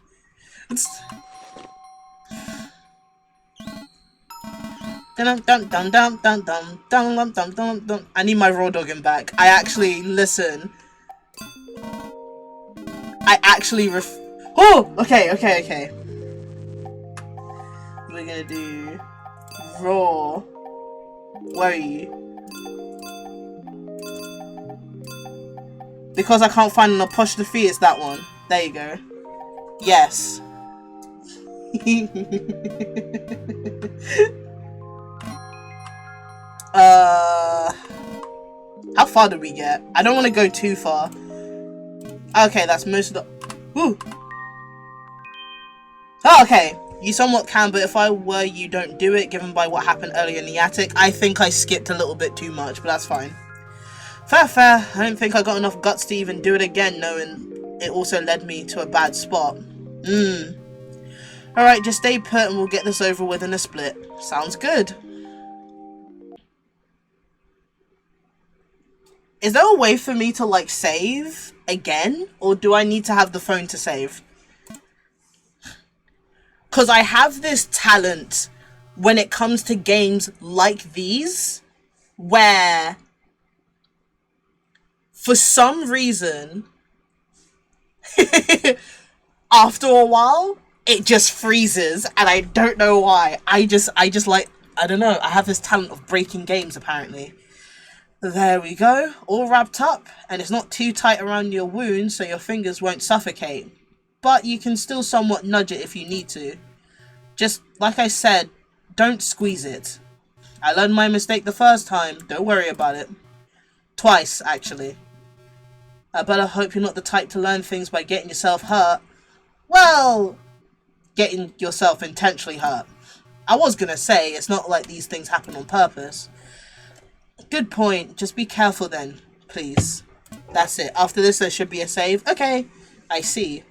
I need my raw dogging back. I actually listen. I actually oh! Okay. We're gonna do raw. Where are you? Because I can't find an apostrophe, it's that one. There you go. Yes. How far did we get? I don't want to go too far. Okay, that's most of the... Woo! Oh, okay. You somewhat can, but if I were you, don't do it, given by what happened earlier in the attic. I think I skipped a little bit too much, but that's fine. Fair. I don't think I got enough guts to even do it again, knowing it also led me to a bad spot. Alright, just stay put and we'll get this over with in a split. Sounds good. Is there a way for me to, like, save again? Or do I need to have the phone to save? Because I have this talent when it comes to games like these, where, for some reason, after a while, it just freezes, and I don't know why. I just like, I don't know, I have this talent of breaking games, apparently. There we go, all wrapped up, and it's not too tight around your wound so your fingers won't suffocate. But you can still somewhat nudge it if you need to. Just, like I said, don't squeeze it. I learned my mistake the first time, don't worry about it. Twice, actually. I better hope you're not the type to learn things by getting yourself hurt. Well, getting yourself intentionally hurt. I was gonna say, it's not like these things happen on purpose. Good point. Just be careful then, please. That's it. After this, there should be a save. Okay, I see.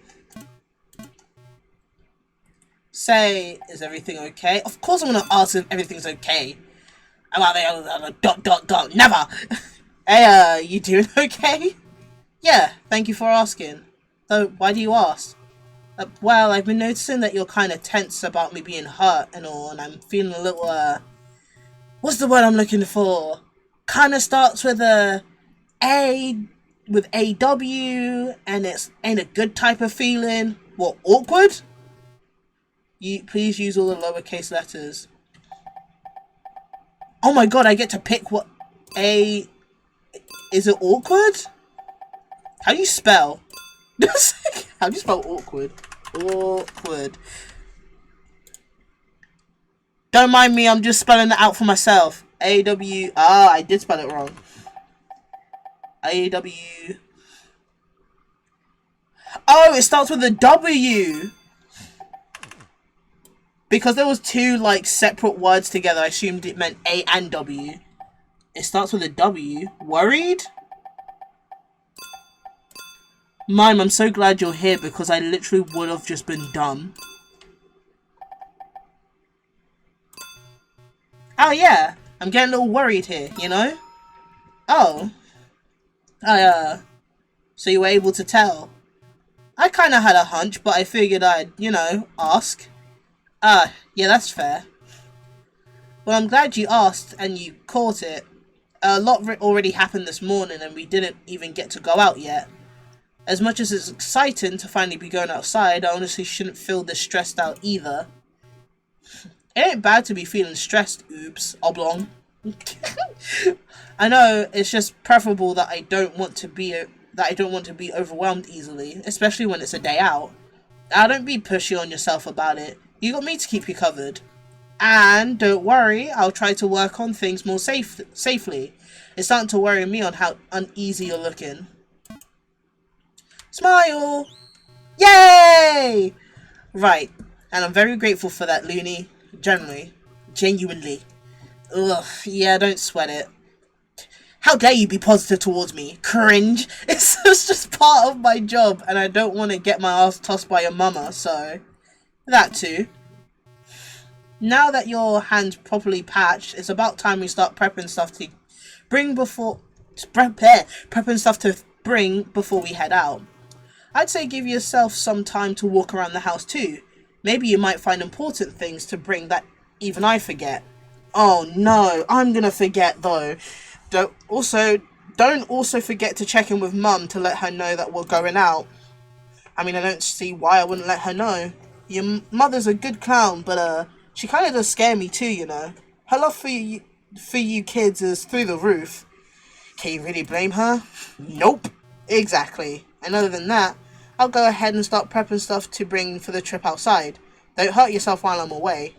Say, is everything okay? Of course I'm gonna ask if everything's okay. Never! Hey, you doing okay? Yeah, thank you for asking. Though, why do you ask? Well, I've been noticing that you're kind of tense about me being hurt and all, and I'm feeling a little, what's the word I'm looking for? Kind of starts with a with AW, and it's ain't a good type of feeling. What, awkward? You please use all the lowercase letters. Oh my god, I get to pick what A... Is it awkward? How do you spell? How do you spell awkward? Awkward. Don't mind me, I'm just spelling it out for myself. A-W... Ah, I did spell it wrong. A-W... Oh, it starts with a W! Because there was two, like, separate words together, I assumed it meant A and W. It starts with a W. Worried? Mime, I'm so glad you're here because I literally would have just been dumb. Oh yeah, I'm getting a little worried here, you know? Oh. So you were able to tell. I kinda had a hunch, but I figured I'd, ask. Ah, yeah, that's fair. Well, I'm glad you asked and you caught it. A lot already happened this morning and we didn't even get to go out yet. As much as it's exciting to finally be going outside, I honestly shouldn't feel this stressed out either. It ain't bad to be feeling stressed, oops, oblong. I know it's just preferable that I don't want to be overwhelmed easily, especially when it's a day out. Now don't be pushy on yourself about it. You got me to keep you covered. And don't worry, I'll try to work on things more safely. It's starting to worry me on how uneasy you're looking. Smile! Yay! Right, and I'm very grateful for that, Looney. Genuinely. Ugh, yeah, don't sweat it. How dare you be positive towards me? Cringe. It's just part of my job, and I don't want to get my ass tossed by your mama, so... That too. Now that your hand's properly patched, it's about time we start prepping stuff to bring before... Prepping stuff to bring before we head out. I'd say give yourself some time to walk around the house too. Maybe you might find important things to bring that even I forget. Oh no, I'm gonna forget though. Don't also forget to check in with Mum to let her know that we're going out. I mean, I don't see why I wouldn't let her know. Your mother's a good clown, but she kind of does scare me too, you know. Her love for you kids is through the roof. Can you really blame her? Nope. Exactly. And other than that, I'll go ahead and start prepping stuff to bring for the trip outside. Don't hurt yourself while I'm away.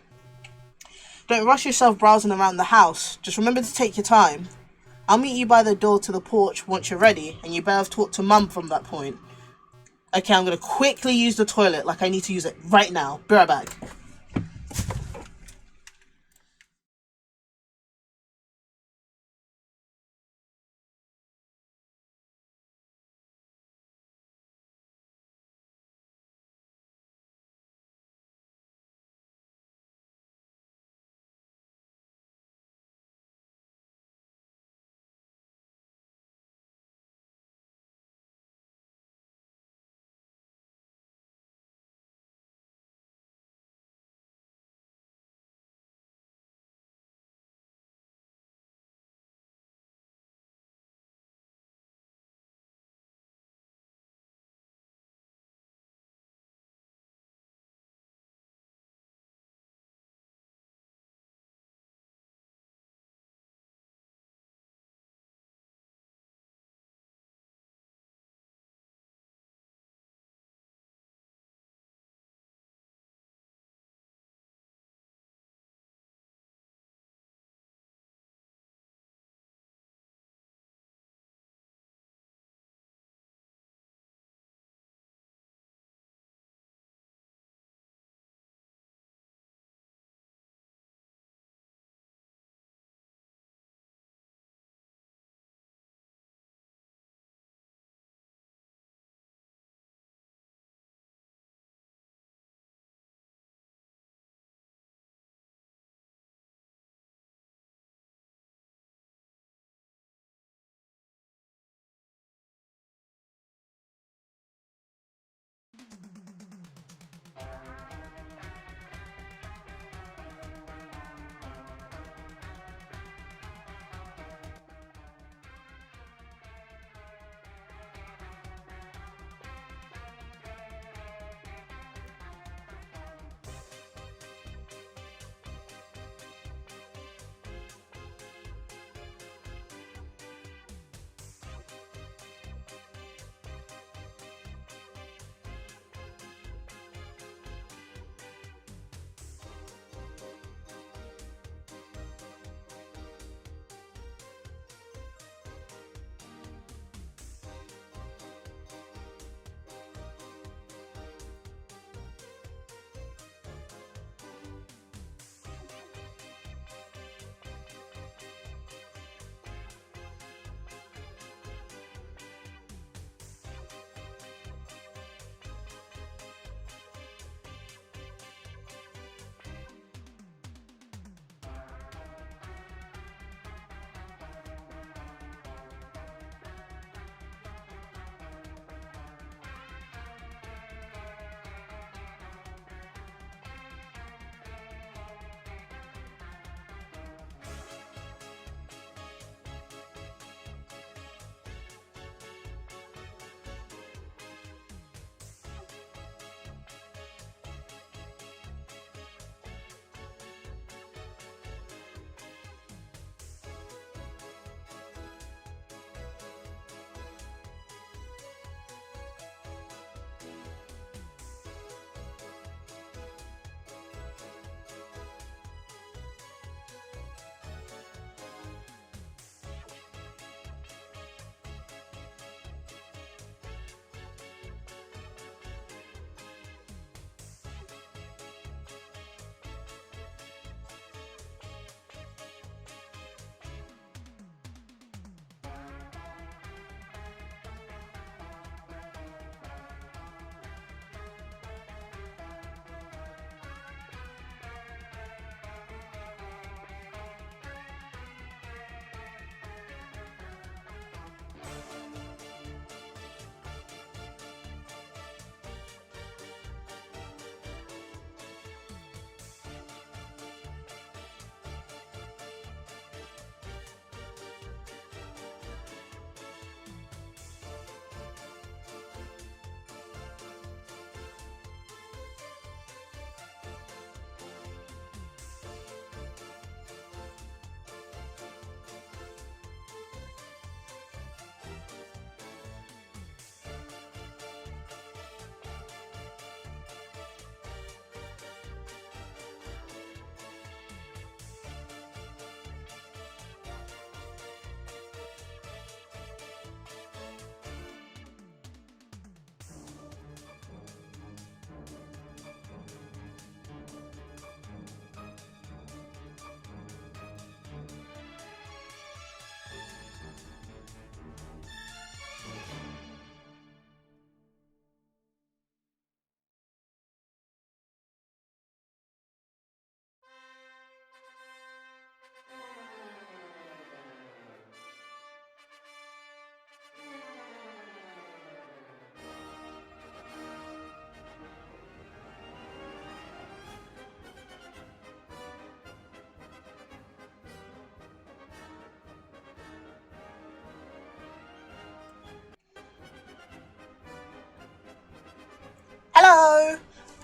Don't rush yourself browsing around the house. Just remember to take your time. I'll meet you by the door to the porch once you're ready, and you better have talked to Mum from that point. Okay, I'm gonna quickly use the toilet like I need to use it right now. Be right back.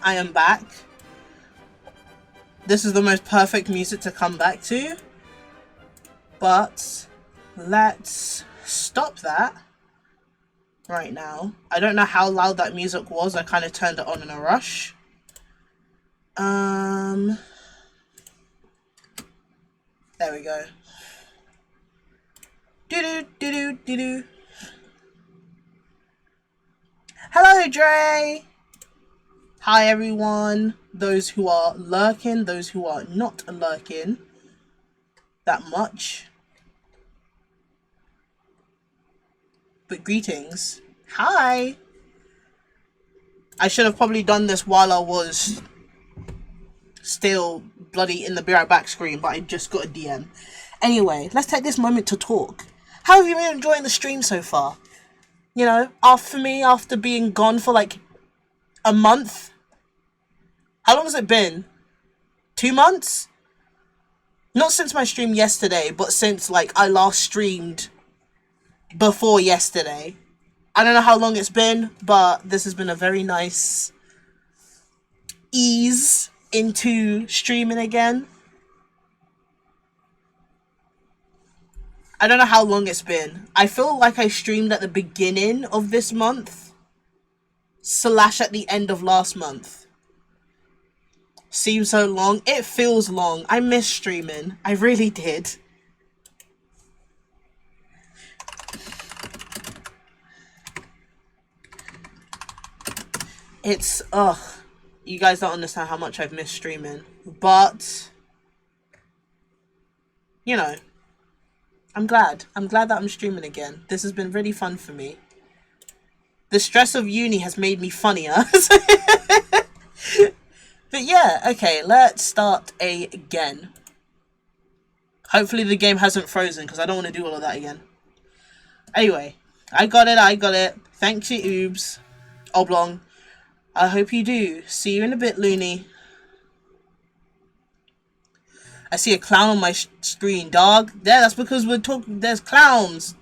I am back. This is the most perfect music to come back to. But let's stop that right now. I don't know how loud that music was. I kind of turned it on in a rush. There we go. Do-do-do-do-do-do. Hello, Dre! Hi, everyone. Those who are lurking, those who are not lurking that much. But greetings. Hi! I should have probably done this while I was still bloody in the Be Right Back screen, but I just got a DM. Anyway, let's take this moment to talk. How have you been enjoying the stream so far? You know, after being gone for like a month. How long has it been? 2 months? Not since my stream yesterday, but since like I last streamed before yesterday. I don't know how long it's been, but this has been a very nice ease into streaming again. I don't know how long it's been. I feel like I streamed at the beginning of this month / at the end of last month. Seems so long. It feels long. I miss streaming. I really did. It's, you guys don't understand how much I've missed streaming. But, you know, I'm glad. I'm glad that I'm streaming again. This has been really fun for me. The stress of uni has made me funnier. But yeah, okay, let's start again. Hopefully the game hasn't frozen, because I don't want to do all of that again. Anyway, I got it. Thanks you, Oobs. Oblong. I hope you do. See you in a bit, Looney. I see a clown on my screen, dog. Yeah, that's because we're talking. There's clowns.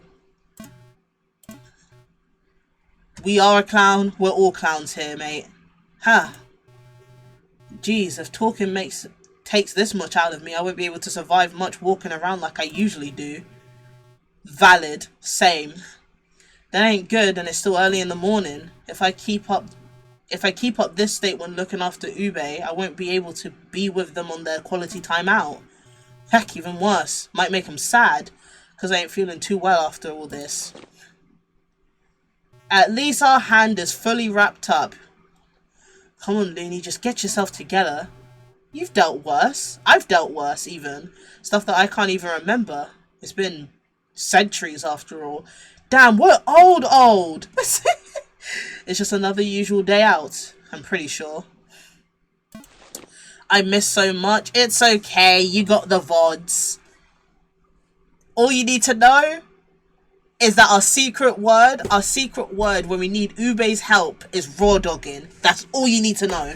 We are a clown. We're all clowns here, mate. Huh. Jeez, if talking takes this much out of me, I won't be able to survive much walking around like I usually do. Valid. Same. That ain't good, and it's still early in the morning. If I keep up this state when looking after Ube, I won't be able to be with them on their quality time out. Heck, even worse. Might make them sad, because I ain't feeling too well after all this. At least our hand is fully wrapped up. Come on, Looney, just get yourself together. You've dealt worse. I've dealt worse, even. Stuff that I can't even remember. It's been centuries, after all. Damn, we're old. It's just another usual day out, I'm pretty sure. I miss so much. It's okay, you got the VODs. All you need to know is that our secret word when we need Ube's help is raw dogging. That's all you need to know.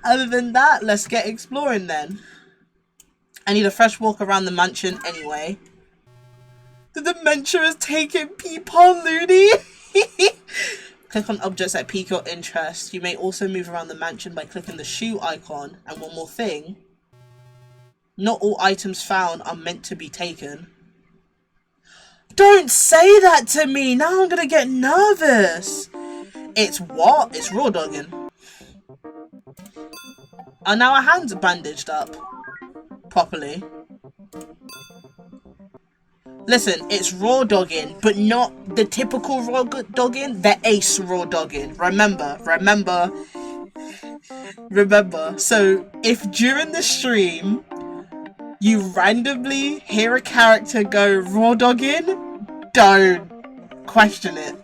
Other than that, let's get exploring then. I need a fresh walk around the mansion anyway. The dementia is taking Peepon, Looney. Click on objects that pique your interest. You may also move around the mansion by clicking the shoe icon. And one more thing. Not all items found are meant to be taken. Don't say that to me! Now I'm gonna get nervous! It's what? It's raw dogging. Are now our hands bandaged up? Properly. Listen, it's raw dogging, but not the typical raw dogging, the ace raw dogging. Remember. So, if during the stream, you randomly hear a character go raw dogging, don't question it.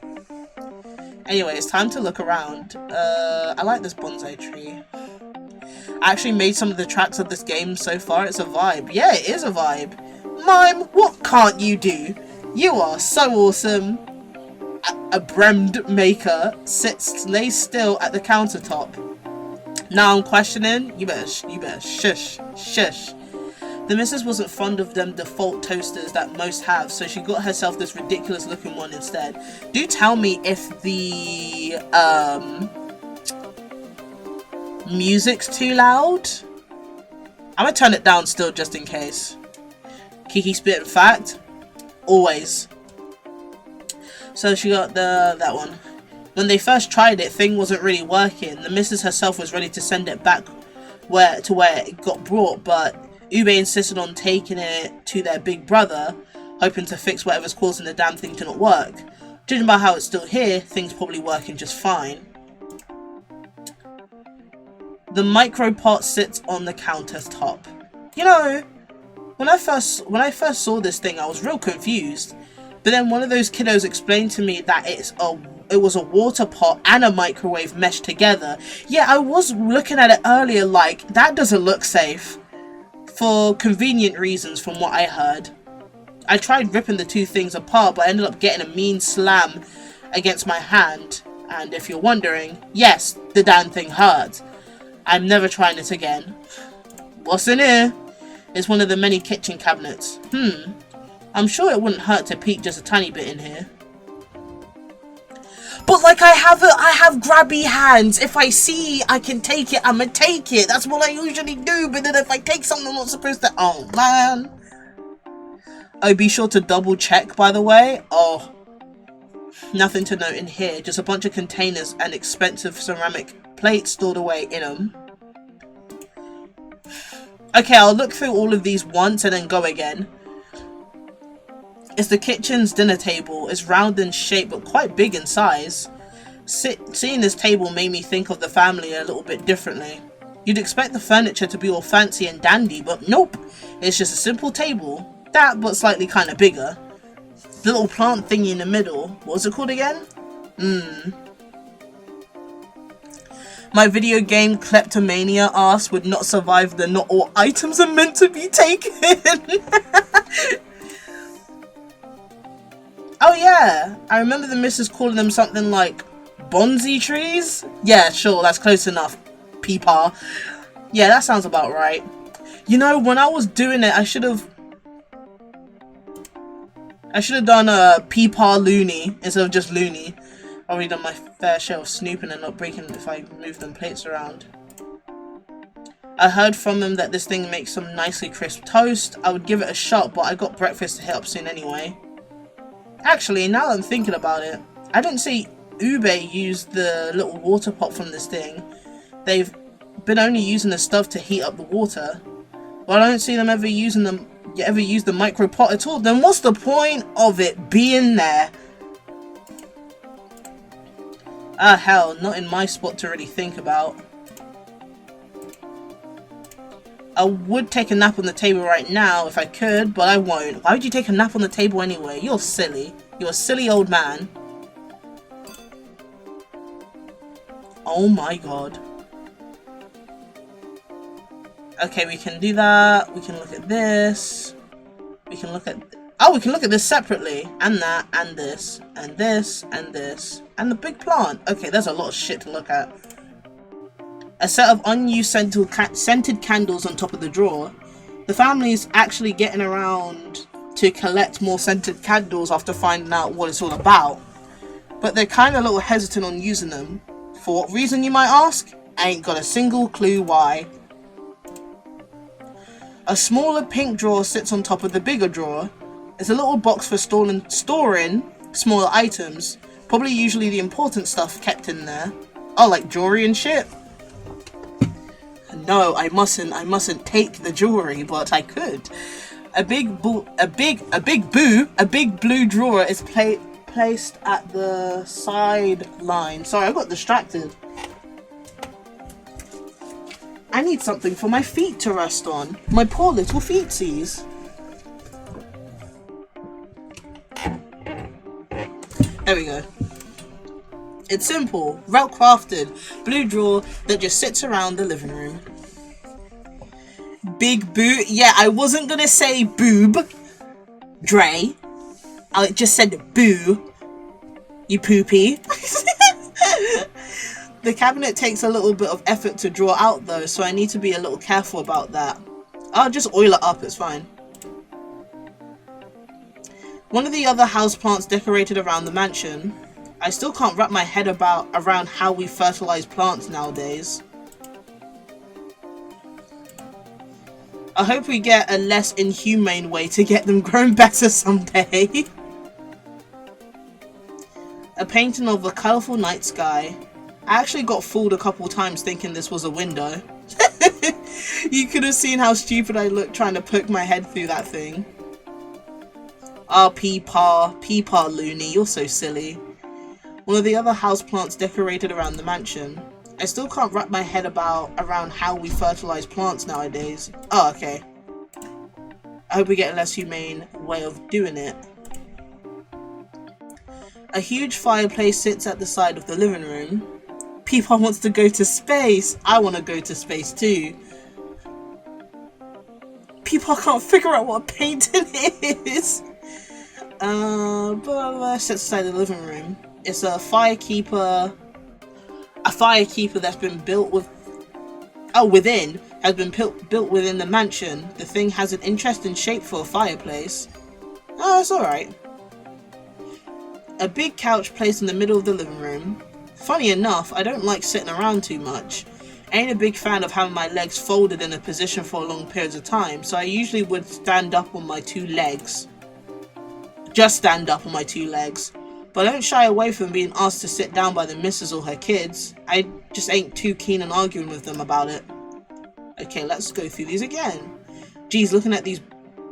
Anyway, it's time to look around. I like this bonsai tree. I actually made some of the tracks of this game so far. It's a vibe. Yeah, it is a vibe. Mime, what can't you do? You are so awesome. A bremmed maker lays still at the countertop. Now I'm questioning. You better shush. The missus wasn't fond of them default toasters that most have, so she got herself this ridiculous looking one instead. Do tell me if the Music's too loud. I'm gonna turn it down still just in case. Kiki spitting fact. Always. So she got that one. When they first tried it, thing wasn't really working. The missus herself was ready to send it back where it got brought, but Ube insisted on taking it to their big brother, hoping to fix whatever's causing the damn thing to not work. Judging by how it's still here, things probably working just fine. The micropot sits on the countertop. You know, when I first saw this thing, I was real confused. But then one of those kiddos explained to me that it was a water pot and a microwave meshed together. Yeah, I was looking at it earlier like, that doesn't look safe. For convenient reasons from what I heard. I tried ripping the two things apart, but I ended up getting a mean slam against my hand. And if you're wondering, yes, the damn thing hurt. I'm never trying it again. What's in here? It's one of the many kitchen cabinets. I'm sure it wouldn't hurt to peek just a tiny bit in here. But like I have grabby hands. If I see I can take it, I'ma take it. That's what I usually do. But then if I take something I'm not supposed to, oh man. Oh, be sure to double check, by the way. Oh, nothing to note in here. Just a bunch of containers and expensive ceramic plates stored away in them. Okay, I'll look through all of these once and then go again. It's the kitchen's dinner table. It's round in shape but quite big in size. Seeing this table made me think of the family a little bit differently. You'd expect the furniture to be all fancy and dandy, but nope. It's just a simple table. That, but slightly kind of bigger. The little plant thingy in the middle. What was it called again? My video game kleptomania ass would not survive the not all items are meant to be taken. Oh yeah, I remember the missus calling them something like bonsai trees? Yeah, sure, that's close enough. Peepaw. Yeah, that sounds about right. You know, when I was doing it, I should have done a Peepaw Looney instead of just Looney. I've already done my fair share of snooping and not breaking if I move them plates around. I heard from them that this thing makes some nicely crisp toast. I would give it a shot, but I got breakfast to hit up soon anyway. Actually, now that I'm thinking about it, I didn't see Ube use the little water pot from this thing. They've been only using the stuff to heat up the water. Well, I don't see them ever use the micro pot at all. Then what's the point of it being there? Ah, hell, not in my spot to really think about. I would take a nap on the table right now if I could, but I won't. Why would you take a nap on the table anyway? You're silly. You're a silly old man. Oh my god. Okay, we can do that. We can look at this. We can look at... Oh, we can look at this separately. And that, and this, and this, and this. And the big plant. Okay, there's a lot of shit to look at. A set of unused scented candles on top of the drawer. The family's actually getting around to collect more scented candles after finding out what it's all about. But they're kind of a little hesitant on using them. For what reason, you might ask? I ain't got a single clue why. A smaller pink drawer sits on top of the bigger drawer. It's a little box for storing smaller items. Probably usually the important stuff kept in there. Oh, like jewelry and shit? No, I mustn't take the jewelry, but I could. A big blue drawer is placed at the sideline. Sorry, I got distracted. I need something for my feet to rest on. My poor little feetsies. There we go. It's simple, well-crafted, blue drawer that just sits around the living room. Big boo. Yeah, I wasn't gonna say boob, Dre. I just said boo. You poopy. The cabinet takes a little bit of effort to draw out though, so I need to be a little careful about that. I'll just oil it up, it's fine. One of the other houseplants decorated around the mansion. I still can't wrap my head around how we fertilize plants nowadays. I hope we get a less inhumane way to get them grown better someday. A painting of a colourful night sky. I actually got fooled a couple times thinking this was a window. You could have seen how stupid I looked trying to poke my head through that thing. Ah, Peepaw Looney, you're so silly. One of the other houseplants decorated around the mansion. I still can't wrap my head around how we fertilize plants nowadays. Oh, okay. I hope we get a less humane way of doing it. A huge fireplace sits at the side of the living room. Peepaw wants to go to space. I want to go to space too. Peepaw can't figure out what a painting is. Sits aside the living room. It's a firekeeper. A firekeeper that's been built with. Oh, within has been built within the mansion. The thing has an interesting shape for a fireplace. Oh, it's alright. A big couch placed in the middle of the living room. Funny enough, I don't like sitting around too much. I ain't a big fan of having my legs folded in a position for long periods of time, so I usually would stand up on my two legs. Just stand up on my two legs. But I don't shy away from being asked to sit down by the missus or her kids. I just ain't too keen on arguing with them about it. Okay, let's go through these again. Geez, looking at the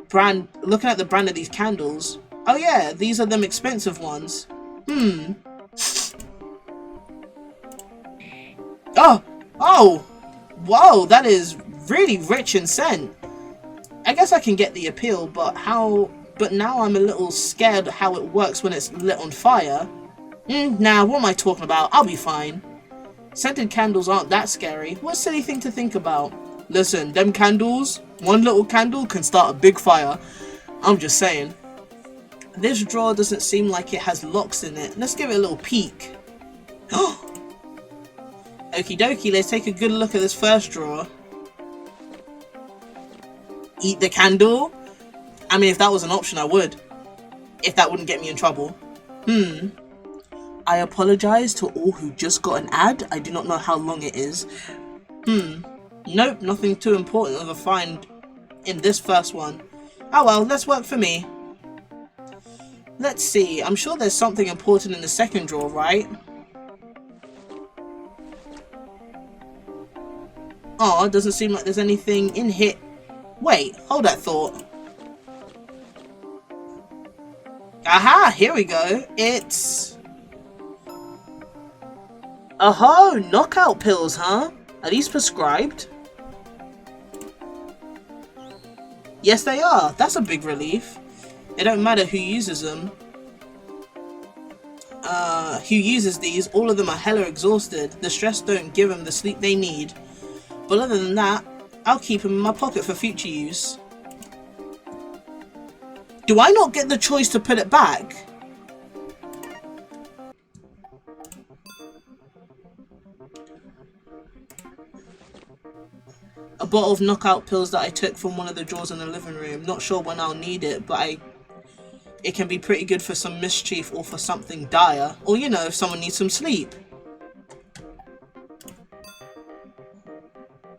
brand of these candles. Oh yeah, these are them expensive ones. Oh! Whoa, that is really rich in scent. I guess I can get the appeal, but now I'm a little scared how it works when it's lit on fire. Nah, what am I talking about? I'll be fine. Scented candles aren't that scary. What a silly thing to think about. Listen, them candles, one little candle can start a big fire. I'm just saying. This drawer doesn't seem like it has locks in it. Let's give it a little peek. Okie dokie, let's take a good look at this first drawer. Eat the candle? I mean, if that was an option, I would. If that wouldn't get me in trouble. I apologize to all who just got an ad. I do not know how long it is. Nope, nothing too important of a find in this first one. Oh well, let's work for me. Let's see, I'm sure there's something important in the second drawer, right? Oh, it doesn't seem like there's anything in here. Wait, hold that thought. Aha, here we go. It's... Oh, knockout pills, huh? Are these prescribed? Yes, they are. That's a big relief. It don't matter who uses them. Who uses these, all of them are hella exhausted. The stress don't give them the sleep they need. But other than that, I'll keep them in my pocket for future use. Do I not get the choice to put it back? A bottle of knockout pills that I took from one of the drawers in the living room. Not sure when I'll need it, but it can be pretty good for some mischief or for something dire. Or, you know, if someone needs some sleep.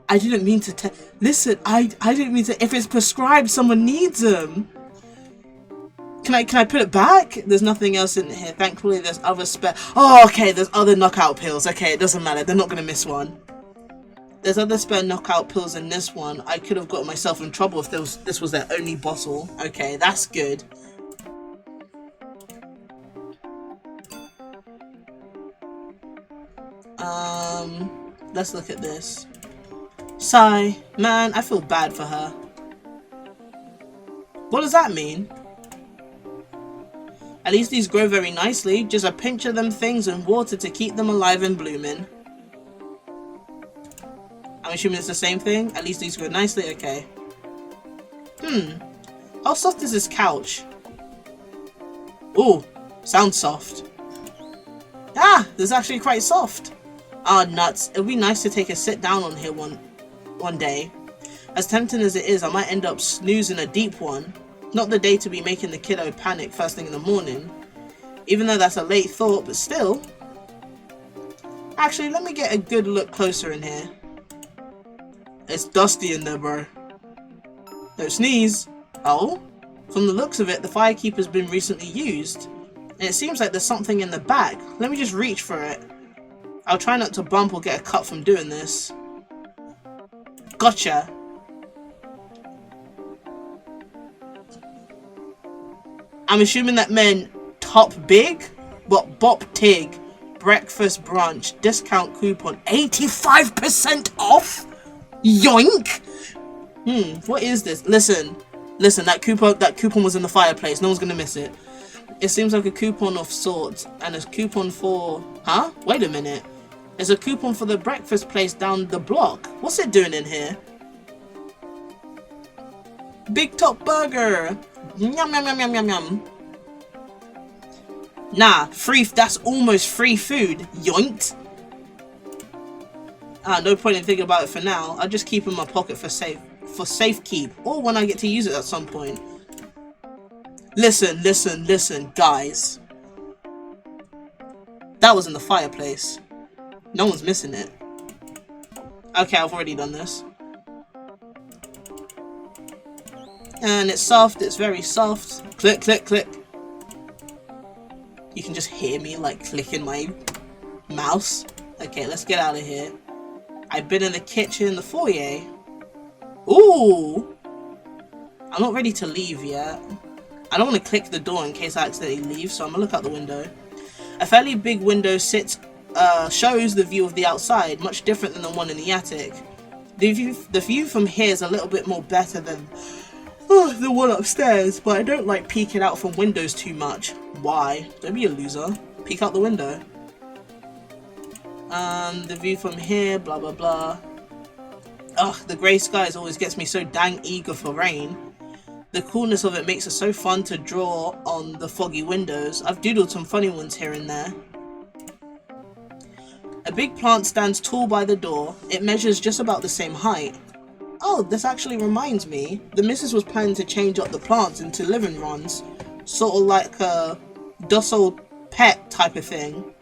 I didn't mean to listen, I didn't mean to. If it's prescribed, someone needs them. Can I put it back? There's nothing else in here. Thankfully, there's other spare. Oh, okay, there's other knockout pills. Okay, it doesn't matter. They're not gonna miss one. There's other spare knockout pills in this one. I could have got myself in trouble if this was their only bottle. Okay, that's good. Let's look at this. Sigh. Man, I feel bad for her. What does that mean? At least these grow very nicely. Just a pinch of them things and water to keep them alive and blooming. I'm assuming it's the same thing. At least these grow nicely. Okay. How soft is this couch? Ooh, sounds soft. Ah, this is actually quite soft. Ah, nuts. It would be nice to take a sit down on here one day. As tempting as it is, I might end up snoozing a deep one. Not the day to be making the kiddo panic first thing in the morning. Even though that's a late thought, but still. Actually, let me get a good look closer in here. It's dusty in there, bro. Don't sneeze. Oh? From the looks of it, the firekeeper's been recently used. And it seems like there's something in the bag. Let me just reach for it. I'll try not to bump or get a cut from doing this. Gotcha. I'm assuming that meant top big? What, bop tig. Breakfast brunch. Discount coupon. 85% off? Yoink! What is this? Listen, that coupon was in the fireplace. No one's gonna miss it. It seems like a coupon of sorts, and a coupon for... Huh? Wait a minute. There's a coupon for the breakfast place down the block. What's it doing in here? Big Top Burger! Yum yum yum yum yum yum. Nah, that's almost free food. Yoinked! No point in thinking about it for now. I'll just keep it in my pocket for safekeep, or when I get to use it at some point. Listen, guys. That was in the fireplace. No one's missing it. Okay, I've already done this. And it's soft, it's very soft. Click, click, click. You can just hear me like clicking my mouse. Okay, let's get out of here. I've been in the kitchen, the foyer. Ooh! I'm not ready to leave yet. I don't want to click the door in case I accidentally leave, so I'm gonna look out the window. A fairly big window shows the view of the outside, much different than the one in the attic. The view from here is a little bit more better than the one upstairs, but I don't like peeking out from windows too much. Why? Don't be a loser. Peek out the window. The view from here, blah blah blah. Ugh, the grey skies always gets me so dang eager for rain. The coolness of it makes it so fun to draw on the foggy windows. I've doodled some funny ones here and there. A big plant stands tall by the door. It measures just about the same height. Oh, this actually reminds me. The missus was planning to change up the plants into living runs. Sort of like a docile pet type of thing.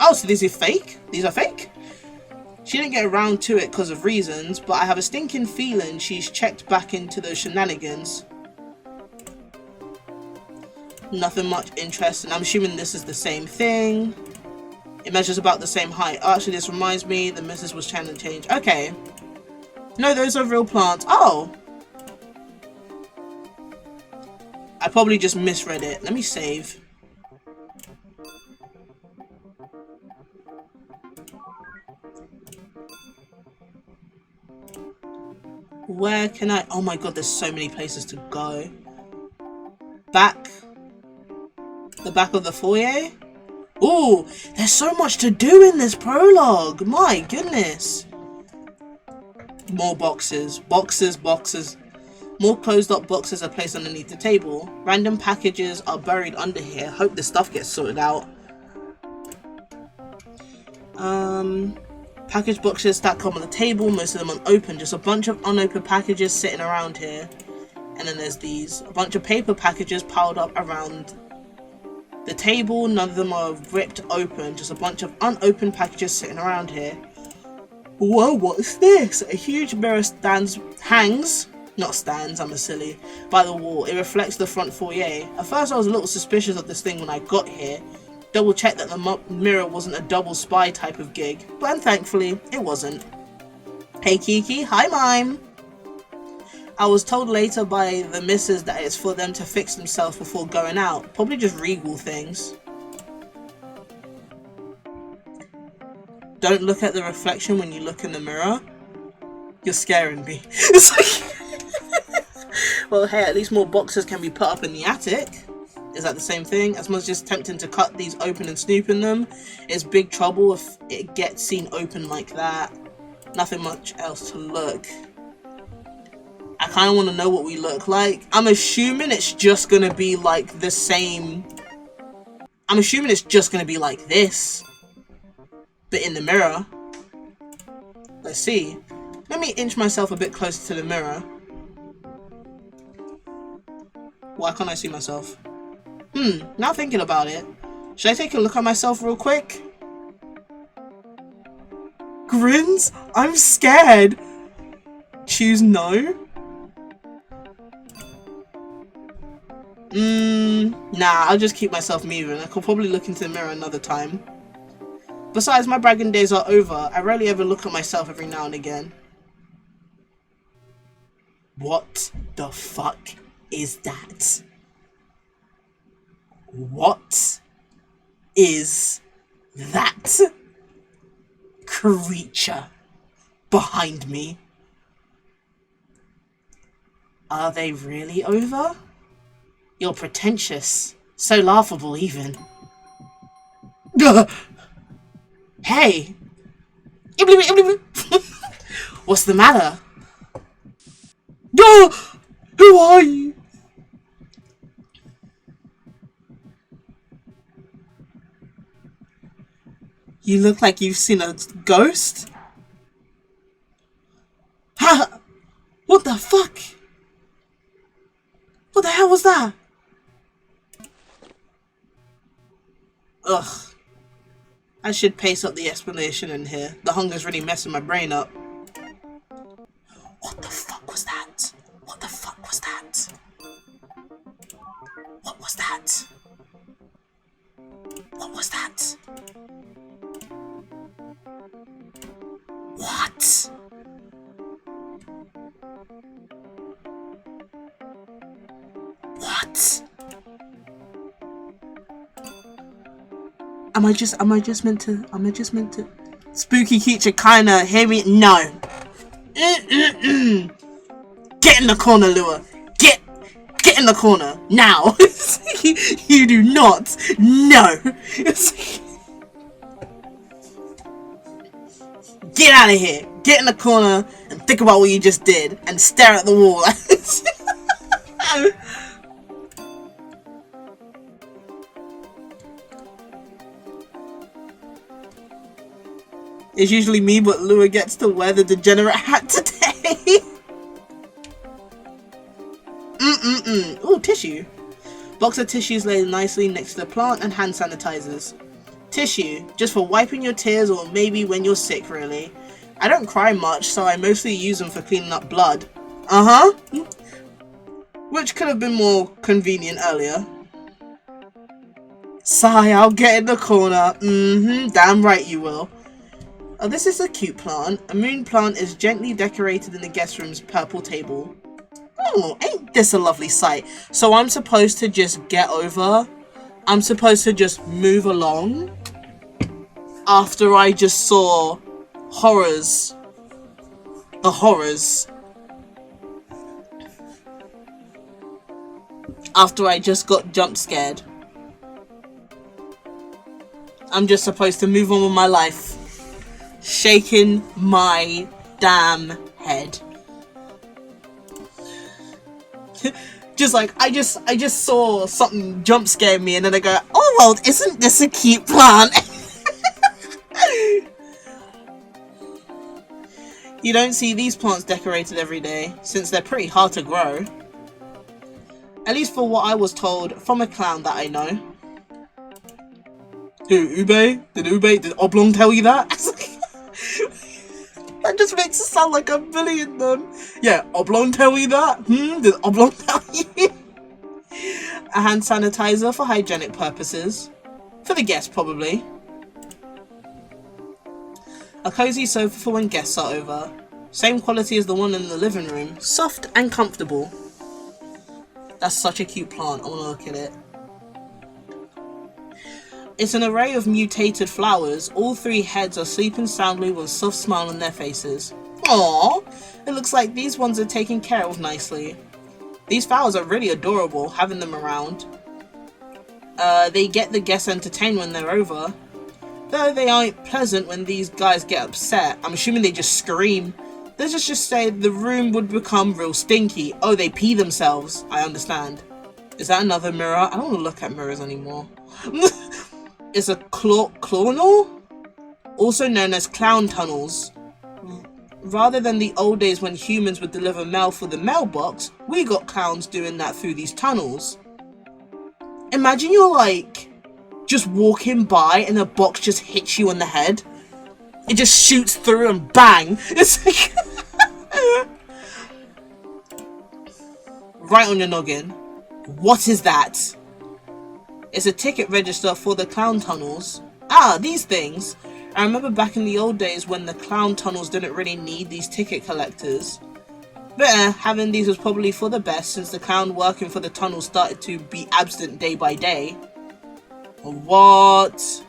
Oh, so these are fake? These are fake? She didn't get around to it because of reasons, but I have a stinking feeling she's checked back into those shenanigans. Nothing much interesting. I'm assuming this is the same thing. It measures about the same height. Oh, actually, this reminds me, the missus was trying to change. Okay. No, those are real plants. Oh! I probably just misread it. Let me save. Where can I... Oh my god, there's so many places to go. Back. The back of the foyer? Ooh, there's so much to do in this prologue. My goodness. More boxes. Boxes. More closed up boxes are placed underneath the table. Random packages are buried under here. Hope this stuff gets sorted out. Package boxes stacked up on the table, most of them unopened. Just a bunch of unopened packages sitting around here. And then there's these. A bunch of paper packages piled up around the table. None of them are ripped open. Just a bunch of unopened packages sitting around here. Whoa, what's this? A huge mirror hangs, not stands, I'm a silly, by the wall. It reflects the front foyer. At first I was a little suspicious of this thing when I got here. Double check that the mirror wasn't a double spy type of gig, but thankfully it wasn't. Hey Kiki, hi Mime! I was told later by the missus that it's for them to fix themselves before going out. Probably just regal things. Don't look at the reflection when you look in the mirror. You're scaring me. Well, hey, at least more boxes can be put up in the attic. Is that the same thing? As much as tempting to cut these open and snoop in them, it's big trouble if it gets seen open like that. Nothing much else to look. I kind of want to know what we look like. I'm assuming it's just going to be like the same. I'm assuming it's just going to be like this. But in the mirror. Let's see. Let me inch myself a bit closer to the mirror. Why can't I see myself? Now thinking about it. Should I take a look at myself real quick? Grins? I'm scared. Choose no? Nah, I'll just keep myself moving. I could probably look into the mirror another time. Besides, my bragging days are over. I rarely ever look at myself every now and again. What the fuck is that? What is that creature behind me? Are they really over? You're pretentious. So laughable, even. Hey! What's the matter? Who are you? You look like you've seen a ghost? Ha! What the fuck? What the hell was that? Ugh. I should pace up the explanation in here. The hunger's really messing my brain up. What the fuck was that? What the fuck was that? What was that? What was that? What? What? Am I just meant to? Spooky creature kinda hear me? No. Get in the corner, Lua. Get in the corner now. You do not. No. Get out of here. Get in the corner and think about what you just did and stare at the wall. It's usually me, but Lua gets to wear the degenerate hat today. Ooh, tissue. Box of tissues lay nicely next to the plant and hand sanitizers. Tissue, just for wiping your tears or maybe when you're sick, really. I don't cry much, so I mostly use them for cleaning up blood. Which could have been more convenient earlier. Sigh, I'll get in the corner. Damn right you will. Oh, this is a cute plant. A moon plant is gently decorated in the guest room's purple table. Oh, ain't this a lovely sight? So I'm supposed to just get over? I'm supposed to just move along? After I just saw horrors. The horrors. After I just got jump scared. I'm just supposed to move on with my life. Shaking my damn head. Just like I just saw something jump scare me and then I go, oh well, isn't this a cute plant? You don't see these plants decorated every day, since they're pretty hard to grow. At least for what I was told from a clown that I know. Who, Ube? Did Oblong tell you that? That just makes it sound like I'm bullying them. Yeah, Oblong tell you that? Did Oblong tell you? A hand sanitizer for hygienic purposes. For the guests, probably. A cozy sofa for when guests are over. Same quality as the one in the living room. Soft and comfortable. That's such a cute plant. I want to look at it. It's an array of mutated flowers. All three heads are sleeping soundly with a soft smile on their faces. Aww, it looks like these ones are taken care of nicely. These flowers are really adorable, having them around. They get the guests entertained when they're over. Though they aren't pleasant when these guys get upset. I'm assuming they just scream. Let's just say the room would become real stinky. Oh, they pee themselves. I understand. Is that another mirror? I don't want to look at mirrors anymore. It's a clonal, also known as clown tunnels. Rather than the old days when humans would deliver mail for the mailbox, we got clowns doing that through these tunnels. Imagine you're like, just walking by and a box just hits you on the head. It just shoots through and bang. It's like right on your noggin. What is that? It's a ticket register for the clown tunnels. Ah, these things. I remember back in the old days when the clown tunnels didn't really need these ticket collectors. But having these was probably for the best since the clown working for the tunnel started to be absent day by day. What?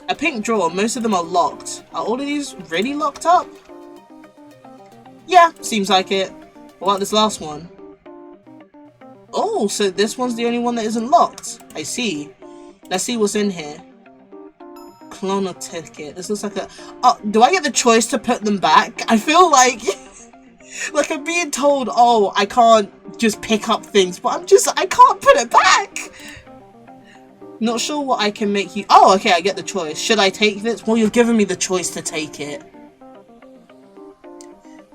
A pink drawer, most of them are locked. Are all of these really locked up? Yeah, seems like it. What about this last one? Oh, so this one's the only one that isn't locked. I see. Let's see what's in here. Cloner ticket. This looks like a... Oh, do I get the choice to put them back? I feel like... like I'm being told, oh, I can't just pick up things, but I can't put it back! Not sure what I can make you... Oh, okay, I get the choice. Should I take this? Well, you're giving me the choice to take it.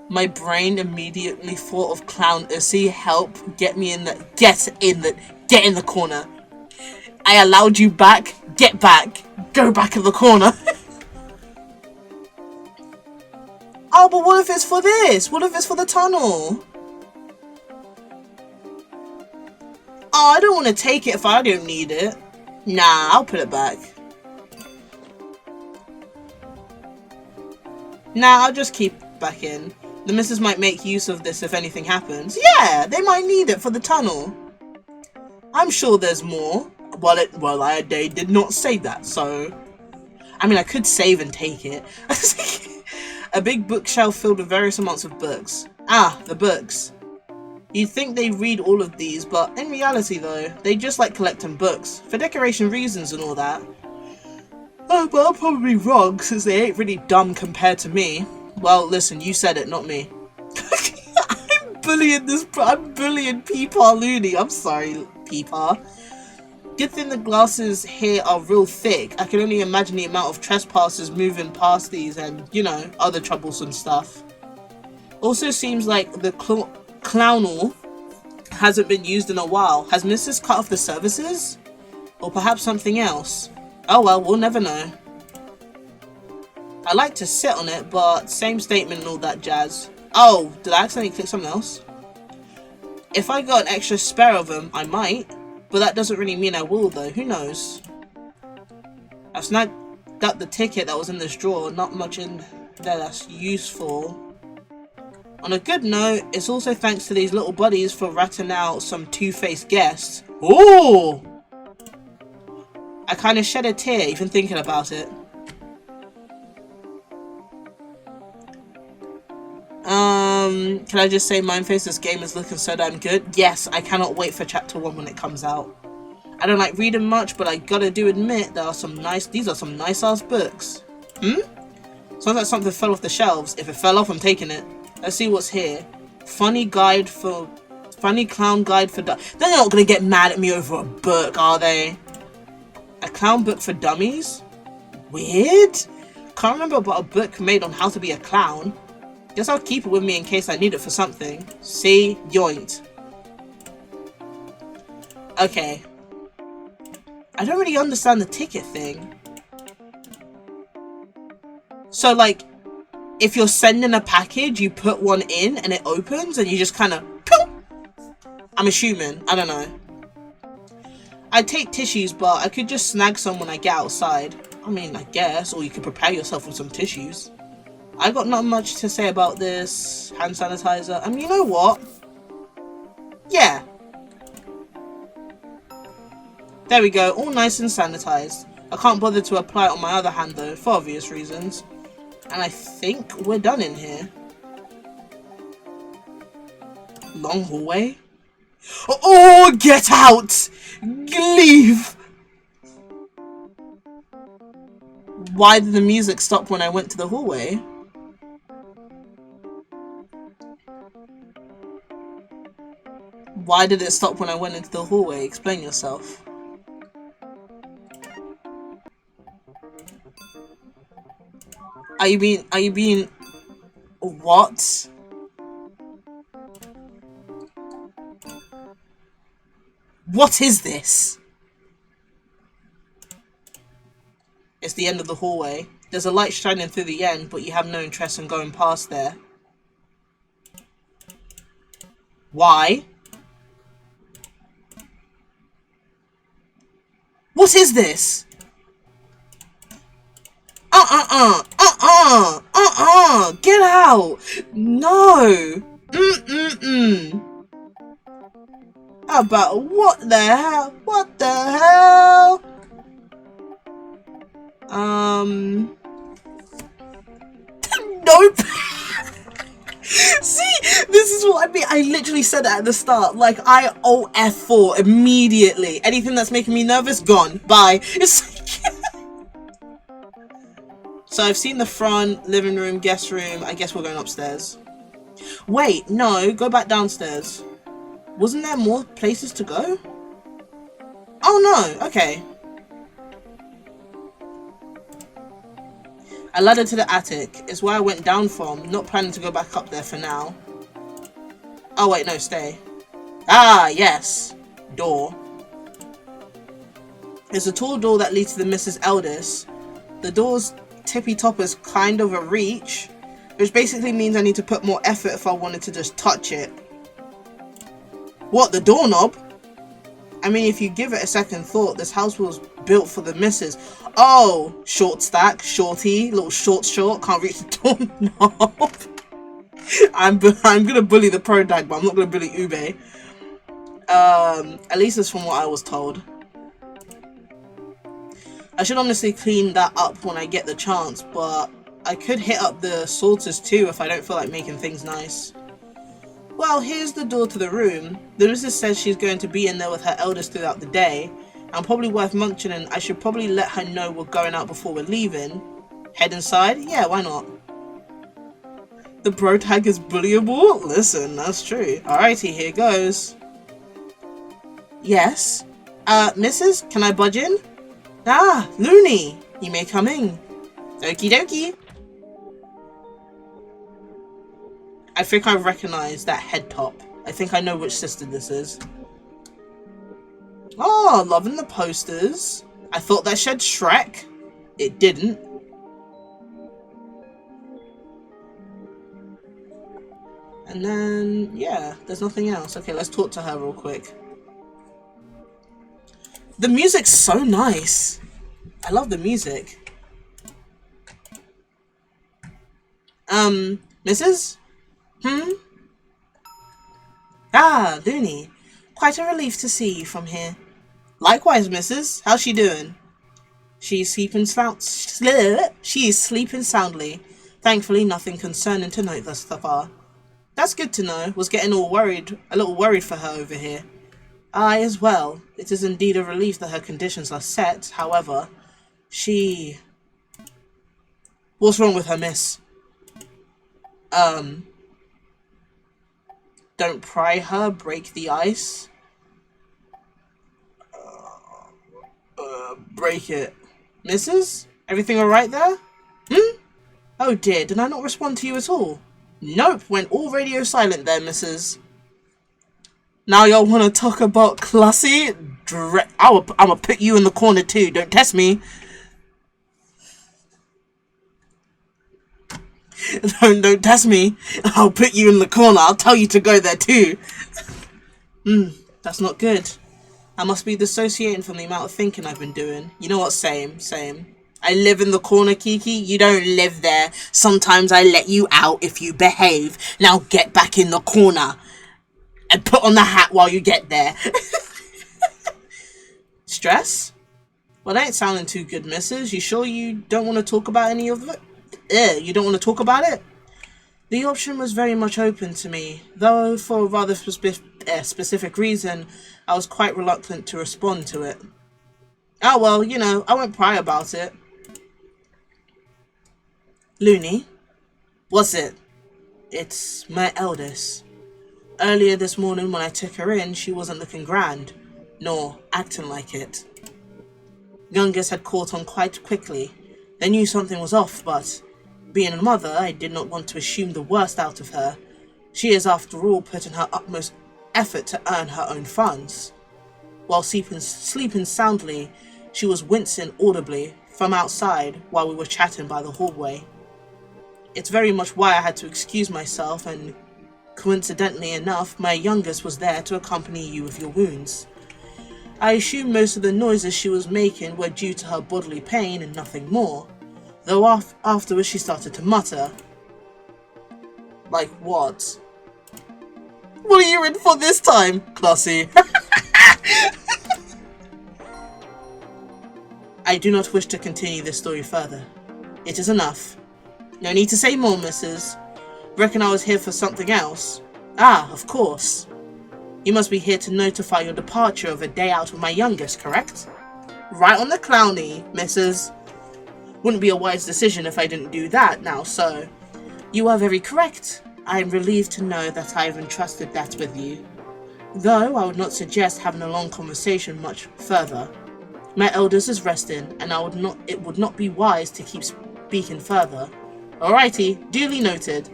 My brain immediately thought of clown Ussy. Help, get me in the... Get in the corner. I allowed you back. Get back. Go back in the corner. Oh, but what if it's for this? What if it's for the tunnel? Oh, I don't want to take it if I don't need it. Nah, I'll put it back. Nah, I'll just keep it back in. The missus might make use of this if anything happens. Yeah, they might need it for the tunnel. I'm sure there's more. Well, they did not say that, so... I mean, I could save and take it. A big bookshelf filled with various amounts of books. Ah, the books. You'd think they read all of these, but in reality though, they just like collecting books. For decoration reasons and all that. Oh, but I'm probably wrong, since they ain't really dumb compared to me. Well, listen, you said it, not me. I'm bullying Peepaw Looney. I'm sorry, Peepaw. Good thing the glasses here are real thick. I can only imagine the amount of trespassers moving past these and, you know, other troublesome stuff. Also seems like the clownal hasn't been used in a while. Has Mrs. cut off the services? Or perhaps something else? Oh well, we'll never know. I like to sit on it, but same statement and all that jazz. Oh, did I accidentally click something else? If I got an extra spare of them, I might. But that doesn't really mean I will though, who knows? I've snagged up the ticket that was in this drawer, not much in there that's useful. On a good note, it's also thanks to these little buddies for ratting out some two-faced guests. Ooh! I kind of shed a tear even thinking about it. Can I just say Mindface, this game is looking so damn good? Yes, I cannot wait for chapter 1 when it comes out. I don't like reading much, but I gotta admit these are some nice ass books. Sounds like something fell off the shelves. If it fell off, I'm taking it. Let's see what's here. Funny clown guide for They're not gonna get mad at me over a book, are they? A clown book for dummies? Weird. Can't remember about a book made on how to be a clown. Guess I'll keep it with me in case I need it for something. See? Yoint. Okay. I don't really understand the ticket thing. So, like, if you're sending a package, you put one in and it opens and you just kind of... I'm assuming. I don't know. I'd take tissues, but I could just snag some when I get outside. I mean, I guess. Or you could prepare yourself with some tissues. I got not much to say about this. Hand sanitizer. I mean, you know what? Yeah. There we go. All nice and sanitized. I can't bother to apply it on my other hand though, for obvious reasons. And I think we're done in here. Long hallway? Oh, get out! Leave! Why did the music stop when I went to the hallway? Why did it stop when I went into the hallway? Explain yourself. Are you being... What? What is this? It's the end of the hallway. There's a light shining through the end, but you have no interest in going past there. Why? What is this? Get out! No! How about what the hell? What the hell? Nope. See, this is what I mean. I literally said it at the start. Like, I OF4 immediately. Anything that's making me nervous, gone. Bye. It's like... So I've seen the front, living room, guest room. I guess we're going upstairs. Wait, no, go back downstairs. Wasn't there more places to go? Oh no, okay. A ladder to the attic is where I went down from, not planning to go back up there for now. Oh wait, no, stay. Ah, yes. Door. It's a tall door that leads to the Mrs. Eldest. The door's tippy top is kind of a reach, which basically means I need to put more effort if I wanted to just touch it. What, the doorknob? I mean, if you give it a second thought, this house was built for the missus. Oh, short stack, shorty, little short, can't reach the doorknob. I'm gonna bully the pro tag, but I'm not gonna bully Ube. At least that's from what I was told. I should honestly clean that up when I get the chance, but I could hit up the sorters too if I don't feel like making things nice. Well, here's the door to the room. The missus says she's going to be in there with her eldest throughout the day. I'm probably worth mentioning. I should probably let her know we're going out before we're leaving. Head inside? Yeah, why not? The pro tag is bullyable? Listen, that's true. Alrighty, here goes. Yes? Missus, can I budge in? Ah, Looney, you may come in. Okie dokie. I think I recognize that head top. I think I know which sister this is. Oh, loving the posters. I thought that said Shrek. It didn't. And then, yeah, there's nothing else. Okay, let's talk to her real quick. The music's so nice. I love the music. Mrs.? Ah, Looney. Quite a relief to see you from here. Likewise, Mrs. How's she doing? She's sleeping soundly. Thankfully, nothing concerning to note thus far. That's good to know. Was getting a little worried for her over here. I as well. It is indeed a relief that her conditions are set. However, What's wrong with her, miss? Don't pry her, break the ice. Break it. Missus? Everything alright there? Oh dear, did I not respond to you at all? Nope, went all radio silent there, missus. Now y'all wanna talk about classy? I'ma put you in the corner too, don't test me. Don't test me. I'll put you in the corner. I'll tell you to go there too. That's not good. I must be dissociating from the amount of thinking I've been doing. You know what? Same. I live in the corner, Kiki. You don't live there. Sometimes I let you out if you behave. Now get back in the corner. And put on the hat while you get there. Stress? Well, that ain't sounding too good, missus. You sure you don't want to talk about any of it? You don't want to talk about it? The option was very much open to me, though for a rather specific reason, I was quite reluctant to respond to it. Oh well, you know, I won't pry about it. Looney? What's it? It's my eldest. Earlier this morning when I took her in, she wasn't looking grand, nor acting like it. Youngest had caught on quite quickly. They knew something was off, but being a mother, I did not want to assume the worst out of her. She is, after all, putting her utmost effort to earn her own funds. While sleeping soundly, she was wincing audibly from outside while we were chatting by the hallway. It's very much why I had to excuse myself and Coincidentally enough, my youngest was there to accompany you with your wounds. I assume most of the noises she was making were due to her bodily pain and nothing more, though afterwards she started to mutter. Like what? What are you in for this time, Classy? I do not wish to continue this story further. It is enough. No need to say more, missus. Reckon I was here for something else? Ah, of course. You must be here to notify your departure of a day out with my youngest, correct? Right on the clowny, missus. Wouldn't be a wise decision if I didn't do that now, so... You are very correct. I am relieved to know that I have entrusted that with you. Though I would not suggest having a long conversation much further. My eldest is resting, and it would not be wise to keep speaking further. Alrighty, duly noted.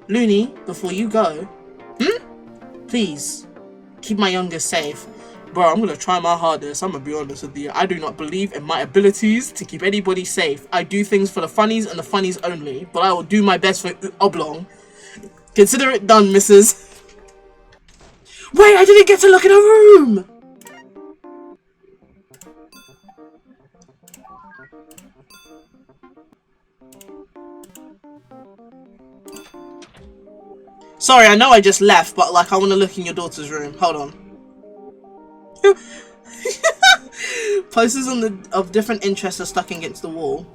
Looney, before you go... Please, keep my youngest safe. Bro, I'm gonna try my hardest, I'm gonna be honest with you. I do not believe in my abilities to keep anybody safe. I do things for the funnies and the funnies only, but I will do my best for Oblong. Consider it done, missus. Wait, I didn't get to look in her room! Sorry, I know I just left, but like I want to look in your daughter's room. Hold on. Posters of different interests are stuck against the wall.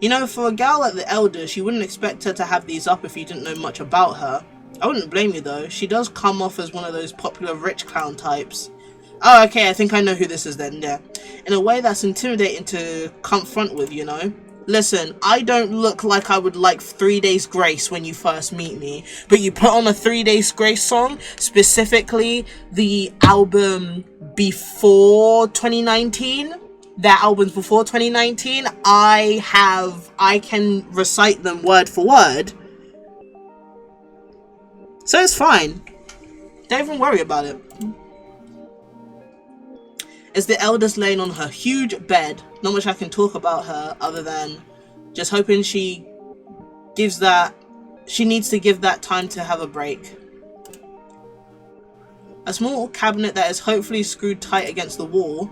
You know, for a gal like the eldest, you wouldn't expect her to have these up if you didn't know much about her. I wouldn't blame you though. She does come off as one of those popular rich clown types. Oh, okay, I think I know who this is then, yeah. In a way that's intimidating to confront with, you know. Listen, I don't look like I would like 3 Days Grace when you first meet me, but you put on a 3 Days Grace song, specifically the album before 2019, their albums before 2019, I can recite them word for word. So it's fine. Don't even worry about it. As the eldest laying on her huge bed, not much I can talk about her other than just hoping she needs to give that time to have a break. A small cabinet that is hopefully screwed tight against the wall.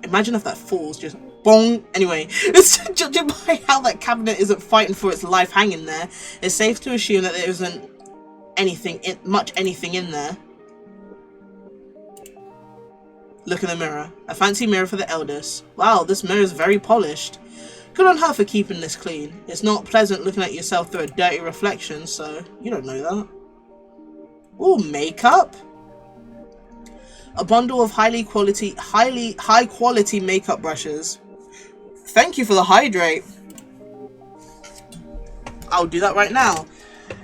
Imagine if that falls, just bong. Anyway, judging by how that cabinet isn't fighting for its life hanging there, it's safe to assume that there isn't much anything in there. Look in the mirror. A fancy mirror for the eldest. Wow, this mirror is very polished. Good on her for keeping this clean. It's not pleasant looking at yourself through a dirty reflection, so you don't know that. Ooh, makeup. A bundle of high quality makeup brushes. Thank you for the hydrate. I'll do that right now.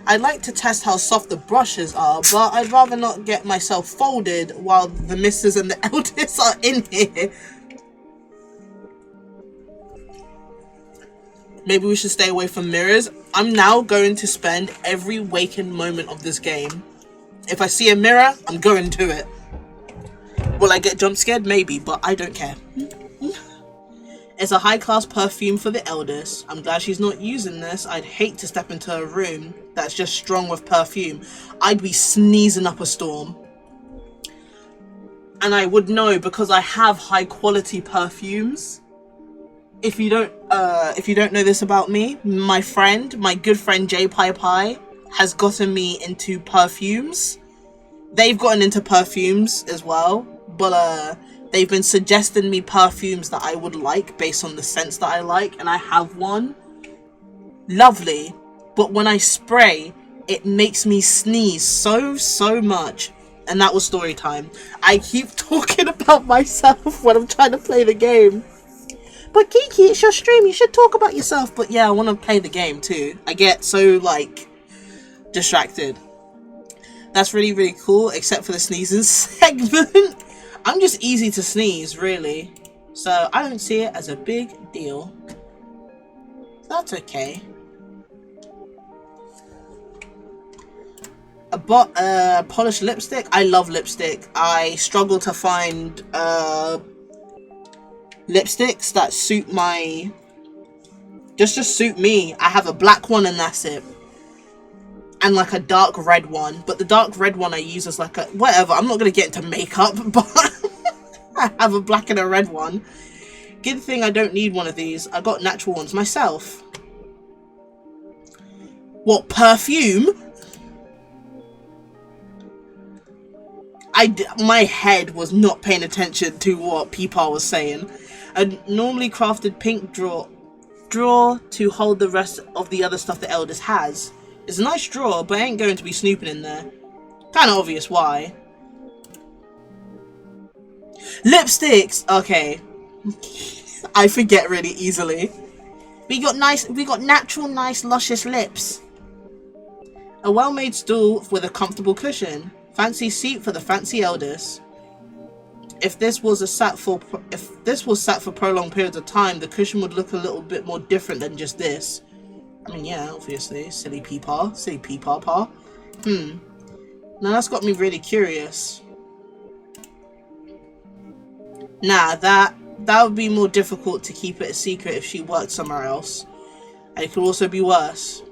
I'd like to test how soft the brushes are, but I'd rather not get myself folded while the missus and the eldest are in here. Maybe we should stay away from mirrors. I'm now going to spend every waking moment of this game. If I see a mirror, I'm going to it. Will I get jump scared? Maybe, but I don't care. It's a high-class perfume for the eldest. I'm glad she's not using this. I'd hate to step into a room that's just strong with perfume. I'd be sneezing up a storm. And I would know because I have high-quality perfumes. If you don't know this about me, my good friend J Pi Pi has gotten me into perfumes. They've gotten into perfumes as well, but they've been suggesting me perfumes that I would like based on the scents that I like, and I have one. Lovely. But when I spray, it makes me sneeze so much. And that was story time. I keep talking about myself when I'm trying to play the game. But Kiki, it's your stream, you should talk about yourself. But yeah, I want to play the game too. I get so, like, distracted. That's really cool, except for the sneezing segment. I'm just easy to sneeze, really. So I don't see it as a big deal. That's okay. A polished lipstick. I love lipstick. I struggle to find lipsticks that suit my... Just suit me. I have a black one and that's it. and like a dark red one, but the dark red one I use as like a whatever. I'm not gonna get into makeup, but I have a black and a red one. Good thing I don't need one of these. I got natural ones myself. What, perfume? My head was not paying attention to what Peepaw was saying. A normally crafted pink drawer to hold the rest of the other stuff the eldest has. It's a nice drawer, but I ain't going to be snooping in there. Kinda obvious why. Lipsticks! Okay. I forget really easily. We got natural, nice, luscious lips. A well-made stool with a comfortable cushion. Fancy seat for the fancy eldest. If this was sat for prolonged periods of time, the cushion would look a little bit more different than just this. I mean, yeah, obviously. Silly Peepaw. Silly Peepaw. Now that's got me really curious. Nah, that would be more difficult to keep it a secret if she worked somewhere else. And it could also be worse.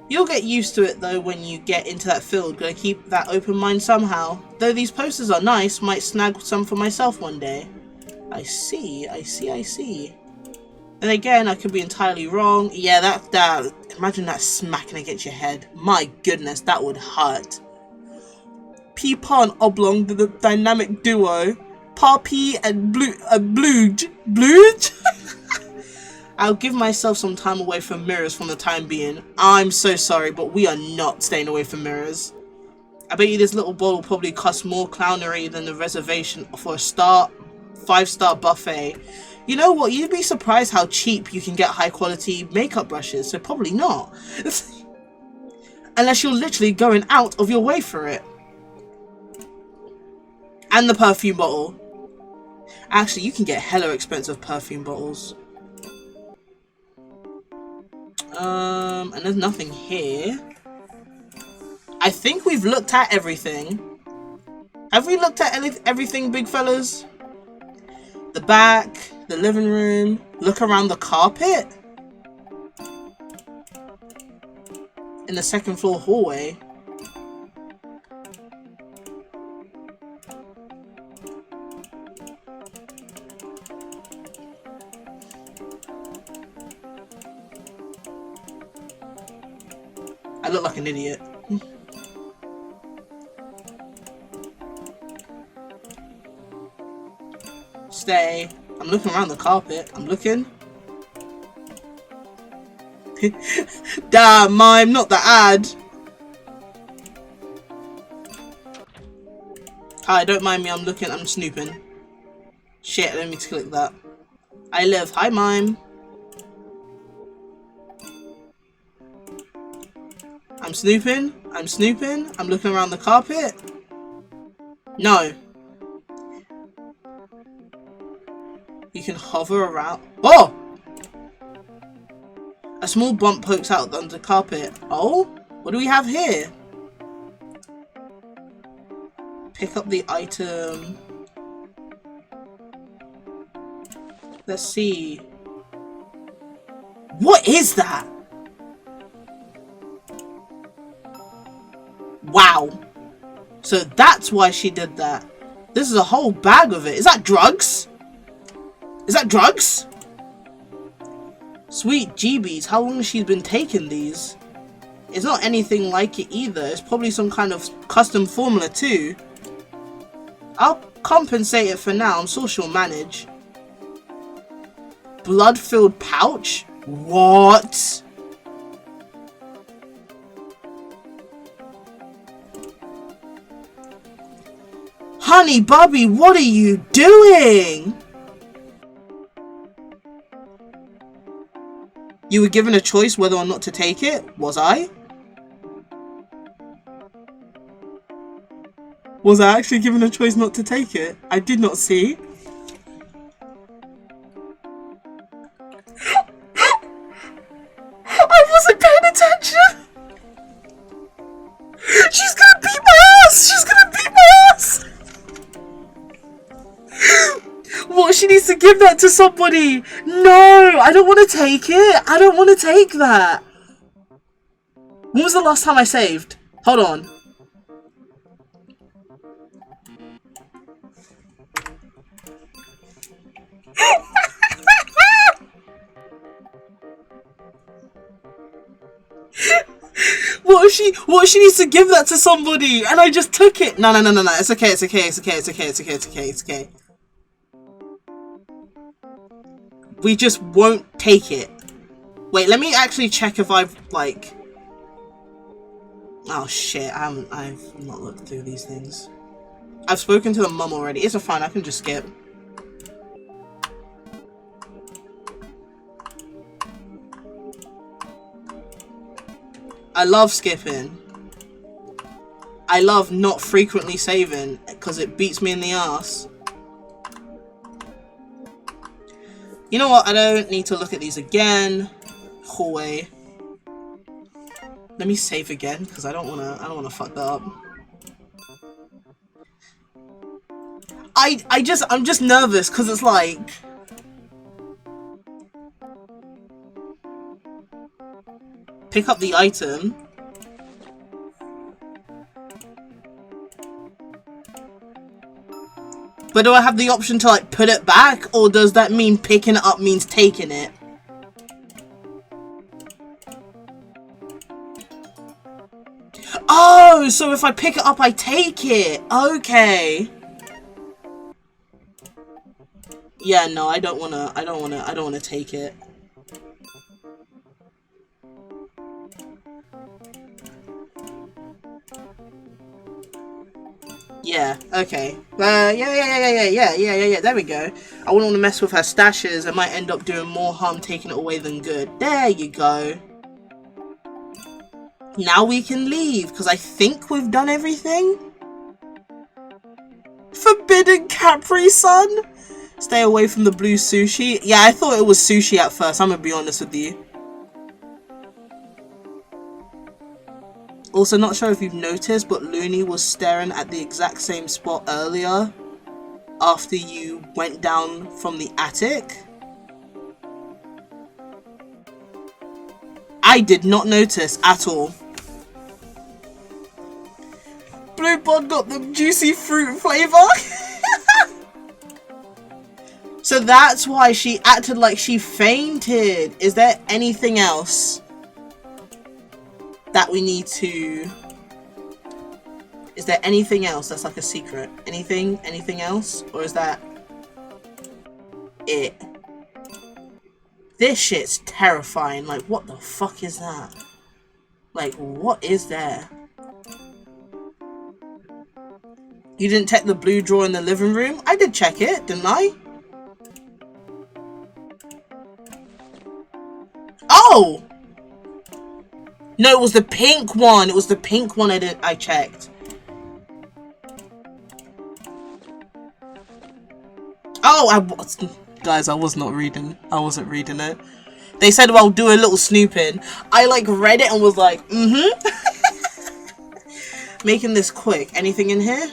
You'll get used to it though when you get into that field. Gonna keep that open mind somehow. Though these posters are nice, might snag some for myself one day. I see. Then again, I could be entirely wrong. Yeah, that imagine that smacking against your head. My goodness, that would hurt. Peepaw and Oblong, the dynamic duo. Poppy and Blooge. I'll give myself some time away from mirrors from the time being. I'm so sorry, but we are not staying away from mirrors. I bet you this little bowl will probably cost more clownery than the reservation for a 5-star buffet. You know what? You'd be surprised how cheap you can get high quality makeup brushes, so probably not. Unless you're literally going out of your way for it. And the perfume bottle. Actually, you can get hella expensive perfume bottles. And there's nothing here. I think we've looked at everything. Have we looked at everything, big fellas? The back, the living room, look around the carpet. In the second floor hallway. I look like an idiot. Stay. I'm looking around the carpet. I'm looking. Damn, mime, not the ad. Hi, don't mind me. I'm looking. I'm snooping. Shit, I didn't mean to click that. I live. Hi, mime. I'm snooping. I'm looking around the carpet. No. You can hover around. Oh! A small bump pokes out under the carpet. Oh? What do we have here? Pick up the item. Let's see. What is that? Wow. So that's why she did that. This is a whole bag of it. Is that drugs? Is that drugs? Sweet GBs, how long has she been taking these? It's not anything like it either. It's probably some kind of custom formula too. I'll compensate it for now. I'm sure she'll manage. Blood-filled pouch? What? Honey, Bobby, what are you doing? You were given a choice whether or not to take it, was I? Was I actually given a choice not to take it? I did not see. I wasn't paying attention! She's gonna beat my ass! She's gonna beat my ass! What, she needs to give that to somebody? No, I don't want to take it. I don't want to take that. When was the last time I saved? Hold on. What if she needs to give that to somebody and I just took it? No. It's okay. It's okay. We just won't take it. Wait, let me actually check if I've, like... Oh shit, I've not looked through these things. I've spoken to the mum already. It's fine, I can just skip. I love skipping. I love not frequently saving because it beats me in the ass. You know what? I don't need to look at these again. Hallway. Let me save again because I don't wanna fuck that up. I'm just nervous because it's like pick up the item. But do I have the option to like put it back, or does that mean picking it up means taking it? Oh, so if I pick it up, I take it. Okay. Yeah, no, I don't wanna take it. Yeah, okay. Yeah, there we go. I wouldn't want to mess with her stashes. I might end up doing more harm taking it away than good. There you go. Now we can leave, because I think we've done everything. Forbidden Capri Sun? Stay away from the blue sushi. Yeah, I thought it was sushi at first, I'm gonna be honest with you. Also, not sure if you've noticed, but Looney was staring at the exact same spot earlier after you went down from the attic. I did not notice at all. Blue Bod got the juicy fruit flavor. So that's why she acted like she fainted. Is there anything else that we need to... Is there anything else that's like a secret? Anything else? Or is that it? This shit's terrifying. Like, what the fuck is that? Like, what is there? You didn't check the blue drawer in the living room? I did check it, didn't I? Oh! No, it was the pink one. It was the pink one I checked. Oh, guys, I was not reading. I wasn't reading it. They said, well, do a little snooping. I, like, read it and was like, Making this quick. Anything in here?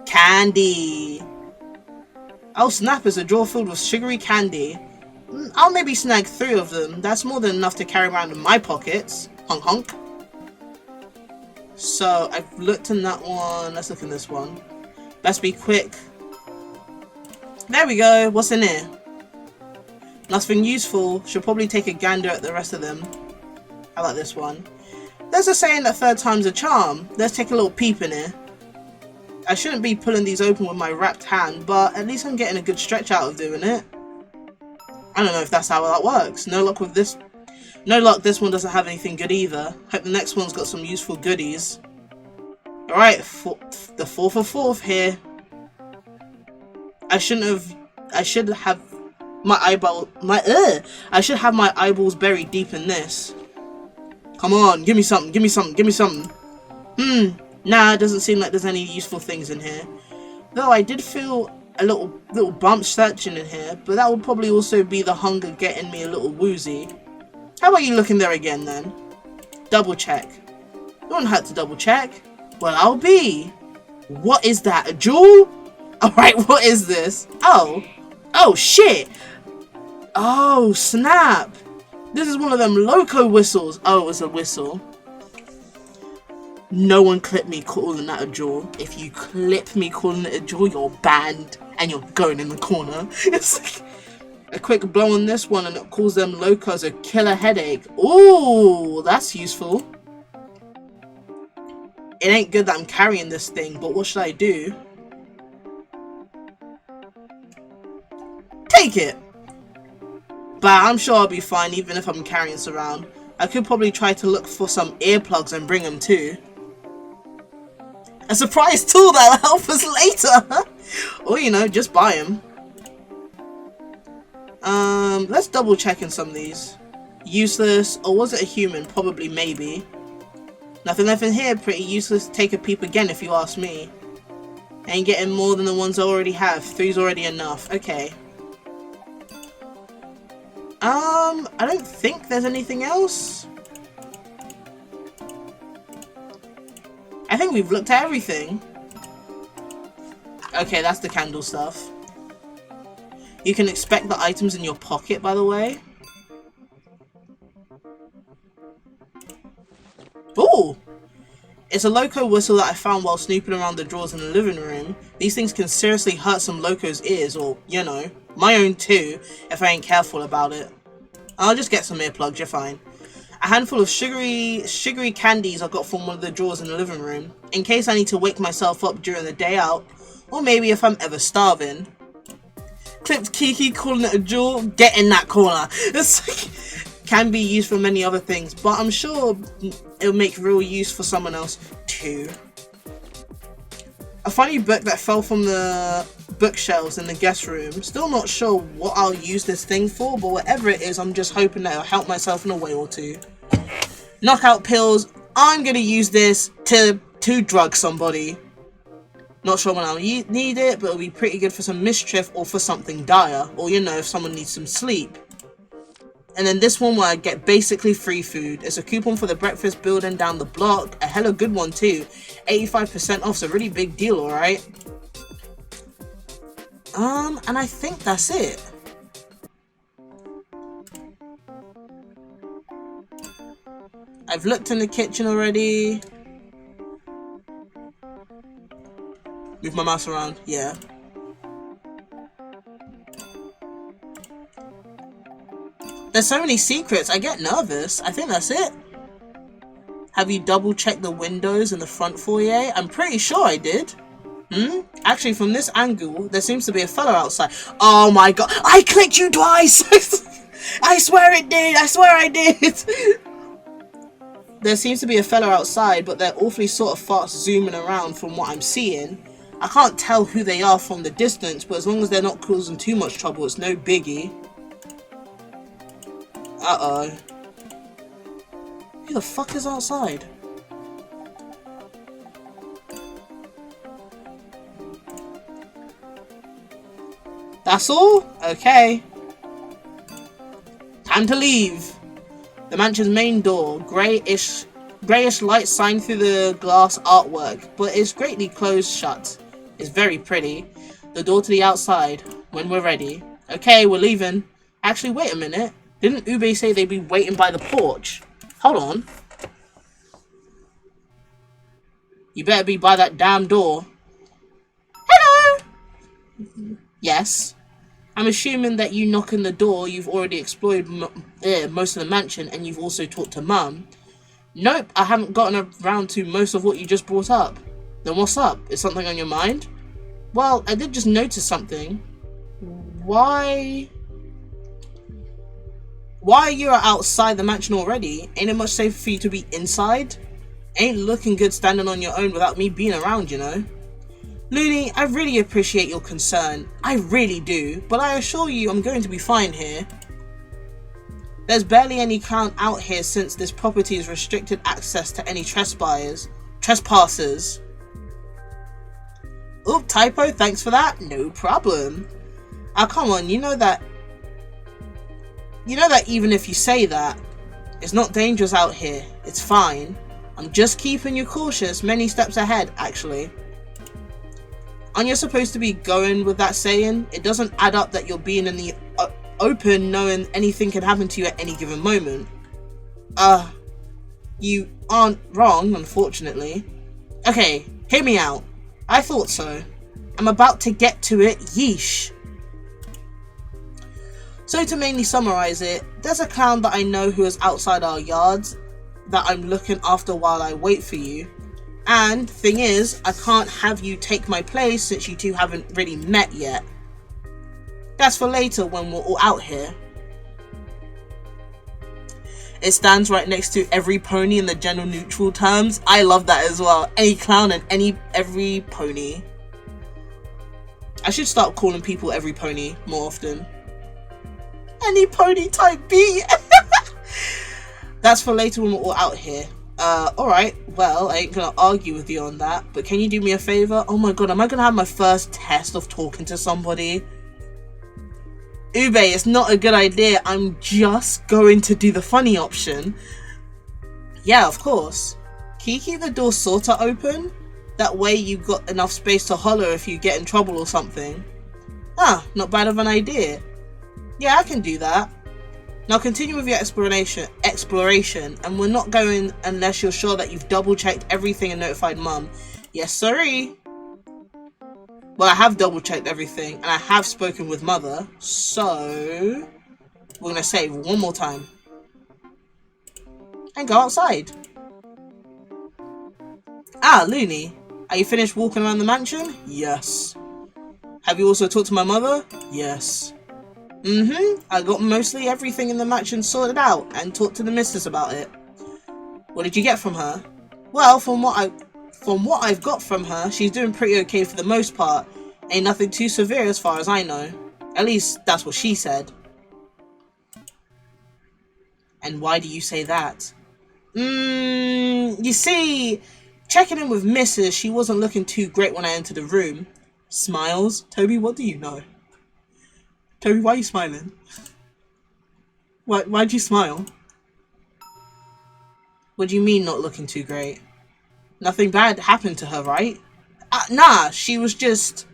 Candy. Oh, snap, it's a drawer filled with sugary candy. I'll maybe snag 3 of them. That's more than enough to carry around in my pockets. Honk honk. So, I've looked in that one. Let's look in this one. Let's be quick. There we go. What's in here? Nothing useful. Should probably take a gander at the rest of them. I like this one. There's a saying that 3rd time's a charm. Let's take a little peep in here. I shouldn't be pulling these open with my wrapped hand, but at least I'm getting a good stretch out of doing it. I don't know if that's how that works. No luck with this. No luck, this one doesn't have anything good either. Hope the next one's got some useful goodies. Alright, the 4th of 4th here. I should have my I should have my eyeballs buried deep in this. Come on, give me something, give me something, give me something. Nah, it doesn't seem like there's any useful things in here. Though I did feel a little bump searching in here, but that would probably also be the hunger getting me a little woozy. How about you look in there again then? Double check. It wouldn't hurt to double check. Well, I'll be. What is that? A jewel? Alright, what is this? Oh. Oh, shit. Oh, snap. This is one of them loco whistles. Oh, it was a whistle. No one clip me calling that a jaw. If you clip me calling it a jaw, you're banned and you're going in the corner. It's like a quick blow on this one and it calls them locos a killer headache. Ooh, that's useful. It ain't good that I'm carrying this thing, but what should I do? Take it! But I'm sure I'll be fine even if I'm carrying this around. I could probably try to look for some earplugs and bring them too. A surprise tool that'll help us later! Or, you know, just buy them. Let's double check in some of these. Useless, or was it a human? Probably, maybe. Nothing left in here, pretty useless. Take a peep again if you ask me. Ain't getting more than the ones I already have. 3's already enough. Okay. I don't think there's anything else. I think we've looked at everything. Okay, that's the candle stuff. You can expect the items in your pocket, by the way. Ooh! It's a loco whistle that I found while snooping around the drawers in the living room. These things can seriously hurt some locos' ears, or, you know, my own too, if I ain't careful about it. I'll just get some earplugs, you're fine. A handful of sugary candies I got from one of the drawers in the living room, in case I need to wake myself up during the day out, or maybe if I'm ever starving. Clipped Kiki calling it a jewel, get in that corner. Can be used for many other things, but I'm sure it'll make real use for someone else too. A funny book that fell from the bookshelves in the guest room. Still not sure what I'll use this thing for, but whatever it is, I'm just hoping that it'll help myself in a way or two. Knockout pills. I'm gonna use this to drug somebody. Not sure when I'll need it, but it'll be pretty good for some mischief or for something dire, or you know, if someone needs some sleep. And then this one where I get basically free food. It's a coupon for the breakfast building down the block. A hella good one too. 85% off's a really big deal, alright? And I think that's it. I've looked in the kitchen already. Move my mouse around, yeah. There's so many secrets, I get nervous. I think that's it. Have you double checked the windows in the front foyer? I'm pretty sure I did. Actually, from this angle, there seems to be a fella outside. Oh my god, I clicked you twice! I swear it did, I swear I did! There seems to be a fella outside, but they're awfully sort of fast zooming around from what I'm seeing. I can't tell who they are from the distance, but as long as they're not causing too much trouble, it's no biggie. Uh-oh. Who the fuck is outside? That's all? Okay. Time to leave. The mansion's main door, greyish light shine through the glass artwork, but it's greatly closed shut. It's very pretty. The door to the outside, when we're ready. Okay, we're leaving. Actually, wait a minute. Didn't Ube say they'd be waiting by the porch? Hold on. You better be by that damn door. Hello! Yes. I'm assuming that you knock on the door, you've already explored most of the mansion, and you've also talked to Mum. Nope, I haven't gotten around to most of what you just brought up. Then what's up? Is something on your mind? Well, I did just notice something. Why you're outside the mansion already? Ain't it much safer for you to be inside? Ain't looking good standing on your own without me being around, you know? Looney, I really appreciate your concern. I really do. But I assure you I'm going to be fine here. There's barely any crowd out here since this property is restricted access to any trespassers. Oop, typo, thanks for that. No problem. Oh, come on, you know that even if you say that, it's not dangerous out here. It's fine. I'm just keeping you cautious, many steps ahead, actually. Aren't you supposed to be going with that saying? It doesn't add up that you're being in the open knowing anything can happen to you at any given moment. You aren't wrong, unfortunately. Okay, hear me out. I thought so. I'm about to get to it, yeesh. So to mainly summarize it, there's a clown that I know who is outside our yards that I'm looking after while I wait for you. And thing is, I can't have you take my place since you two haven't really met yet. That's for later when we're all out here. It stands right next to every pony in the gender neutral terms. I love that as well. Any clown and every pony. I should start calling people every pony more often. Any pony type B. That's for later when we're all out here. Alright, well, I ain't gonna argue with you on that, but can you do me a favor? Oh my god, am I gonna have my first test of talking to somebody? Ube, it's not a good idea. I'm just going to do the funny option. Yeah, of course. Can you keep the door sorta open? That way you've got enough space to holler if you get in trouble or something. Ah, not bad of an idea. Yeah, I can do that. Now continue with your exploration, and we're not going unless you're sure that you've double checked everything and notified Mum. Yes, sirree. Well, I have double checked everything, and I have spoken with Mother, so we're gonna save one more time. And go outside. Ah, Looney, are you finished walking around the mansion? Yes. Have you also talked to my mother? Yes. I got mostly everything in the mansion sorted out and talked to the missus about it. What did you get from her? Well, from what I've got from her, she's doing pretty okay for the most part. Ain't nothing too severe as far as I know. At least, that's what she said. And why do you say that? You see, checking in with Mrs., she wasn't looking too great when I entered the room. Smiles? Toby, what do you know? Toby, why are you smiling? Why'd you smile? What do you mean not looking too great? Nothing bad happened to her, right? Nah, she was just,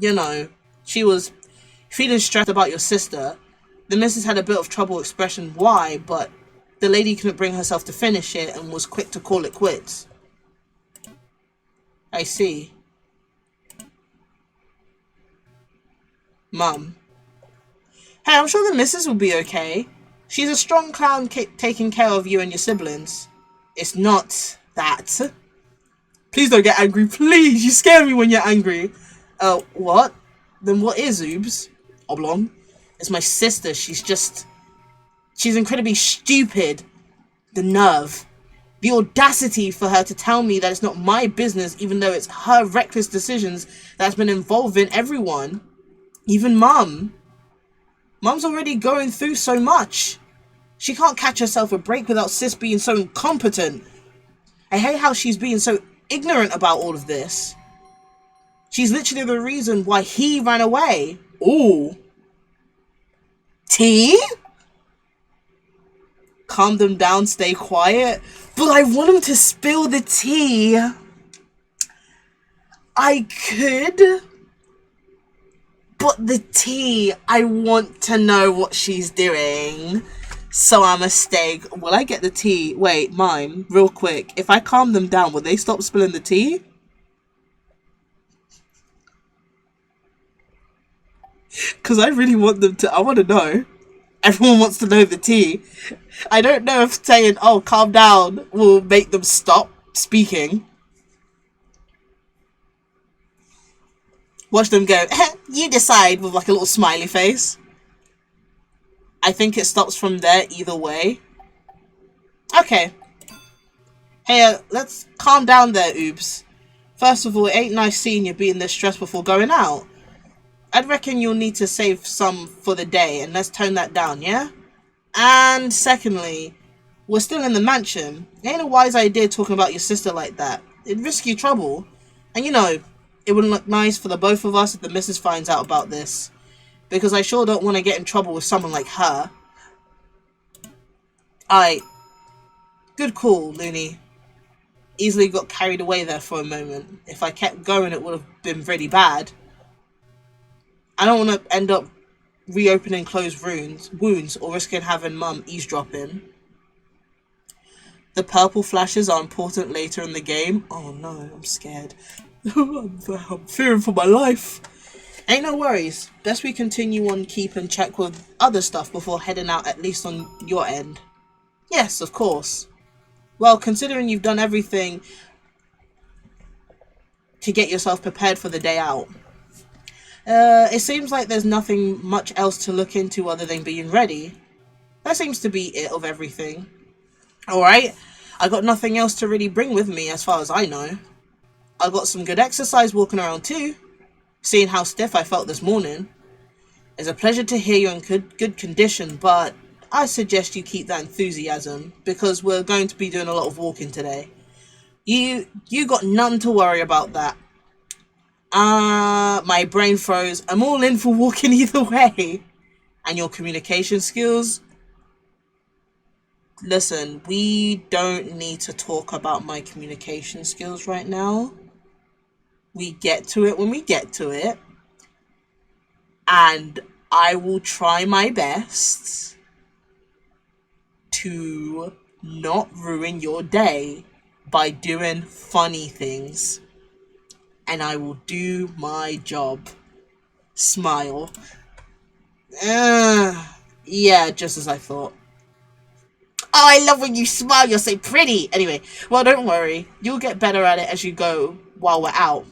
you know, she was feeling stressed about your sister. The missus had a bit of trouble expressing why, but the lady couldn't bring herself to finish it and was quick to call it quits. I see. Mum. Hey, I'm sure the missus will be okay. She's a strong clown taking care of you and your siblings. It's not that. Please don't get angry, please. You scare me when you're angry. What? Then what is Oobs? Oblong? It's my sister. She's incredibly stupid. The nerve. The audacity for her to tell me that it's not my business, even though it's her reckless decisions that's been involving everyone. Even Mum. Mum's already going through so much. She can't catch herself a break without Sis being so incompetent. I hate how she's being so ignorant about all of this. She's literally the reason why he ran away. Ooh. Tea? Calm them down, stay quiet. But I want him to spill the tea. I could. But the tea, I want to know what she's doing. So I'm a stay. Will I get the tea? Wait, mime, real quick. If I calm them down, will they stop spilling the tea? Because I really want them to. I want to know. Everyone wants to know the tea. I don't know if saying, oh, calm down, will make them stop speaking. Watch them go, you decide, with like a little smiley face. I think it stops from there either way. Okay. Hey, let's calm down there, Oobs. First of all, it ain't nice seeing you being this stressed before going out. I'd reckon you'll need to save some for the day, and let's tone that down, yeah? And secondly, we're still in the mansion. It ain't a wise idea talking about your sister like that. It'd risk you trouble. And you know, it wouldn't look nice for the both of us if the missus finds out about this. Because I sure don't want to get in trouble with someone like her. Good call, Looney. Easily got carried away there for a moment. If I kept going, it would have been really bad. I don't want to end up reopening closed wounds, or risking having mum eavesdropping. The purple flashes are important later in the game. Oh no, I'm scared. I'm fearing for my life. Ain't no worries. Best we continue on keep and check with other stuff before heading out, at least on your end. Yes, of course. Well, considering you've done everything to get yourself prepared for the day out, it seems like there's nothing much else to look into other than being ready. That seems to be it of everything. Alright, I got nothing else to really bring with me as far as I know. I got some good exercise walking around too, seeing how stiff I felt this morning. It's a pleasure to hear you're in good condition, but I suggest you keep that enthusiasm, because we're going to be doing a lot of walking today. You got none to worry about that. My brain froze. I'm all in for walking either way. And your communication skills? Listen, we don't need to talk about my communication skills right now. We get to it when we get to it. And I will try my best to not ruin your day by doing funny things. And I will do my job. Smile. Yeah, just as I thought. Oh, I love when you smile, you're so pretty. Anyway, well, don't worry. You'll get better at it as you go while we're out.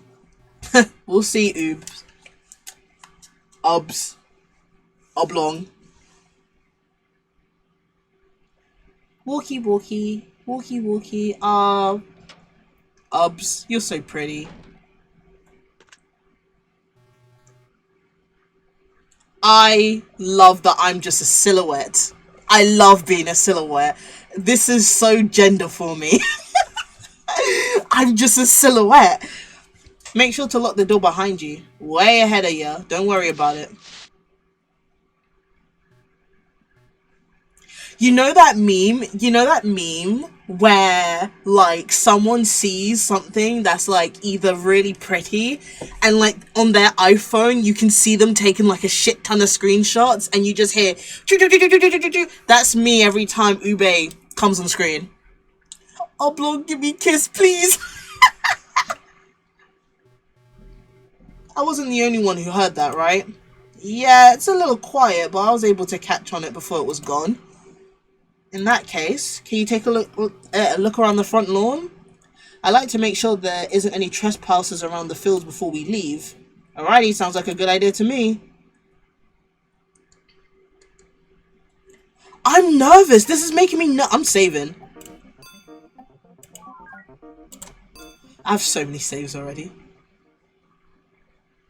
We'll see, Oobs. Obs. Oblong. Walkie, walkie. Walkie, walkie. Obs. You're so pretty. I love that I'm just a silhouette. I love being a silhouette. This is so gender for me. I'm just a silhouette. Make sure to lock the door behind you. Way ahead of you. Don't worry about it. You know that meme? You know that meme where, like, someone sees something that's, like, either really pretty and, like, on their iPhone, you can see them taking, like, a shit ton of screenshots and you just hear... That's me every time Ube comes on screen. Oblong, give me a kiss, please. I wasn't the only one who heard that, right? Yeah, it's a little quiet, but I was able to catch on it before it was gone. In that case, can you take a look around the front lawn? I like to make sure there isn't any trespassers around the fields before we leave. Alrighty, sounds like a good idea to me. I'm nervous. This is making me I'm saving. I have so many saves already.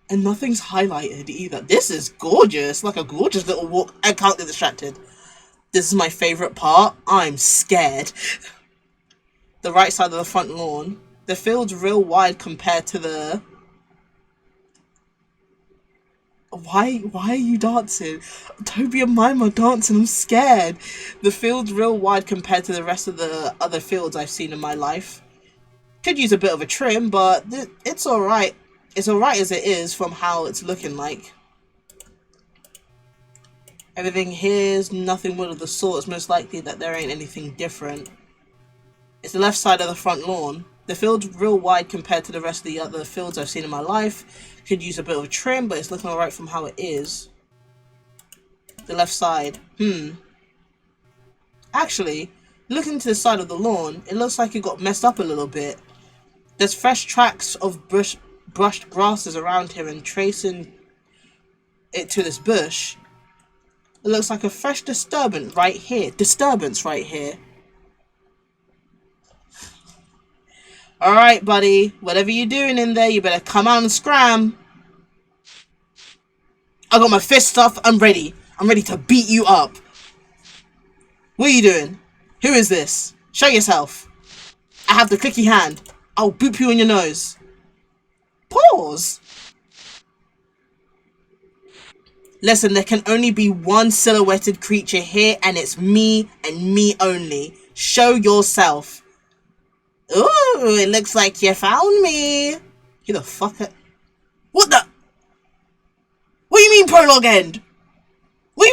And nothing's highlighted either. This is gorgeous. Like a gorgeous little walk. I can't get distracted. This is my favourite part. I'm scared. The right side of the front lawn. The field's real wide compared to the... Why are you dancing? Toby and Mime are dancing. I'm scared. The field's real wide compared to the rest of the other fields I've seen in my life. Could use a bit of a trim, but it's alright. It's alright as it is from how it's looking like. Everything here's nothing more of the sort. It's most likely that there ain't anything different. It's the left side of the front lawn. The field's real wide compared to the rest of the other fields I've seen in my life. Could use a bit of a trim, but it's looking alright from how it is. The left side. Actually, looking to the side of the lawn, it looks like it got messed up a little bit. There's fresh tracks of brushed grasses around here, and tracing it to this bush, it looks like a fresh disturbance right here. Alright, buddy. Whatever you're doing in there, you better come out and scram. I got my fist up. I'm ready. I'm ready to beat you up. What are you doing? Who is this? Show yourself. I have the clicky hand. I'll boop you in your nose. Pause. Listen, there can only be one silhouetted creature here, and it's me and me only. Show yourself. Ooh, it looks like you found me. Who the fuck? What the? What do you mean prologue end?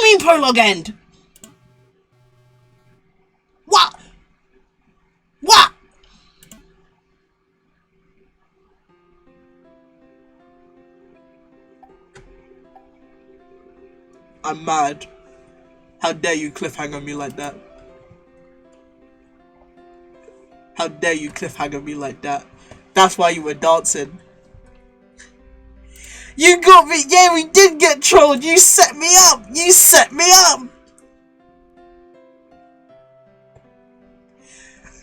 mean prologue end? What? What? I'm mad. How dare you cliffhanger me like that? How dare you cliffhanger me like that? That's why you were dancing. You got me. Yeah, we did get trolled. You set me up. You set me up.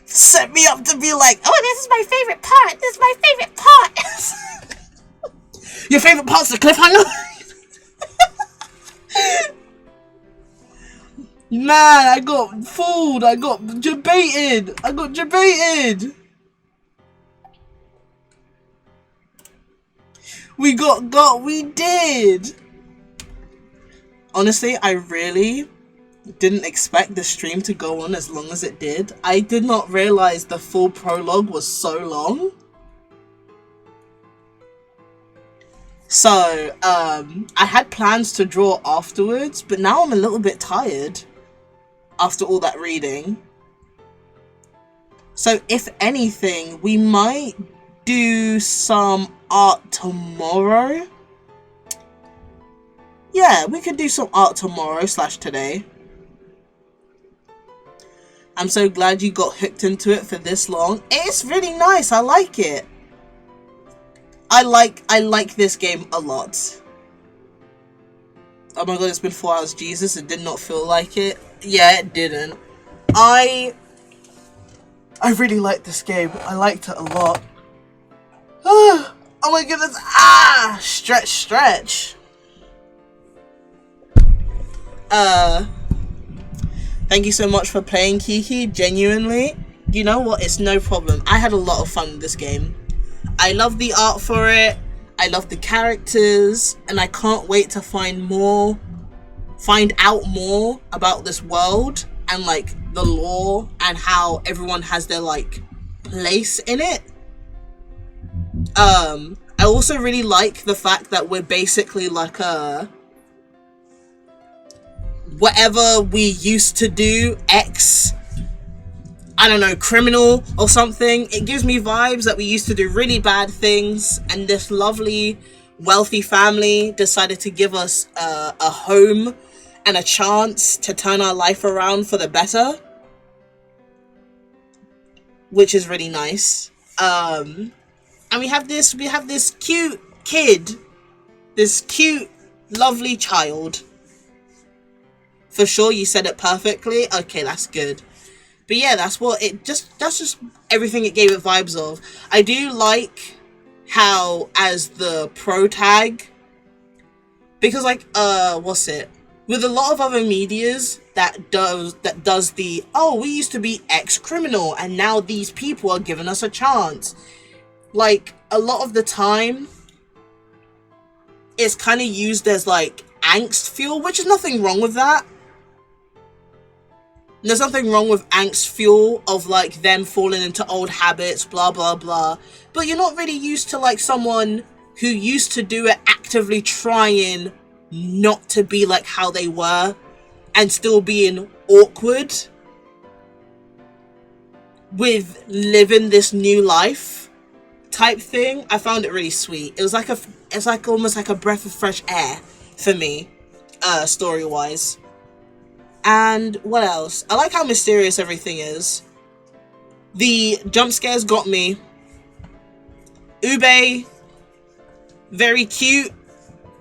Set me up to be like, oh, this is my favorite part. This is my favorite part. Your favorite part's the cliffhanger? Man, I got fooled. I got debated. We did. Honestly, I really didn't expect the stream to go on as long as it did. I did not realize the full prologue was so long. So, I had plans to draw afterwards, but now I'm a little bit tired after all that reading. So, if anything, we might do some art tomorrow. Yeah, we could do some art tomorrow / today. I'm so glad you got hooked into it for this long. It's really nice. I like it. I like this game a lot. Oh my god, it's been 4 hours. Jesus, it did not feel like it. Yeah, it didn't. I really like this game. I liked it a lot. Oh my goodness. Stretch. Thank you so much for playing, Kiki. Genuinely. You know what? It's no problem. I had a lot of fun with this game. I love the art for it. I love the characters. And I can't wait to find out more about this world and like the lore and how everyone has their like place in it. I also really like the fact that we're basically like whatever we used to do, I don't know, criminal or something. It gives me vibes that we used to do really bad things, and this lovely, wealthy family decided to give us a home and a chance to turn our life around for the better, which is really nice. And we have this cute kid, this cute, lovely child. For sure, you said it perfectly. Okay, that's good. But yeah, that's just everything it gave it vibes of. I do like how as the pro tag, because like what's it? With a lot of other medias that does the, oh, we used to be ex-criminal and now these people are giving us a chance. Like a lot of the time it's kind of used as like angst fuel, which is nothing wrong with that. There's nothing wrong with angst fuel of like them falling into old habits, blah blah blah, but you're not really used to like someone who used to do it actively trying not to be like how they were and still being awkward with living this new life type thing. I found it really sweet. It's like almost like a breath of fresh air for me, story wise. And what else? I like how mysterious everything is. The jump scares got me. Ube, very cute,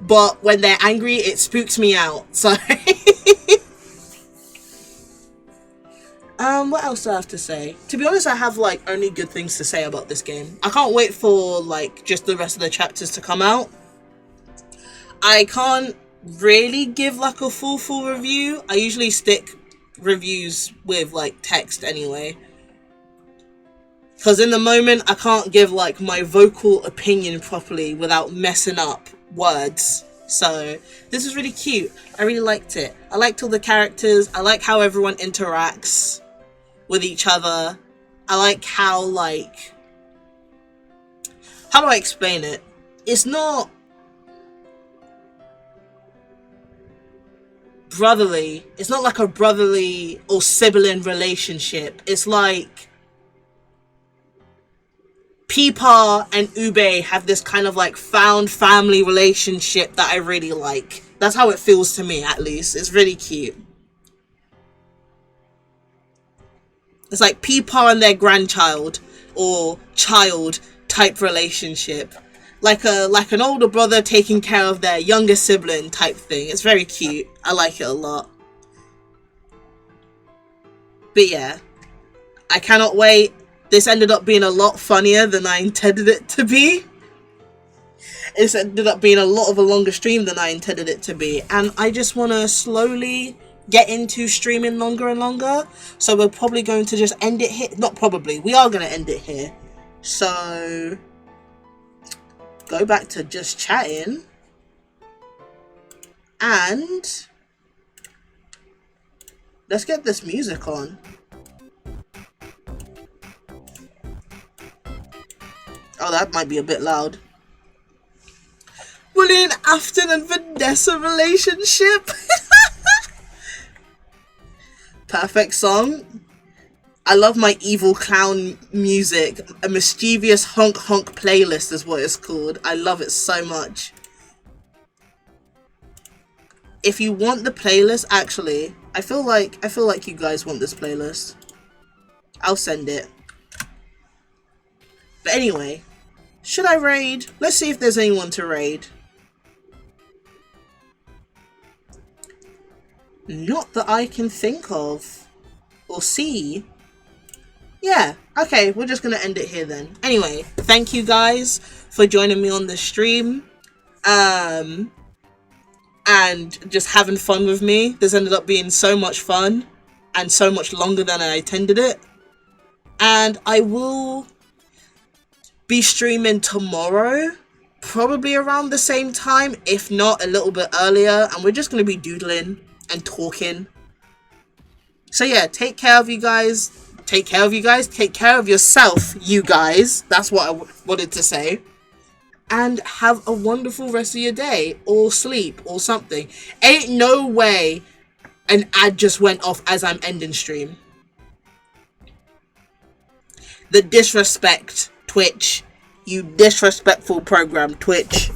but when they're angry, it spooks me out. So, what else do I have to say? To be honest, I have like only good things to say about this game. I can't wait for like just the rest of the chapters to come out. I can't really give like a full review. I usually stick reviews with like text anyway, because in the moment I can't give like my vocal opinion properly without messing up words. So this is really cute. I really liked it. I liked all the characters. I like how everyone interacts with each other. I like how like, how do I explain it? It's not brotherly. It's not like a brotherly or sibling relationship. It's like Peepa and Ube have this kind of like found family relationship that I really like. That's how it feels to me, at least. It's really cute. It's like Peepa and their grandchild or child type relationship. Like an older brother taking care of their younger sibling type thing. It's very cute. I like it a lot. But yeah, I cannot wait. This ended up being a lot funnier than I intended it to be. It's ended up being a lot of a longer stream than I intended it to be. And I just want to slowly get into streaming longer and longer. So we're probably going to just end it here. Not probably. We are going to end it here. So go back to just chatting. And let's get this music on. Oh, that might be a bit loud. William Afton and Vanessa relationship. Perfect song. I love my evil clown music. A mischievous honk honk playlist is what it's called. I love it so much. If you want the playlist, actually, I feel like you guys want this playlist. I'll send it. But anyway, should I raid? Let's see if there's anyone to raid. Not that I can think of or see. Yeah, okay, we're just gonna end it here then. Anyway, thank you guys for joining me on the stream. And just having fun with me. This ended up being so much fun and so much longer than I intended it. And I will be streaming tomorrow, probably around the same time, if not a little bit earlier, and we're just going to be doodling and talking. So yeah, take care of you guys. Take care of you guys. Take care of yourself, you guys. That's what I wanted to say. And have a wonderful rest of your day, or sleep, or something. Ain't no way an ad just went off as I'm ending stream. The disrespect, Twitch. You disrespectful program, Twitch.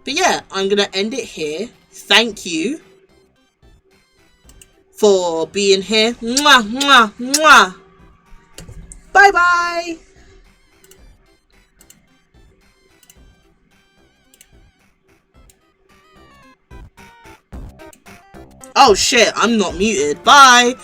But yeah, I'm gonna end it here. Thank you for being here. Mwah, mwah, mwah. Bye bye. Oh shit, I'm not muted. Bye.